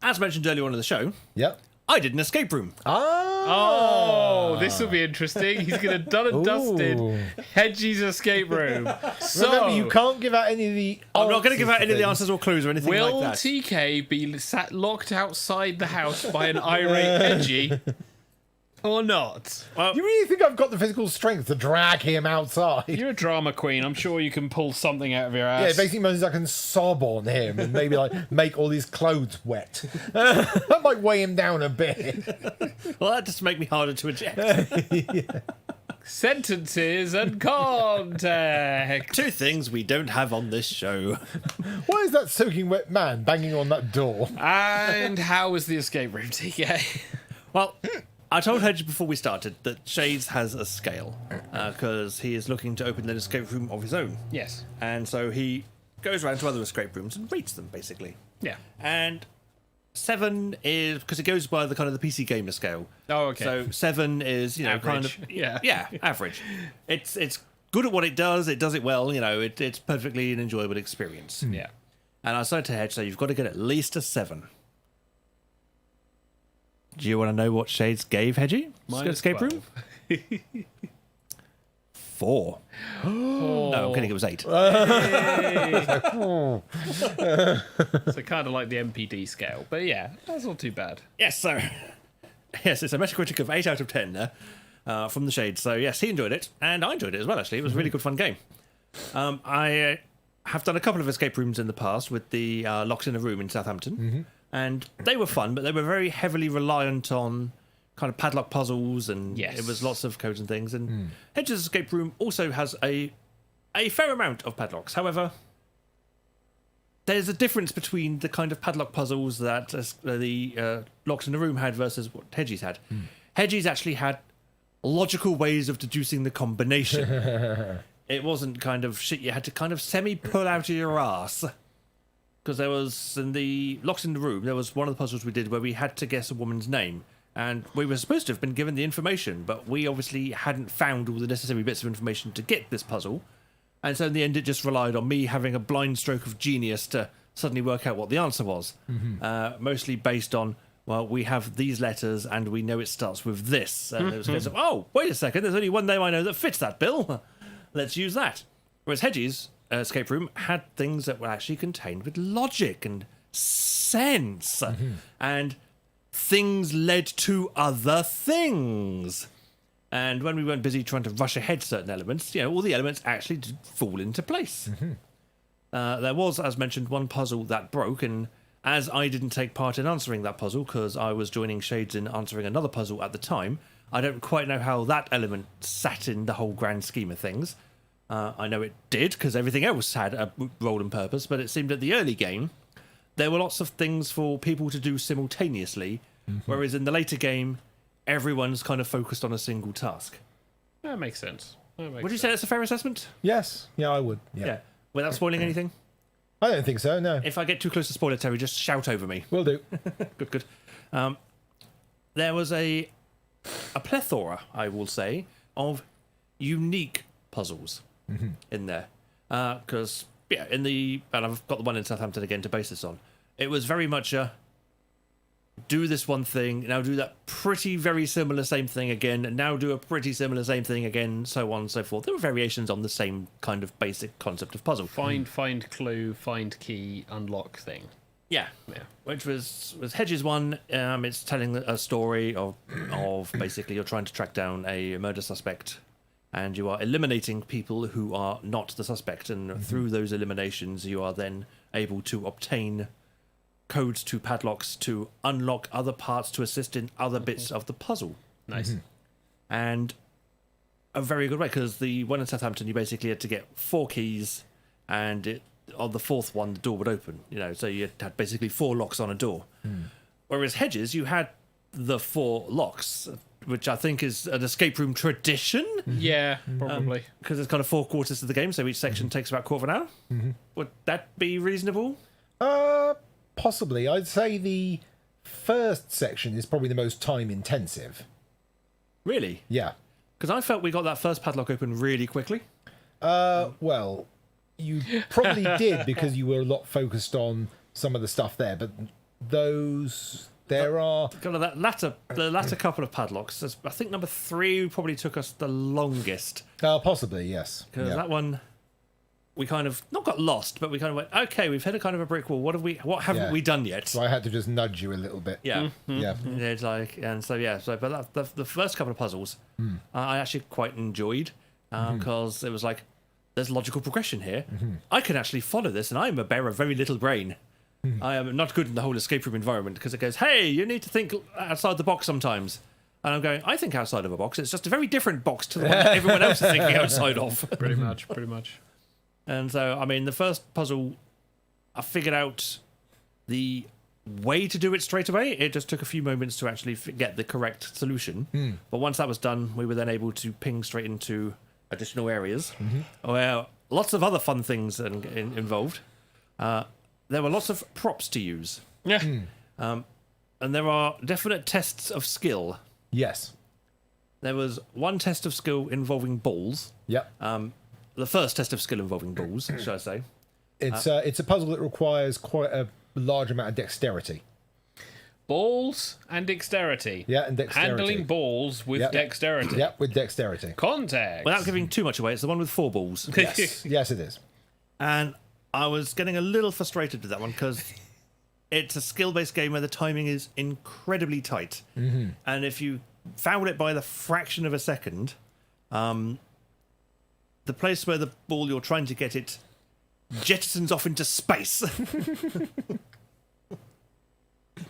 Speaker 3: As mentioned earlier on in the show,
Speaker 5: Yep.
Speaker 3: I did an escape room.
Speaker 4: Oh, this will be interesting. He's going to done and dusted
Speaker 5: Ooh.
Speaker 4: Hedgie's escape room. So,
Speaker 5: Remember, you can't give out any of the
Speaker 3: I'm not going to
Speaker 5: answers
Speaker 3: give out
Speaker 5: to
Speaker 3: any of the
Speaker 5: things.
Speaker 3: answers or clues or anything
Speaker 4: will
Speaker 3: like that.
Speaker 4: TK be sat locked outside the house by an irate Hedgie or not?
Speaker 5: You really think I've got the physical strength to drag him outside?
Speaker 4: You're a drama queen. I'm sure you can pull something out of your
Speaker 5: Yeah,
Speaker 4: ass.
Speaker 5: it basically means I can sob on him and maybe like make all his clothes wet. That might weigh him down a bit.
Speaker 3: Well, that just make me harder to eject.
Speaker 4: Sentences and context.
Speaker 3: Two things we don't have on this show.
Speaker 5: Why is that soaking wet man banging on that door?
Speaker 4: And how was the escape room, TK?
Speaker 3: Well, I told Hedge before we started that Shades has a scale because he is looking to open an escape room of his own.
Speaker 4: Yes.
Speaker 3: And so he goes around to other escape rooms and rates them, basically.
Speaker 4: Yeah.
Speaker 3: And 7 is because it goes by the kind of the PC gamer scale.
Speaker 4: Oh, okay.
Speaker 3: So 7 is kind
Speaker 4: Average.
Speaker 3: of
Speaker 4: Yeah.
Speaker 3: average. It's good at what it does. It does it well. It's perfectly an enjoyable experience.
Speaker 4: Yeah.
Speaker 3: And I said to Hedge, so you've got to get at least a 7. Do you want to know what Shades gave Hedgie?
Speaker 4: Minus
Speaker 3: Escape
Speaker 4: 12.
Speaker 3: room? 4. No, I'm kidding. It was 8.
Speaker 4: So kind of like the MPD scale. But yeah, that's not too bad.
Speaker 3: Yes, so yes, it's a Metacritic of 8 out of 10 from the Shades. So yes, he enjoyed it, and I enjoyed it as well. Actually, it was a really good fun game. I have done a couple of escape rooms in the past with the Locks in a Room in Southampton, and they were fun, but they were very heavily reliant on kind of padlock puzzles, and it was lots of codes and things. And Hedges Escape Room also has a fair amount of padlocks. However, there's a difference between the kind of padlock puzzles that the Locks in the Room had versus what Hedges had. Hedges actually had logical ways of deducing the combination. It wasn't kind of shit you had to kind of semi-pull out of your ass. Because there was, in the Locks in the Room, there was one of the puzzles we did where we had to guess a woman's name. And we were supposed to have been given the information, but we obviously hadn't found all the necessary bits of information to get this puzzle. And so in the end, it just relied on me having a blind stroke of genius to suddenly work out what the answer was. Mostly based on, well, we have these letters and we know it starts with this. And it was a case of, oh, wait a second, there's only one name I know that fits that bill. Let's use that. Whereas Hedges' escape room had things that were actually contained with logic and sense. And things led to other things. And when we weren't busy trying to rush ahead certain elements, all the elements actually did fall into place. There was, as mentioned, one puzzle that broke, and as I didn't take part in answering that puzzle because I was joining Shades in answering another puzzle at the time, I don't quite know how that element sat in the whole grand scheme of things. I know it did, because everything else had a role and purpose, but it seemed at the early game, there were lots of things for people to do simultaneously, whereas in the later game, everyone's kind of focused on a single task.
Speaker 4: That makes sense.
Speaker 3: Would you say that's a fair assessment?
Speaker 5: Yes. Yeah, I would. Yeah.
Speaker 3: Without spoiling anything?
Speaker 5: I don't think so, no.
Speaker 3: If I get too close to spoiler territory, just shout over me.
Speaker 5: Will do.
Speaker 3: Good. There was a plethora, I will say, of unique puzzles in there. Because, and I've got the one in Southampton again to base this on. It was very much a do this one thing, now do that pretty very similar same thing again, and now do a pretty similar same thing again, so on and so forth. There were variations on the same kind of basic concept of puzzle.
Speaker 4: Find clue, find key, unlock thing.
Speaker 3: Yeah. Which was Hedges one. It's telling a story of basically you're trying to track down a murder suspect, and you are eliminating people who are not the suspect, and through those eliminations you are then able to obtain codes to padlocks to unlock other parts to assist in other bits of the puzzle.
Speaker 4: Nice.
Speaker 3: And a very good way, because the one in Southampton you basically had to get 4 keys, and on the 4th one the door would open, so you had basically 4 locks on a door. Whereas Hedges, you had the 4 locks, which I think is an escape room tradition.
Speaker 4: Yeah, probably.
Speaker 3: Because it's kind of 4 quarters of the game, so each section takes about a quarter of an hour. Would that be reasonable?
Speaker 5: Possibly. I'd say the first section is probably the most time intensive.
Speaker 3: Really?
Speaker 5: Yeah.
Speaker 3: Because I felt we got that first padlock open really quickly.
Speaker 5: Well, you probably did because you were a lot focused on some of the stuff there, but there are
Speaker 3: kind of the latter couple of padlocks. I think number 3 probably took us the longest.
Speaker 5: Possibly, yes.
Speaker 3: Because that one, we kind of not got lost, but we kind of went, okay, we've hit a kind of a brick wall. What haven't we done yet?
Speaker 5: So I had to just nudge you a little bit.
Speaker 3: Yeah,
Speaker 5: yeah.
Speaker 3: It's like, and so but the first couple of puzzles, I actually quite enjoyed because it was like, there's logical progression here. I can actually follow this, and I am a bear of very little brain. I am not good in the whole escape room environment because it goes, hey, you need to think outside the box sometimes. And I'm going, I think outside of a box. It's just a very different box to the one that everyone else is thinking outside of.
Speaker 4: Pretty much.
Speaker 3: And so, I mean, the first puzzle, I figured out the way to do it straight away. It just took a few moments to actually get the correct solution. But once that was done, we were then able to ping straight into additional areas where lots of other fun things involved. There were lots of props to use.
Speaker 4: Yeah.
Speaker 3: And there are definite tests of skill.
Speaker 5: Yes.
Speaker 3: There was one test of skill involving balls.
Speaker 5: Yep.
Speaker 3: The first test of skill involving balls, shall I say.
Speaker 5: It's a puzzle that requires quite a large amount of dexterity.
Speaker 4: Balls and dexterity.
Speaker 5: Yeah, and dexterity.
Speaker 4: Handling balls with dexterity.
Speaker 5: Yep, with dexterity.
Speaker 4: Contact.
Speaker 3: Without giving too much away, it's the one with 4 balls.
Speaker 5: Yes, yes it is.
Speaker 3: And I was getting a little frustrated with that one because it's a skill-based game where the timing is incredibly tight. And if you foul it by the fraction of a second, the place where the ball you're trying to get it jettisons off into space.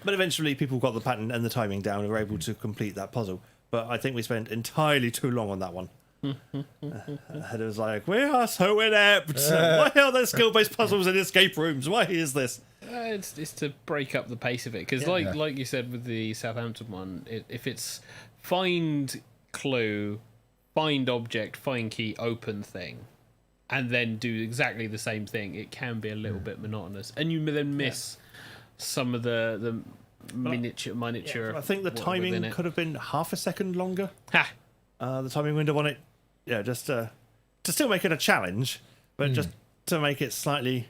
Speaker 3: But eventually people got the pattern and the timing down and were able to complete that puzzle. But I think we spent entirely too long on that one. And it was like, we are so inept. Why are there skill-based puzzles in escape rooms? Why is this?
Speaker 4: It's to break up the pace of it. Because like you said with the Southampton one, if it's find clue, find object, find key, open thing, and then do exactly the same thing, it can be a little bit monotonous. And you then miss some of the miniature.
Speaker 3: I think the timing could have been half a second longer.
Speaker 4: Ha!
Speaker 3: The timing window on it, just to still make it a challenge, but just to make it slightly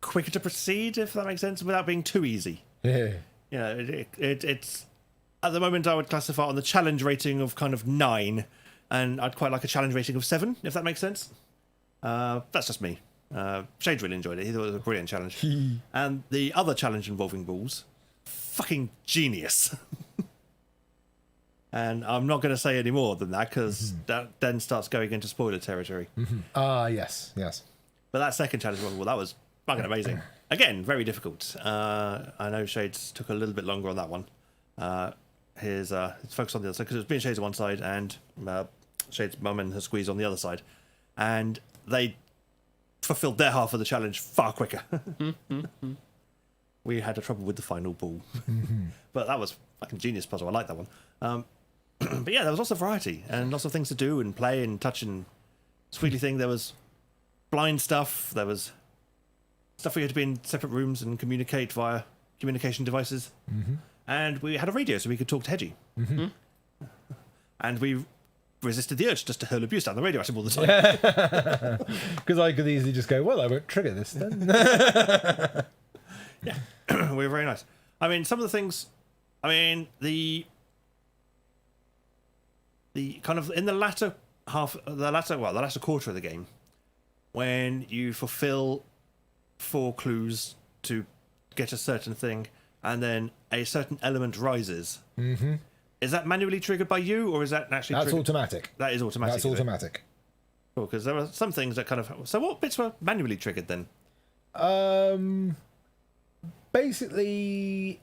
Speaker 3: quicker to proceed, if that makes sense, without being too easy.
Speaker 5: Yeah.
Speaker 3: It's at the moment I would classify it on the challenge rating of kind of 9, and I'd quite like a challenge rating of 7, if that makes sense. That's just me. Shade really enjoyed it. He thought it was a brilliant challenge. And the other challenge involving balls, fucking genius. And I'm not going to say any more than that, because that then starts going into spoiler territory.
Speaker 5: Yes.
Speaker 3: But that second challenge, well, that was fucking amazing. Again, very difficult. I know Shades took a little bit longer on that one. His focus on the other side, because it was being Shades on one side and Shades' mum and her squeeze on the other side. And they fulfilled their half of the challenge far quicker. We had a trouble with the final ball. But that was fucking genius puzzle. I like that one. But yeah, there was lots of variety and lots of things to do and play and touch and sweetly thing. There was blind stuff. There was stuff where you had to be in separate rooms and communicate via communication devices. And we had a radio so we could talk to Hedgie. And we resisted the urge just to hurl abuse down the radio at him all the time.
Speaker 5: Because I could easily just go, well, I won't trigger this then.
Speaker 3: Yeah, we were very nice. I mean, some of the things, the kind of in the latter quarter of the game, when you fulfill 4 clues to get a certain thing, and then a certain element rises. Is that manually triggered by you, or is that actually?
Speaker 5: That's automatic.
Speaker 3: That is automatic.
Speaker 5: That's automatic.
Speaker 3: Cool, because there were some things that kind of. So what bits were manually triggered then?
Speaker 5: Basically,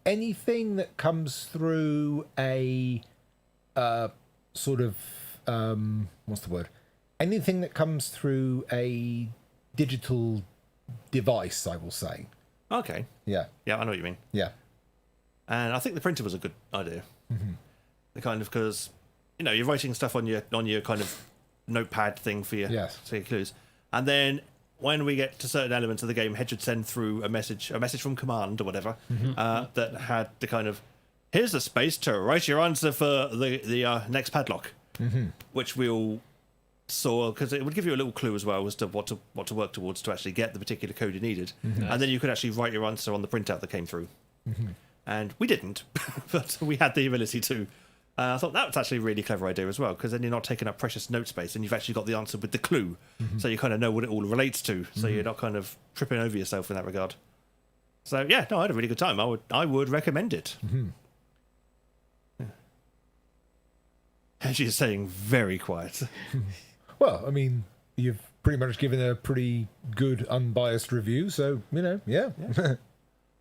Speaker 5: anything that comes through a sort of what's the word? Anything that comes through a digital device, I will say.
Speaker 3: Okay.
Speaker 5: Yeah.
Speaker 3: Yeah, I know what you mean.
Speaker 5: Yeah.
Speaker 3: And I think the printer was a good idea. The kind of, because you're writing stuff on your kind of notepad thing for your clues, and then when we get to certain elements of the game, Hedge would send through a message from command or whatever that had the kind of, here's the space to write your answer for the next padlock, which we all saw, because it would give you a little clue as well as to what to work towards to actually get the particular code you needed, and then you could actually write your answer on the printout that came through. And we didn't, but we had the ability to. I thought that was actually a really clever idea as well, because then you're not taking up precious note space, and you've actually got the answer with the clue, so you kind of know what it all relates to, so you're not kind of tripping over yourself in that regard. So yeah, no, I had a really good time. I would recommend it. As you're saying, very quiet.
Speaker 5: Well, I mean, you've pretty much given a pretty good, unbiased review, so yeah.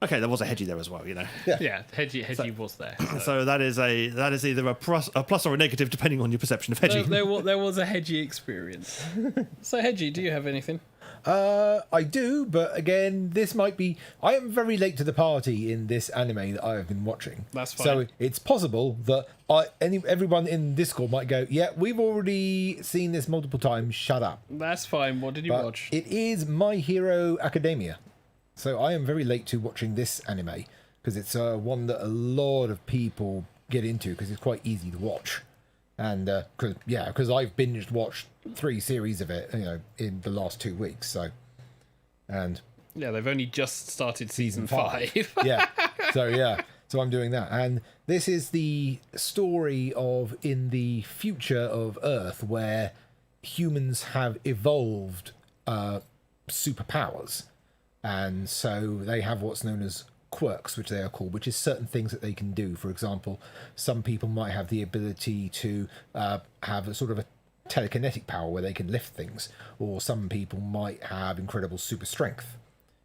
Speaker 3: Okay, there was a Hedgie there as well,
Speaker 4: Yeah, Hedgie was there.
Speaker 3: So that is either a plus or a negative depending on your perception of Hedgie.
Speaker 4: There was a Hedgie experience. So Hedgie, do you have anything?
Speaker 5: I do, but again, this might be. I am very late to the party in this anime that I have been watching.
Speaker 4: That's fine.
Speaker 5: So it's possible that everyone in Discord might go, "Yeah, we've already seen this multiple times. Shut up."
Speaker 4: That's fine. What did you watch?
Speaker 5: It is My Hero Academia. So I am very late to watching this anime because it's one that a lot of people get into because it's quite easy to watch, and because I've binged watched 3 series of it, in the last 2 weeks. So, and
Speaker 4: they've only just started season 5.
Speaker 5: So I'm doing that, and this is the story of in the future of Earth where humans have evolved superpowers. And so they have what's known as quirks, which they are called, which is certain things that they can do. For example, some people might have the ability to have a sort of telekinetic power where they can lift things, or some people might have incredible super strength.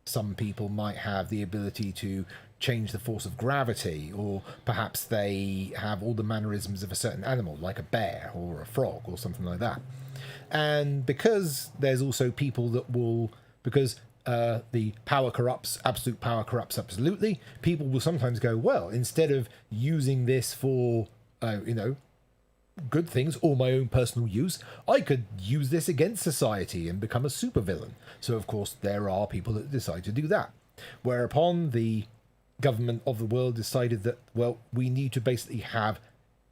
Speaker 5: Some people might have the ability to change the force of gravity, or perhaps they have all the mannerisms of a certain animal, like a bear or a frog or something like that. And because there's also people that will, because the power corrupts, absolute power corrupts absolutely, people will sometimes go, well, instead of using this for, good things or my own personal use, I could use this against society and become a supervillain. So, of course, there are people that decide to do that. Whereupon the government of the world decided that, well, we need to basically have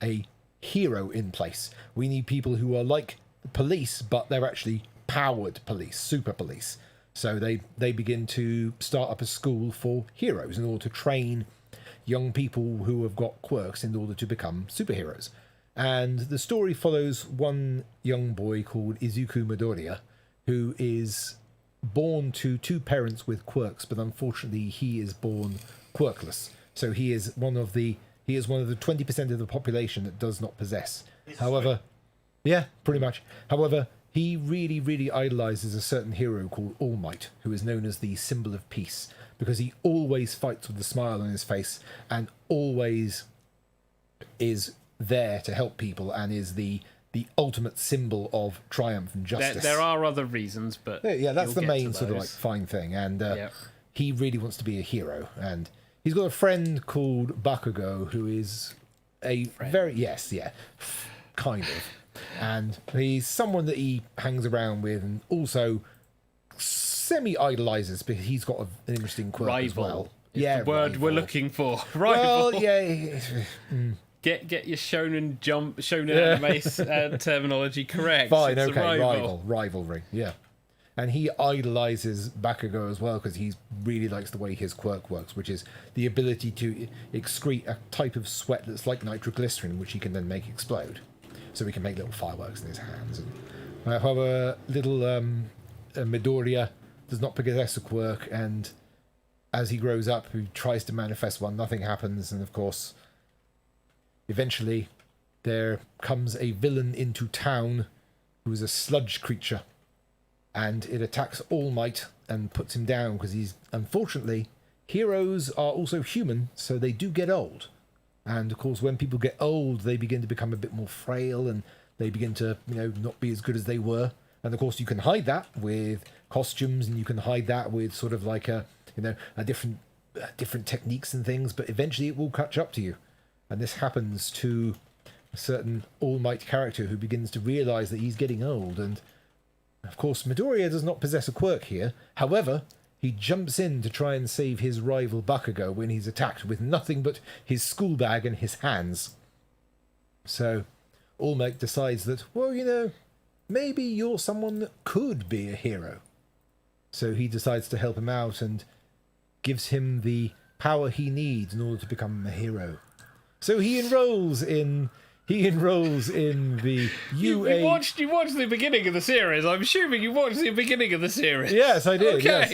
Speaker 5: a hero in place. We need people who are like the police, but they're actually powered police, super police. So they begin to start up a school for heroes in order to train young people who have got quirks in order to become superheroes. And the story follows one young boy called Izuku Midoriya, who is born to two parents with quirks, but unfortunately he is born quirkless. So he is one of the 20% of the population that does not possess. However, yeah, pretty much. However, he really, really idolizes a certain hero called All Might, who is known as the symbol of peace, because he always fights with a smile on his face and always is there to help people and is the ultimate symbol of triumph and justice.
Speaker 4: There are other reasons, but
Speaker 5: yeah, that's the main sort of like fine thing. And he really wants to be a hero, and he's got a friend called Bakugo who is a kind of, and he's someone that he hangs around with and also semi-idolizes because he's got an interesting quirk as well.
Speaker 4: The word rival we're looking for.
Speaker 5: Rival. Well, yeah.
Speaker 4: Get your shonen anime terminology correct.
Speaker 5: Fine, it's okay, rivalry, yeah. And he idolizes Bakugo as well because he really likes the way his quirk works, which is the ability to excrete a type of sweat that's like nitroglycerin, which he can then make explode. So he can make little fireworks in his hands. And however, little Midoriya does not possess a quirk, and as he grows up, he tries to manifest one, nothing happens, and of course, eventually, there comes a villain into town who is a sludge creature, and it attacks All Might and puts him down because unfortunately, heroes are also human, so they do get old. And of course, when people get old, they begin to become a bit more frail and they begin to, not be as good as they were. And of course, you can hide that with costumes, and you can hide that with sort of like a different techniques and things, but eventually it will catch up to you. And this happens to a certain All Might character who begins to realize that he's getting old. And of course, Midoriya does not possess a quirk here. However, he jumps in to try and save his rival Bakugo when he's attacked with nothing but his school bag and his hands. So All Might decides that, well, maybe you're someone that could be a hero. So he decides to help him out and gives him the power he needs in order to become a hero. So he enrolls in the UA.
Speaker 4: You watched the beginning of the series. I'm assuming you watched the beginning of the series.
Speaker 5: Yes, I did.
Speaker 4: Okay,
Speaker 5: yes,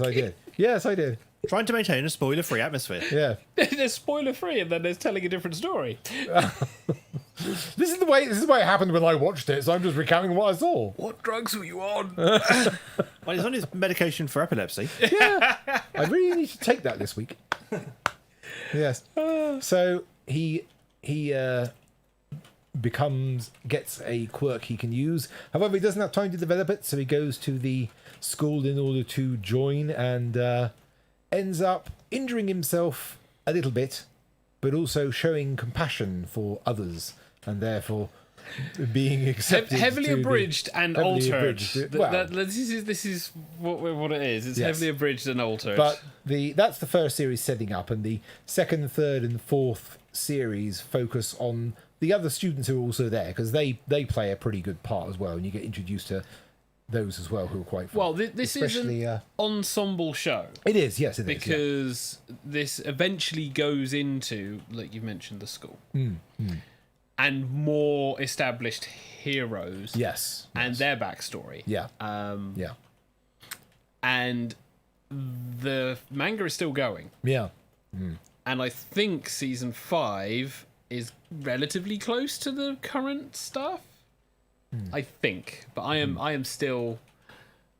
Speaker 5: I did. Yes, I did.
Speaker 3: Trying to maintain a spoiler-free atmosphere.
Speaker 5: Yeah.
Speaker 4: There's spoiler-free, and then there's telling a different story.
Speaker 5: This is the way it happened when I watched it, so I'm just recounting what I saw.
Speaker 4: What drugs were you on?
Speaker 3: Well, he's on his medication for epilepsy.
Speaker 5: Yeah. I really need to take that this week. Yes. So he gets a quirk he can use. However, he doesn't have time to develop it, so he goes to the school in order to join and ends up injuring himself a little bit, but also showing compassion for others, and therefore being accepted.
Speaker 4: Heavily abridged and altered.
Speaker 5: Well,
Speaker 4: this is what it is. It's heavily abridged and altered.
Speaker 5: But that's the first series setting up, and the second, third, and fourth series focus on the other students who are also there, because they play a pretty good part as well, and you get introduced to those as well who are quite fun.
Speaker 4: Well, this is an ensemble show.
Speaker 5: It is, yes, it is.
Speaker 4: Because this eventually goes into, like you mentioned, the school. And more established heroes.
Speaker 5: Yes.
Speaker 4: And their backstory.
Speaker 5: Yeah.
Speaker 4: And the manga is still going.
Speaker 5: Yeah.
Speaker 4: And I think season 5 is relatively close to the current stuff. I think, but I am still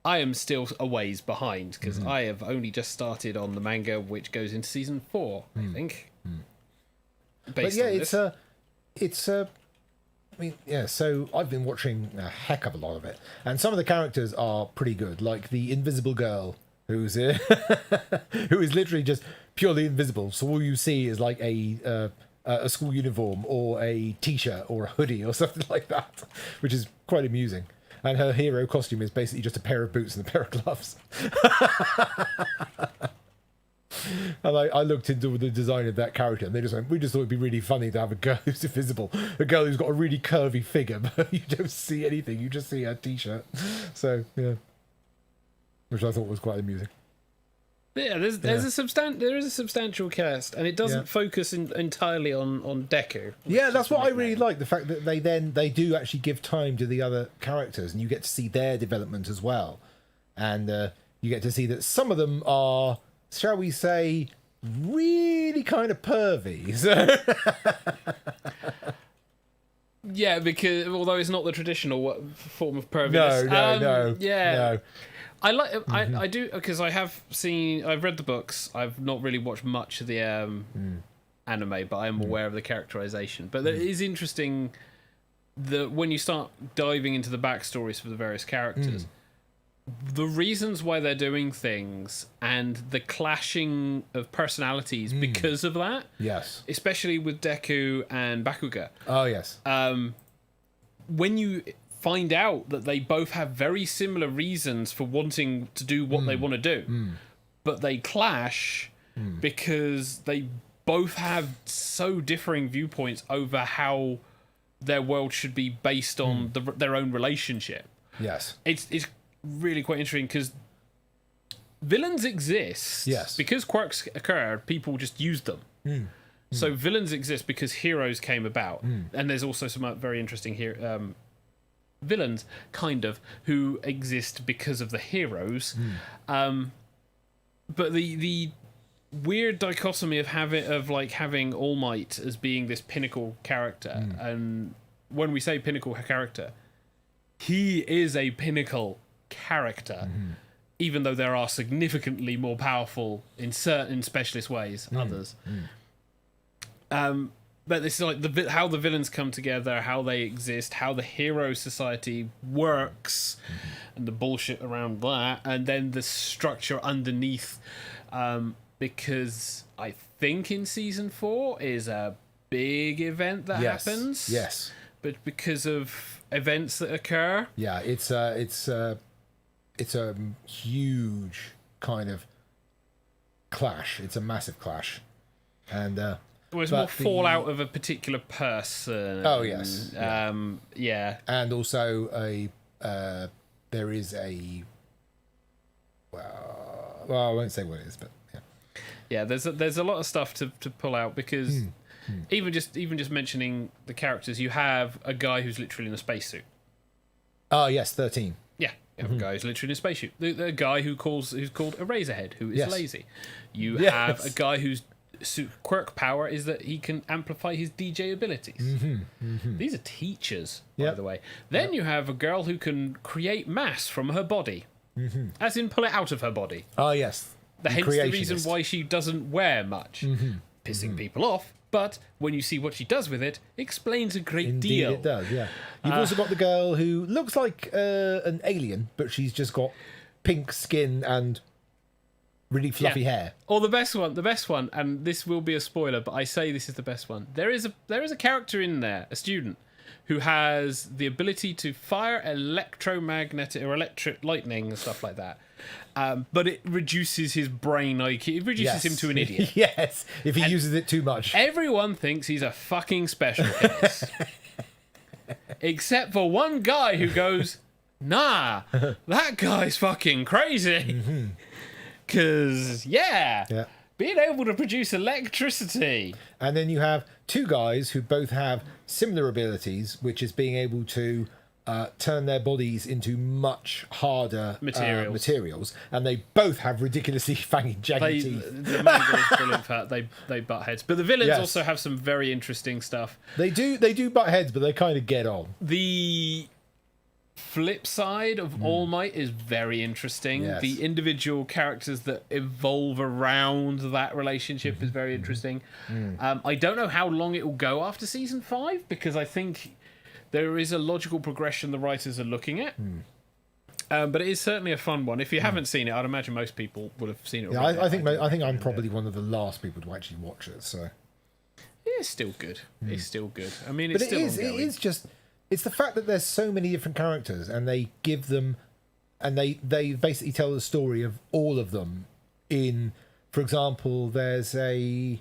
Speaker 4: a ways behind because I have only just started on the manga, which goes into season 4, I think.
Speaker 5: But yeah, it's a. I mean, yeah. So I've been watching a heck of a lot of it, and some of the characters are pretty good. Like the invisible girl, who is literally just purely invisible. So all you see is like a school uniform or a t-shirt or a hoodie or something like that, which is quite amusing. And her hero costume is basically just a pair of boots and a pair of gloves. And I looked into the design of that character, and they just went, we just thought it'd be really funny to have a girl who's invisible, a girl who's got a really curvy figure, but you don't see anything, you just see her t-shirt. So, yeah. Which I thought was quite amusing.
Speaker 4: Yeah, there is a substantial cast, and it doesn't focus entirely on Deku.
Speaker 5: Yeah, that's what I really like, the fact that they do actually give time to the other characters, and you get to see their development as well. And you get to see that some of them are, shall we say, really kind of pervy.
Speaker 4: Yeah, because although it's not the traditional form of perviness.
Speaker 5: No.
Speaker 4: I like. I do because I've read the books. I've not really watched much of the anime, but I am aware of the characterization. But it is interesting that when you start diving into the backstories for the various characters, the reasons why they're doing things and the clashing of personalities because of that.
Speaker 5: Yes.
Speaker 4: Especially with Deku and Bakuga.
Speaker 5: Oh yes.
Speaker 4: When you find out that they both have very similar reasons for wanting to do what they want to do, but they clash because they both have so differing viewpoints over how their world should be based on their own relationship.
Speaker 5: Yes.
Speaker 4: It's really quite interesting because villains exist.
Speaker 5: Yes.
Speaker 4: Because quirks occur, people just use them. So villains exist because heroes came about. And there's also some very interesting villains, kind of, who exist because of the heroes. But the weird dichotomy of having All Might as being this pinnacle character, and when we say pinnacle character, he is a pinnacle character, even though there are significantly more powerful in certain specialist ways others. But this is like how the villains come together, how they exist, how the hero society works, and the bullshit around that, and then the structure underneath. Because I think in season 4 is a big event that happens. Yes. But because of events that occur.
Speaker 5: Yeah, it's a huge kind of clash. It's a massive clash, and.
Speaker 4: Well, it's more fallout of a particular person.
Speaker 5: Oh yes.
Speaker 4: Yeah.
Speaker 5: And also there is a. Well, I won't say what it is, but yeah.
Speaker 4: Yeah, there's a lot of stuff to pull out because even just mentioning the characters, you have a guy who's literally in a spacesuit.
Speaker 5: Oh yes, 13.
Speaker 4: Yeah, you have a guy who's literally in a spacesuit. The guy who's called Eraserhead, who is lazy. You have a guy whose quirk power is that he can amplify his DJ abilities. These are teachers, by the way. Then you have a girl who can create mass from her body, as in pull it out of her body.
Speaker 5: Oh yes.
Speaker 4: Hence the reason why she doesn't wear much, pissing people off. But when you see what she does with it, explains a great deal.
Speaker 5: It does, yeah. You've also got the girl who looks like an alien, but she's just got pink skin and really fluffy hair.
Speaker 4: Or the best one, and this will be a spoiler, but I say this is the best one. There is a character in there, a student, who has the ability to fire electromagnetic or electric lightning and stuff like that. But it reduces his brain IQ. It reduces him to an idiot.
Speaker 5: Yes, if he uses it too much.
Speaker 4: Everyone thinks he's a fucking special case. Except for one guy who goes, nah, that guy's fucking crazy. Because, being able to produce electricity.
Speaker 5: And then you have two guys who both have similar abilities, which is being able to turn their bodies into much harder materials. And they both have ridiculously fanging, jagged teeth.
Speaker 4: The manga is brilliant for that. They butt heads. But the villains also have some very interesting stuff.
Speaker 5: They do butt heads, but they kind of get on.
Speaker 4: flip side of All Might is very interesting.
Speaker 5: Yes.
Speaker 4: The individual characters that evolve around that relationship is very interesting. I don't know how long it will go after season 5, because I think there is a logical progression the writers are looking at. But it is certainly a fun one. If you haven't seen it, I'd imagine most people would have seen it
Speaker 5: Yeah,
Speaker 4: already.
Speaker 5: I think I'm probably one of the last people to actually watch it. So
Speaker 4: It's still good. It's still good. I mean,
Speaker 5: but
Speaker 4: it's still
Speaker 5: it
Speaker 4: ongoing.
Speaker 5: is just, it's the fact that there's so many different characters and they give them, and they basically tell the story of all of them in, for example, there's a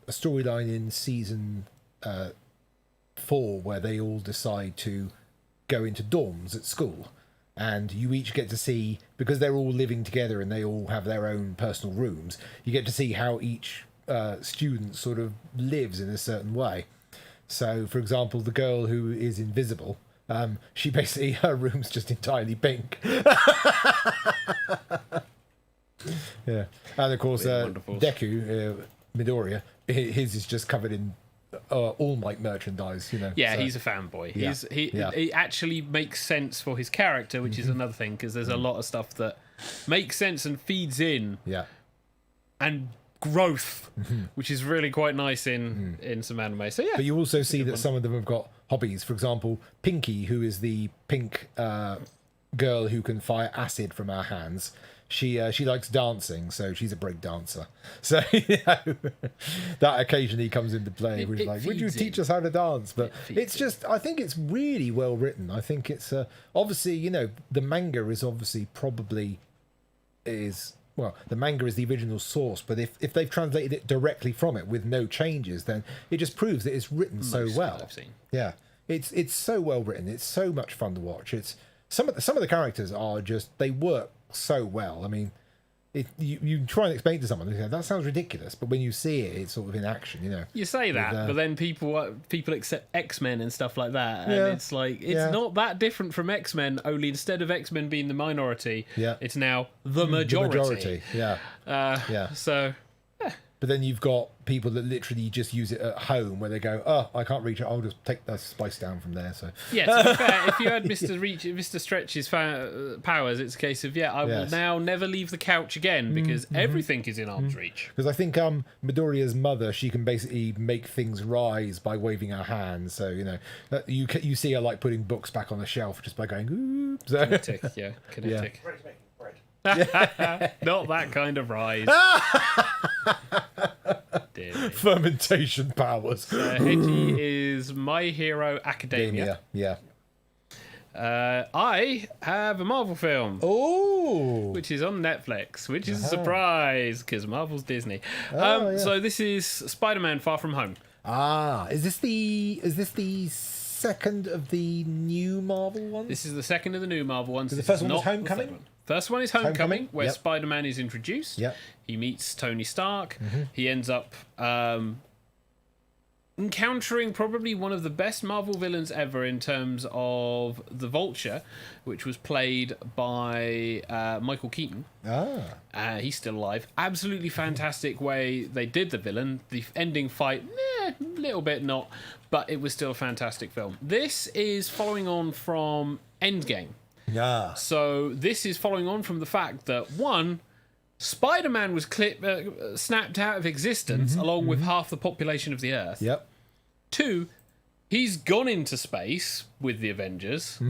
Speaker 5: storyline in season 4 where they all decide to go into dorms at school, and you each get to see, because they're all living together and they all have their own personal rooms, you get to see how each student sort of lives in a certain way. So, for example, the girl who is invisible, she basically, her room's just entirely pink. Yeah. And of course, Deku, Midoriya, his is just covered in All Might merchandise, you know.
Speaker 4: Yeah,
Speaker 5: so.
Speaker 4: he's a fanboy.
Speaker 5: Yeah.
Speaker 4: He actually makes sense for his character, which is another thing, because there's a lot of stuff that makes sense and feeds in,
Speaker 5: Yeah.
Speaker 4: and growth, which is really quite nice in some anime. So yeah,
Speaker 5: But you also see that some of them have got hobbies. For example, Pinky, who is the pink girl who can fire acid from her hands. She likes dancing, so she's a break dancer. So you know, that occasionally comes into play. Where he's like, "Would you teach us how to dance?" But it's just, I think it's really well written. I think it's obviously, you know, the manga is obviously probably is. Well, the manga is the original source, but if they've translated it directly from it with no changes, then it just proves that it's written so well.
Speaker 4: I've seen.
Speaker 5: Yeah, it's so well written. It's so much fun to watch. It's some of the characters are just, they work so well. I mean, you try and explain to someone, they say, that sounds ridiculous, but when you see it, it's sort of in action. You know,
Speaker 4: You say that, but then people accept X-Men and stuff like that, and
Speaker 5: Yeah.
Speaker 4: it's like it's not that different from X-Men. Only instead of X-Men being the minority, it's now the majority.
Speaker 5: Yeah.
Speaker 4: Yeah. So
Speaker 5: But then you've got people that literally just use it at home, where they go, "Oh, I can't reach it. I'll just take the spice down from there." So
Speaker 4: yeah, to be fair, if you had Mr. Stretch's powers, it's a case of I will now never leave the couch again, because everything is in arm's reach.
Speaker 5: because I think Midoriya's mother, she can basically make things rise by waving her hands. So you know, you see her like putting books back on the shelf just by going. Ooh. So,
Speaker 4: Kinetic, yeah, kinetic. Not that kind of rise. Dear me.
Speaker 5: fermentation powers.
Speaker 4: Heiji is My Hero Academia.
Speaker 5: Yeah.
Speaker 4: I have a Marvel film,
Speaker 5: Oh.
Speaker 4: which is on Netflix, which is a surprise because Marvel's Disney.
Speaker 5: Yeah.
Speaker 4: So this is Spider-Man: Far From Home.
Speaker 5: Is this the second of the new Marvel ones?
Speaker 4: This is the second of the new Marvel ones.
Speaker 5: The
Speaker 4: This
Speaker 5: first
Speaker 4: is
Speaker 5: one was
Speaker 4: not the
Speaker 5: Homecoming?
Speaker 4: second one. First one is Homecoming, where
Speaker 5: Yep.
Speaker 4: Spider-Man is introduced.
Speaker 5: Yep.
Speaker 4: He meets Tony Stark. He ends up encountering probably one of the best Marvel villains ever in terms of the Vulture, which was played by Michael Keaton. He's still alive. Absolutely fantastic way they did the villain. The ending fight, a little bit not, but it was still a fantastic film. This is following on from Endgame.
Speaker 5: Yeah.
Speaker 4: So this is following on from the fact that, one, Spider-Man was snapped out of existence along with half the population of the Earth.
Speaker 5: Yep.
Speaker 4: 2, he's gone into space with the Avengers.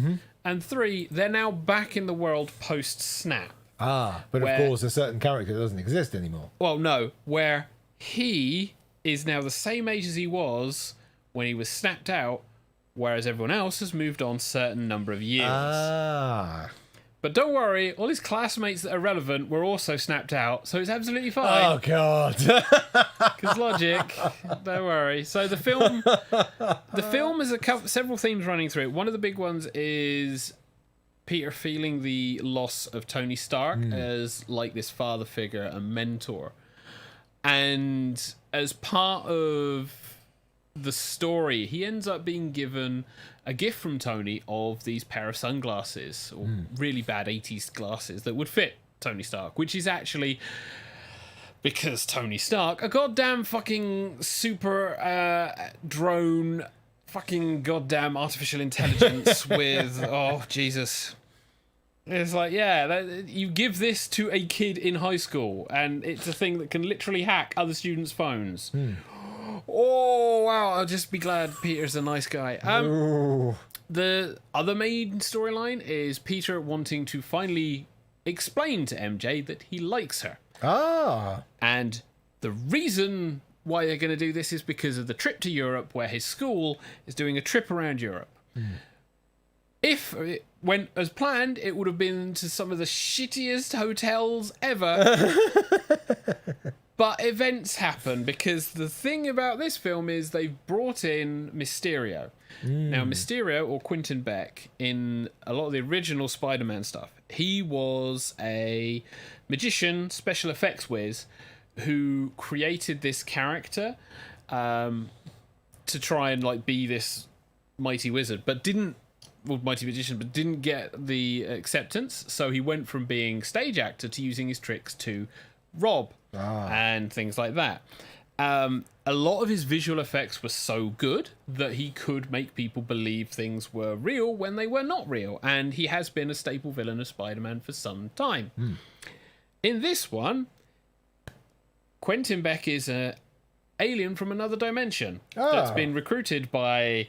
Speaker 4: And 3, they're now back in the world post-snap.
Speaker 5: But
Speaker 4: Where-
Speaker 5: of course, a certain character doesn't exist anymore.
Speaker 4: Well, no, where he is now the same age as he was when he was snapped out, whereas everyone else has moved on a certain number of years. But don't worry, all his classmates that are relevant were also snapped out, so it's absolutely fine.
Speaker 5: Oh God.
Speaker 4: Because logic, don't worry. So the film has several themes running through it. One of the big ones is Peter feeling the loss of Tony Stark as like this father figure and mentor. And as part of the story, he ends up being given a gift from Tony of these pair of sunglasses, or really bad 80s glasses that would fit Tony Stark, which is actually, because Tony Stark, a goddamn fucking super drone fucking goddamn artificial intelligence with, oh, Jesus. It's like, yeah, you give this to a kid in high school, and it's a thing that can literally hack other students' phones. Oh, wow, I'll just be glad Peter's a nice guy. The other main storyline is Peter wanting to finally explain to MJ that he likes her. And the reason why they're going to do this is because of the trip to Europe, where his school is doing a trip around Europe. If it went as planned, it would have been to some of the shittiest hotels ever. But events happen, because the thing about this film is they've brought in Mysterio. Now, Mysterio, or Quentin Beck, in a lot of the original Spider-Man stuff, he was a magician, special effects whiz, who created this character to try and like be this mighty wizard, but mighty magician, but didn't get the acceptance. So he went from being stage actor to using his tricks to rob and things like that. A lot of his visual effects were so good that he could make people believe things were real when they were not real, and he has been a staple villain of Spider-Man for some time. In this one, Quentin Beck is an alien from another dimension that's been recruited by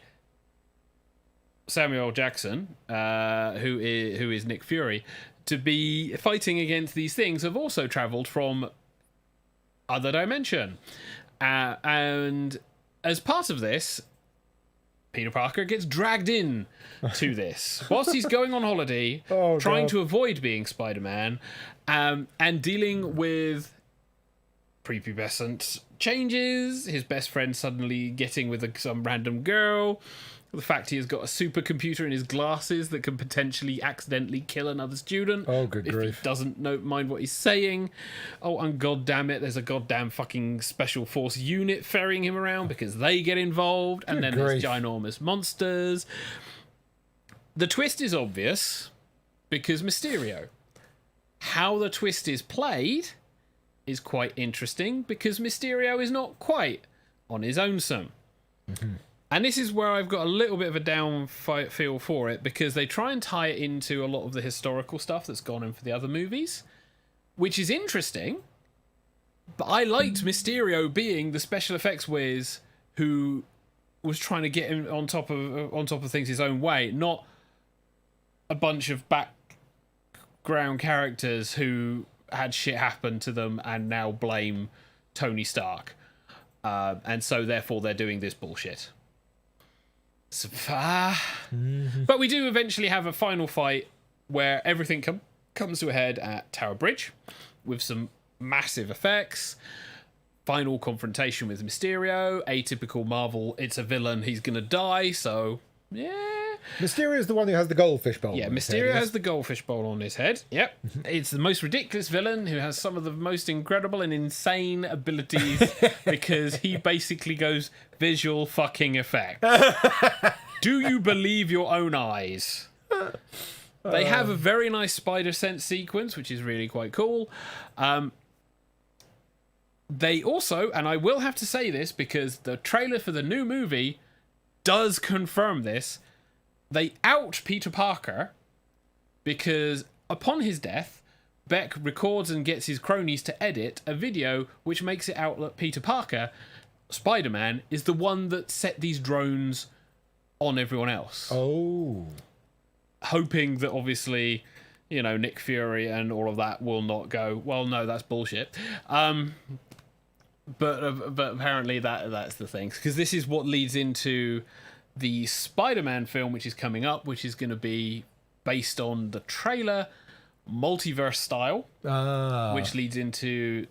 Speaker 4: Samuel Jackson, who is Nick Fury, to be fighting against these things, have also travelled from other dimension. And as part of this, Peter Parker gets dragged in to this whilst he's going on holiday, trying to avoid being Spider-Man, and dealing with prepubescent changes, his best friend suddenly getting with some random girl, the fact he has got a supercomputer in his glasses that can potentially accidentally kill another student if he doesn't mind what he's saying. And goddamn it, there's a goddamn fucking special force unit ferrying him around because they get involved, and then there's ginormous monsters. The twist is obvious because Mysterio. How the twist is played is quite interesting, because Mysterio is not quite on his own some. And this is where I've got a little bit of a down feel for it, because they try and tie it into a lot of the historical stuff that's gone in for the other movies, which is interesting. But I liked Mysterio being the special effects whiz who was trying to get him on top of things his own way, not a bunch of background characters who had shit happen to them and now blame Tony Stark. And so therefore they're doing this bullshit. But we do eventually have a final fight where everything comes to a head at Tower Bridge with some massive effects. Final confrontation with Mysterio. Atypical Marvel, it's a villain, he's gonna die, so yeah.
Speaker 5: Mysterio is the one who has the goldfish bowl.
Speaker 4: Yeah, Mysterio has the goldfish bowl on his head. Yep. It's the most ridiculous villain who has some of the most incredible and insane abilities because he basically goes visual fucking effect. Do you believe your own eyes? They have a very nice spider sense sequence, which is really quite cool. They also, and I will have to say this because the trailer for the new movie does confirm this, they out Peter Parker because upon his death, Beck records and gets his cronies to edit a video which makes it out that Peter Parker, Spider-Man, is the one that set these drones on everyone else. Hoping that obviously, Nick Fury and all of that will not go, well, no, that's bullshit. But apparently that's the thing, because this is what leads into the Spider-Man film, which is coming up, which is going to be based on the trailer, multiverse style, which leads into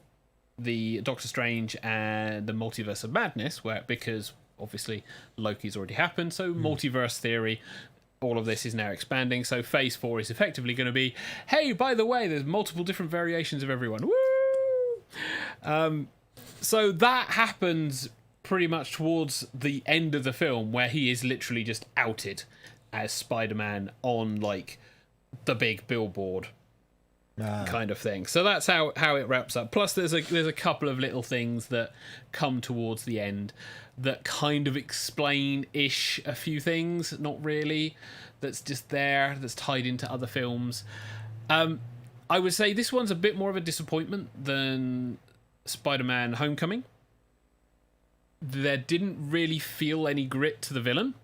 Speaker 4: the Doctor Strange and the Multiverse of Madness, because obviously Loki's already happened, so multiverse theory, all of this is now expanding. So Phase 4 is effectively going to be, hey, by the way, there's multiple different variations of everyone. Woo! So that happens pretty much towards the end of the film, where he is literally just outed as Spider-Man on, like, the big billboard kind of thing. So that's how it wraps up. Plus, there's a couple of little things that come towards the end that kind of explain-ish a few things. Not really. That's just there. That's tied into other films. I would say this one's a bit more of a disappointment than Spider-Man Homecoming. There didn't really feel any grit to the villain.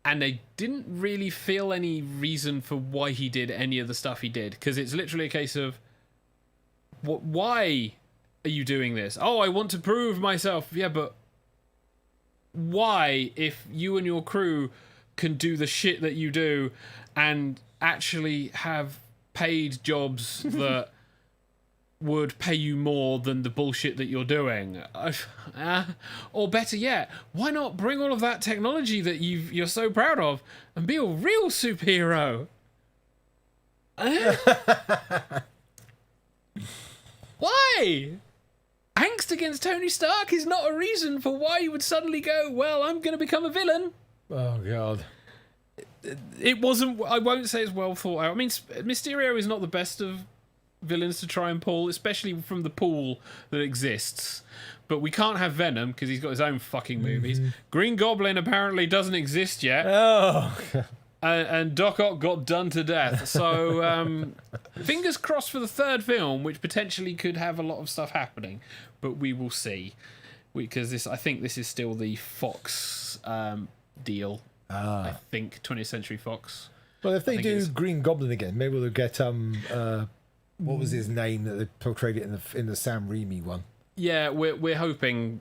Speaker 4: And they didn't really feel any reason for why he did any of the stuff he did. Because it's literally a case of, why are you doing this? Oh, I want to prove myself. Yeah, but why, if you and your crew can do the shit that you do and actually have paid jobs that would pay you more than the bullshit that you're doing? Or better yet, why not bring all of that technology that you're so proud of and be a real superhero? Why? Angst against Tony Stark is not a reason for why you would suddenly go, well, I'm going to become a villain.
Speaker 5: Oh, God.
Speaker 4: It wasn't... I won't say it's well thought out. I mean, Mysterio is not the best of villains to try and pull, especially from the pool that exists. But we can't have Venom because he's got his own fucking movies. Green Goblin apparently doesn't exist yet.
Speaker 5: Oh.
Speaker 4: And Doc Ock got done to death. So fingers crossed for the third film, which potentially could have a lot of stuff happening. But we will see. Because I think this is still the Fox deal. I think 20th Century Fox.
Speaker 5: Well, if they do Green Goblin again, maybe they'll get what was his name that they portrayed it in the Sam Raimi one?
Speaker 4: Yeah, we're hoping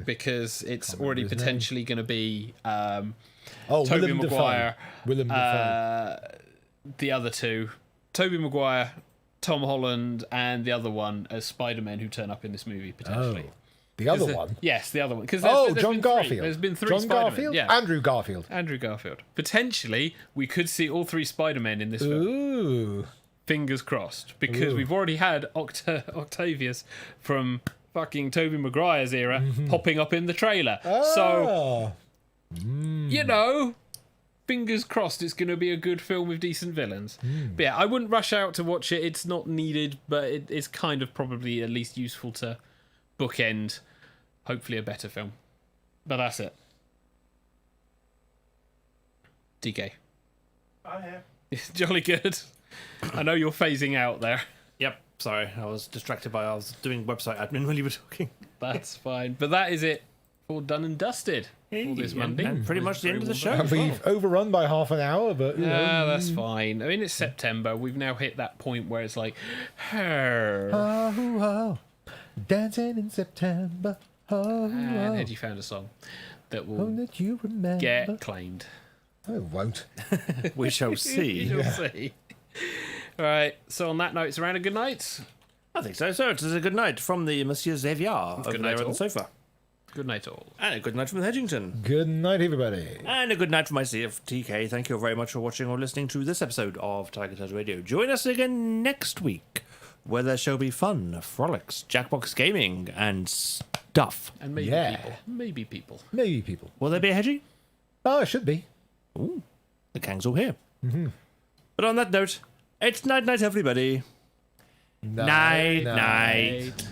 Speaker 4: because it's already potentially going to be Tobey Maguire,
Speaker 5: Willem Dafoe.
Speaker 4: the other two, Tobey Maguire, Tom Holland, and the other one as Spider-Man who turn up in this movie potentially.
Speaker 5: Oh. The other one?
Speaker 4: Yes, the other one. Because
Speaker 5: John Garfield.
Speaker 4: There's been 3
Speaker 5: John
Speaker 4: Spider-Men.
Speaker 5: Garfield?
Speaker 4: Yeah.
Speaker 5: Andrew Garfield.
Speaker 4: Andrew Garfield. Potentially, we could see all 3 Spider-Men in this film.
Speaker 5: Ooh.
Speaker 4: Fingers crossed. Because we've already had Octavius from fucking Tobey Maguire's era popping up in the trailer. So, you know, fingers crossed it's going to be a good film with decent villains. But yeah, I wouldn't rush out to watch it. It's not needed, but it's kind of probably at least useful to bookend hopefully a better film. But that's it. DK.
Speaker 3: I'm here.
Speaker 4: Jolly good. I know you're phasing out there.
Speaker 3: Yep, sorry, I was distracted I was doing website admin when you were talking.
Speaker 4: That's fine. But that is it. All done and dusted for this Monday.
Speaker 3: And pretty much the end of the show.
Speaker 5: And we've overrun by half an hour, but you know.
Speaker 4: That's fine. I mean, it's September. We've now hit that point where it's like,
Speaker 5: dancing in September.
Speaker 4: And Edgy found a song that will
Speaker 5: that you remember.
Speaker 4: get claimed.
Speaker 5: I won't.
Speaker 3: We shall see.
Speaker 4: You'll see. All right. So on that note, it's around a good night.
Speaker 3: I think so. So it is a good night from the Monsieur Xavier over
Speaker 4: Good
Speaker 3: there
Speaker 4: night
Speaker 3: on
Speaker 4: all.
Speaker 3: the sofa.
Speaker 4: Good night all.
Speaker 3: And a good night from Hedgington.
Speaker 5: Good night, everybody.
Speaker 3: And a good night from myself, TK. Thank you very much for watching or listening to this episode of TigerTails Radio. Join us again next week, where there shall be fun, frolics, Jackbox gaming, and stuff.
Speaker 4: And maybe people. Maybe people.
Speaker 5: Maybe people.
Speaker 3: Will there be a Hedgie?
Speaker 5: Oh, it should be.
Speaker 3: Ooh, the gang's all here. But on that note, it's night-night, everybody. Night-night.